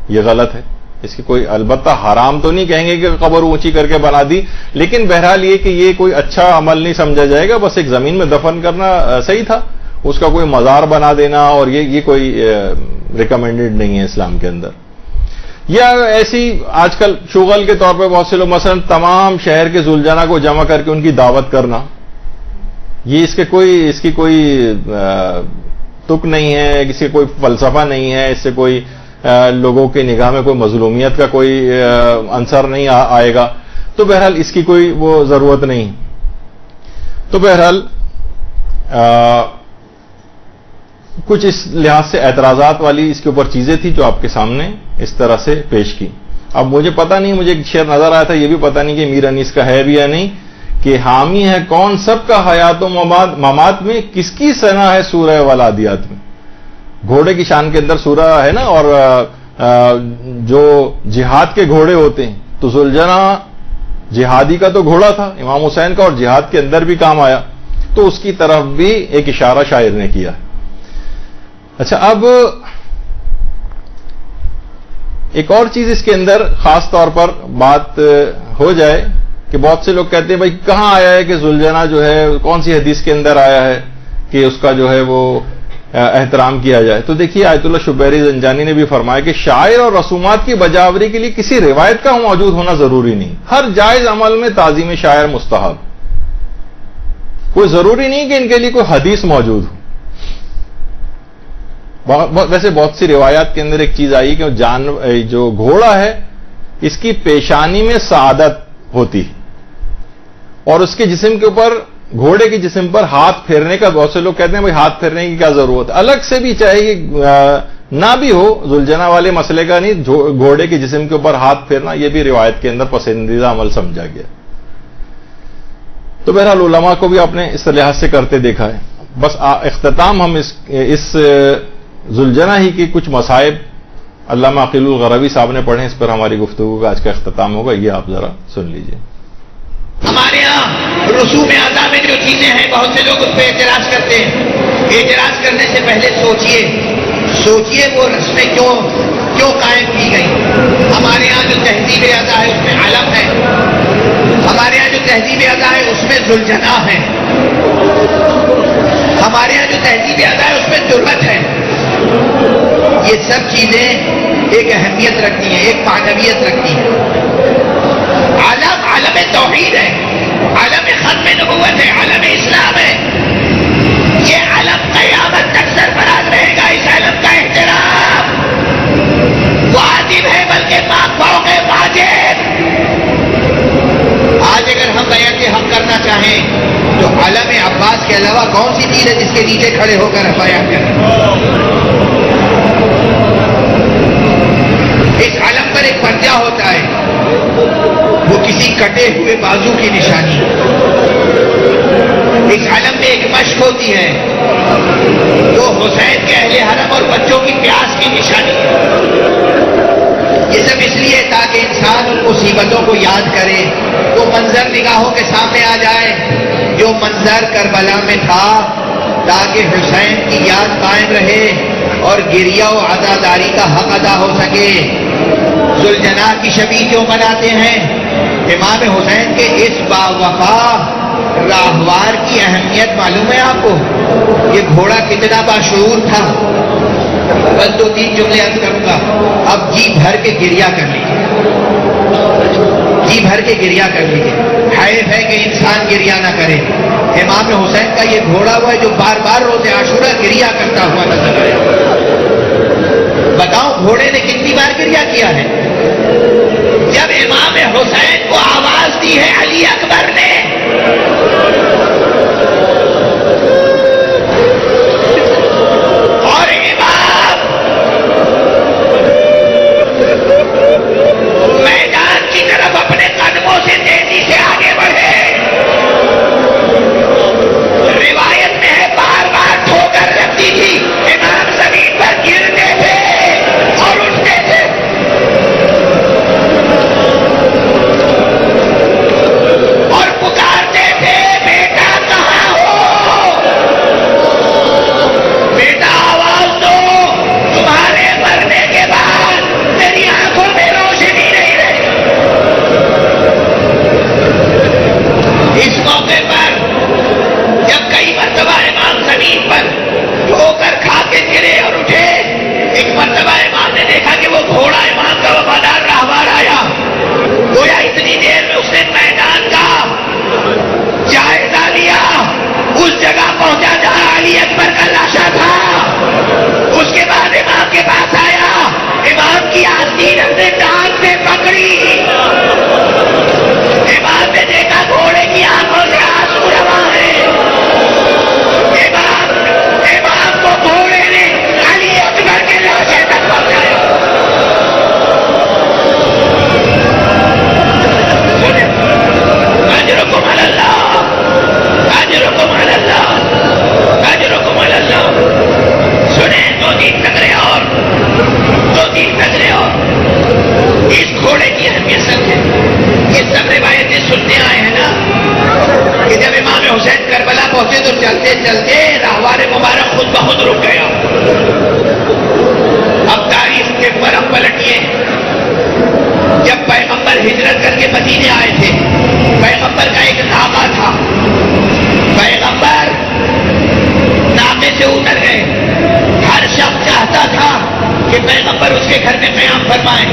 یہ غلط ہے. اس کی کوئی البتہ حرام تو نہیں کہیں گے کہ قبر اونچی کر کے بنا دی, لیکن بہرحال یہ کہ یہ کوئی اچھا عمل نہیں سمجھا جائے گا. بس ایک زمین میں دفن کرنا صحیح تھا, اس کا کوئی مزار بنا دینا اور یہ کوئی ریکمینڈڈ نہیں ہے اسلام کے اندر. یا ایسی آج کل شغل کے طور پہ بہت سے لوگ مثلا تمام شہر کے ذوالجناح کو جمع کر کے ان کی دعوت کرنا, یہ اس کی کوئی تک نہیں ہے, اس کے کوئی فلسفہ نہیں ہے, اس سے کوئی لوگوں کی نگاہ میں کوئی مظلومیت کا کوئی عنصر نہیں آئے گا. تو بہرحال اس کی کوئی وہ ضرورت نہیں. تو بہرحال کچھ اس لحاظ سے اعتراضات والی اس کے اوپر چیزیں تھیں جو آپ کے سامنے اس طرح سے پیش کی. اب مجھے پتہ نہیں, مجھے ایک شعر نظر آیا تھا, یہ بھی پتہ نہیں کہ میر انیس کا ہے بھی یا نہیں, کہ حامی ہے کون سب کا حیات و ممات میں, کس کی ثنا ہے سورہ والعادیات میں. گھوڑے کی شان کے اندر سورہ ہے نا, اور جو جہاد کے گھوڑے ہوتے ہیں تو ذوالجناح جہادی کا تو گھوڑا تھا امام حسین کا, اور جہاد کے اندر بھی کام آیا, تو اس کی طرف بھی ایک اشارہ شاعر نے کیا. اچھا, اب ایک اور چیز اس کے اندر خاص طور پر بات ہو جائے کہ بہت سے لوگ کہتے ہیں بھائی کہاں آیا ہے کہ ذوالجناح جو ہے کون سی حدیث کے اندر آیا ہے کہ اس کا جو ہے وہ احترام کیا جائے. تو دیکھیے آیت اللہ شبیری زنجانی نے بھی فرمایا کہ شاعر اور رسومات کی بجاوری کے لیے کسی روایت کا موجود ہونا ضروری نہیں, ہر جائز عمل میں تعظیم شاعر مستحب, کوئی ضروری نہیں کہ ان کے لیے کوئی حدیث موجود ہو. ویسے بہت سی روایات کے اندر ایک چیز آئی کہ جو گھوڑا ہے اس کی پیشانی میں سعادت ہوتی, اور اس کے جسم کے اوپر, گھوڑے کے جسم پر ہاتھ پھیرنے کا, بہت سے لوگ کہتے ہیں بھائی ہاتھ پھیرنے کی کیا ضرورت ہے, الگ سے بھی چاہے نہ بھی ہو, ذوالجناح والے مسئلے کا نہیں, گھوڑے کے جسم کے اوپر ہاتھ پھیرنا یہ بھی روایت کے اندر پسندیدہ عمل سمجھا گیا. تو بہرحال علماء کو بھی آپ نے اس لحاظ سے کرتے دیکھا ہے. بس اختتام ہم اس ذوالجناح ہی کی کچھ مصائب علامہ عقیل الغروی صاحب نے پڑھے, اس پر ہماری گفتگو کا آج کا اختتام ہوگا, یہ آپ ذرا سن لیجئے. ہمارے ہاں رسوم اعضاء میں جو چیزیں ہیں بہت سے لوگ اس پہ اعتراض کرتے ہیں. اعتراض کرنے سے پہلے سوچئے وہ رسمیں کیوں قائم کی گئی. ہمارے یہاں جو تہذیب اعضاء ہے اس میں علم ہے, ہمارے یہاں جو تہذیب اعضاء ہے اس میں ذوالجناح ہے, ہمارے یہاں جو تہذیب اعضاء ہے اس میں تربت ہے. یہ سب چیزیں ایک اہمیت رکھتی ہیں، ایک معنویت رکھتی ہیں۔ عالم توحید ہے، عالم ختم نبوت ہے، عالم اسلام ہے۔ یہ عالم قیامت تک سرفراز رہے گا۔ اس عالم کا احترام واجب ہے، بلکہ فوق واجب۔ آج اگر ہم بیعت حق کرنا چاہیں تو عالم عباس کے علاوہ کون سی چیز ہے جس کے نیچے کھڑے ہو کر بیعت کریں؟ اس عالم پر ایک پرچہ ہوتا ہے، وہ کسی کٹے ہوئے بازو کی نشانی ہے۔ اس عالم میں ایک مشق ہوتی ہے، جو حسین کے اہل حرم اور بچوں کی پیاس کی نشانی ہے۔ یہ سب اس لیے تاکہ انسان ان مصیبتوں کو یاد کرے، وہ منظر نگاہوں کے سامنے آ جائے جو منظر کربلا میں تھا، تاکہ حسین کی یاد قائم رہے اور گریہ و عزاداری کا حق ادا ہو سکے۔ ذوالجناح کی شبی کیوں مناتے ہیں؟ امام حسین کے اس باوفا راہوار کی اہمیت معلوم ہے آپ کو؟ یہ گھوڑا کتنا باشعور تھا۔ بس 2-3 جملے عرض کروں گا، اب جی بھر کے گریہ کر لیجیے، جی بھر کے گریہ کر لیجیے۔ حیف ہے کہ انسان گریہ نہ کرے۔ امام حسین کا یہ گھوڑا ہوا ہے جو بار بار روز عاشورہ گریہ کرتا ہوا نظر آیا۔ بتاؤ گھوڑے نے کتنی بار گریہ کیا ہے؟ جب امام حسین کو آواز دی ہے علی اکبر نے، اور امام میدان کی طرف اپنے قدموں سے تیزی سے آگے بڑھے، روایت میں ہے بار بار ٹھوکر لگتی تھی، امام زمین پر گرتے تھے اور اٹھتے تھے۔ اور پکارتے تھے، بیٹا کہاں ہو؟ بیٹا آواز دو، تمہارے مرنے کے بعد میری آنکھوں میں روشنی نہیں رہی۔ اس موقع پر جب کئی مرتبہ امام زمین پر ٹھوکر کھا کے گرے اور اٹھے، ایک مرتبہ امام نے دیکھا کہ وہ گھوڑا امام کا وفادار راہوار آیا۔ گویا اتنی دیر میں اس نے میدان کا جائزہ لیا، اس جگہ پہنچا جہاں علی اکبر کا لاشا تھا۔ اس کے بعد امام کے پاس آیا، امام کی آستین اپنے ٹانگ سے پکڑی۔ امام نے دیکھا گھوڑے کی آنکھوں سے آنسو رواں ہیں۔ امام کو گھوڑے نے علی اکبر کے لاشے تک پہنچایا۔ اجرکم علی اللہ، اجرکم علی اللہ، اجرکم علی اللہ۔ سنیں 2-3 نظریں اور 2-3 نظریں اور اس گھوڑے کی اہمیت سمجھیں۔ یہ سب روایتیں سنتے آئے ہیں نا کہ جب امام حسین کربلا پہنچے تو چلتے چلتے راہوار مبارک خود بخود رک گیا۔ اب تاریخ کے برف پلٹیے، جب پیغمبر ہجرت کر کے مدینے آئے تھے، پیغمبر کا ایک ناقہ تھا، پیغمبر ناقے سے اتر گئے۔ ہر شخص چاہتا تھا کہ پیغمبر اس کے گھر میں قیام فرمائیں،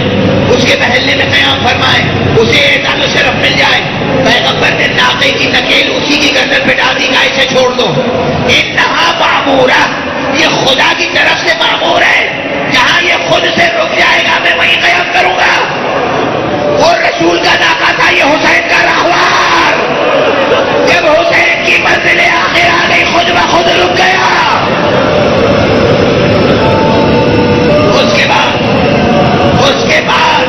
اس کے محلے میں قیام فرمائیں، اسے اعزاز و شرف مل جائے۔ پیغمبر نے ناقے کی نکیل اسی کی گردن پہ ڈال دی، کہا اسے چھوڑ دو۔ انہا معمورہ، یہ خدا کی طرف سے معمور ہے، جہاں یہ خود سے رک جائے گا میں وہیں قیام کروں گا۔ وہ رسول کا ناقہ تھا، یہ حسین کا راہوار۔ جب حسین کی منزل آخر آ گئی، خود بخود رک گیا۔ اس کے بعد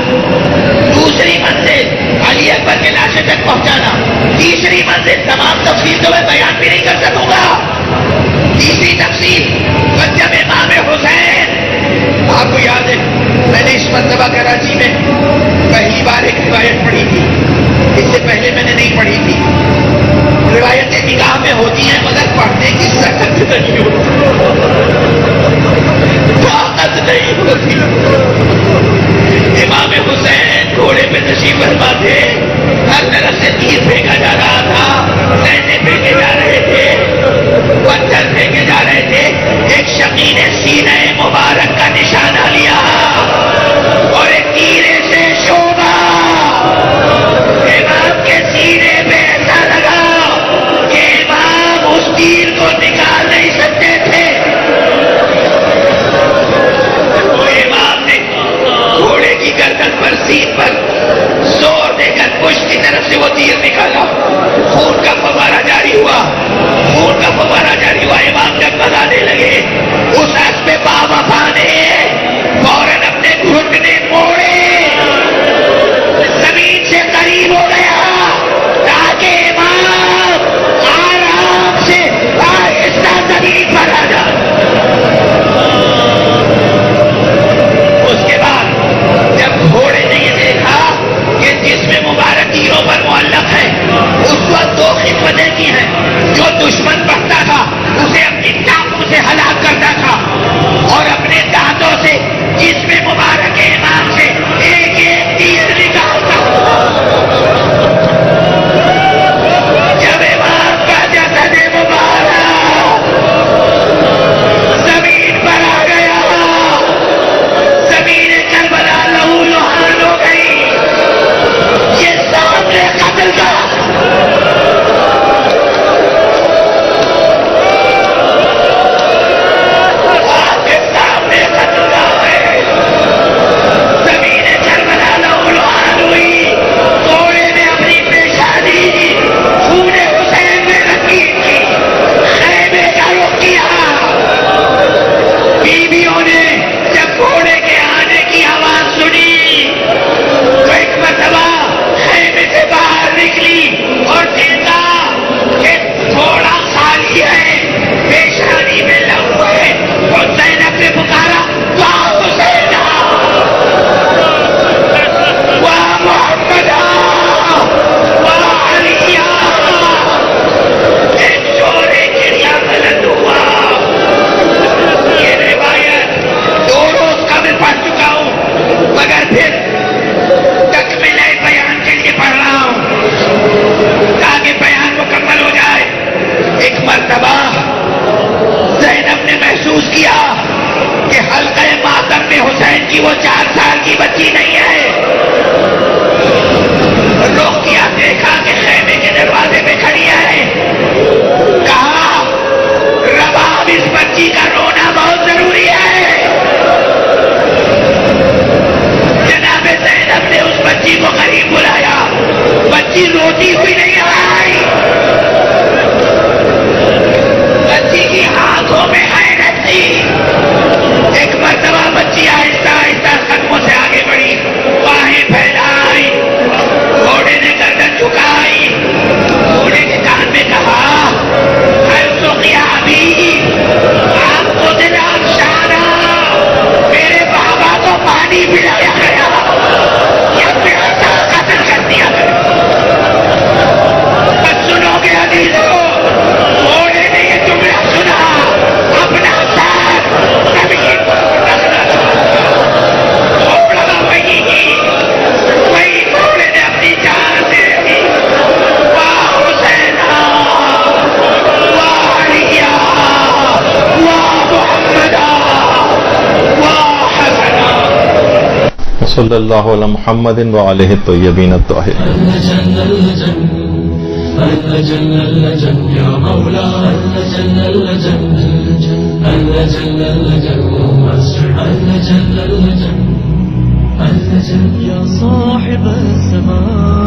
دوسری منزل علی اکبر کے لاشے تک پہنچانا، تیسری منزل تمام تفصیل تو میں بیان بھی نہیں کر سکوں گا۔ تیسری تفصیل جب امام حسین، آپ کو یاد ہے میں نے اس مرتبہ کراچی میں پہلی بار ایک روایت پڑھی تھی، اس سے پہلے میں نے نہیں پڑھی تھی۔ روایتیں نگاہ میں ہوتی ہیں مگر پڑھنے کی سخت نہیں ہوتی، طاقت نہیں ہوتی۔ امام حسین گھوڑے پہ تشریف فرما تھے، ہر طرف سے تیر پھینکا جا رہا تھا، سینے پھینکے جا رہے تھے، پتھر پھینکے جا رہے تھے۔ ایک شقی نے سینہ مبارک کا نشانہ باوفا نے فوراً اپنے گھٹنے موڑے، زمین سے قریب ہو گیا تاکہ امام آرام سے آہستہ زمین پر آ جائے۔ اس کے بعد جب گھوڑے نے یہ دیکھا کہ جسم مبارک تیروں پر معلق ہے، اس وقت دو خدمتیں کی ہیں، جو دشمن بڑھتا تھا اسے اپنی ٹانگوں سے ہلاک کرتا تھا اور اپنے دانتوں سے جسم مبارک امام سے ایک ایک تیر نکالتا۔ جب امام کا جسد مبارک زمین پر آ گیا، زمین کربلا لہو لہان ہو گئی۔ یہ سامنے قتل کا کی وہ 4 سال کی بچی نہیں ہے۔ رخ کیا، دیکھا کہ خیمے کے دروازے پہ کھڑی ہے، کہا رباب اس بچی کا رونا بہت ضروری ہے۔ جناب زینب نے اس بچی کو قریب بلایا، بچی روتی ہوئی نہیں آئی، بچی کی آنکھوں میں حیرت تھی۔ ایک مرتبہ بچی آہستہ آہستہ قدموں سے آگے بڑھی، باہیں پھیلائی، گھوڑے نے گردن جھکائی، گھوڑے کے کان میں کہا آپ کو دلا شانہ، میرے بابا کو پانی پلایا گیا یا پیاسا قتل کر دیا گیا۔ بس سنو گے عزیزو، گھوڑے نے یہ جملہ سنا، اپنا ساتھ زمین پر رکھنا تھا، وہی گھوڑے نے اپنی جان دے دی۔ واہ حسینہ، واہ علیہ، واہ محمدہ، واہ حسنہ۔ صلی اللہ علیہ محمد وآلہ الطیبین الطاہرین۔ يا مولاي يا صاحب الزمان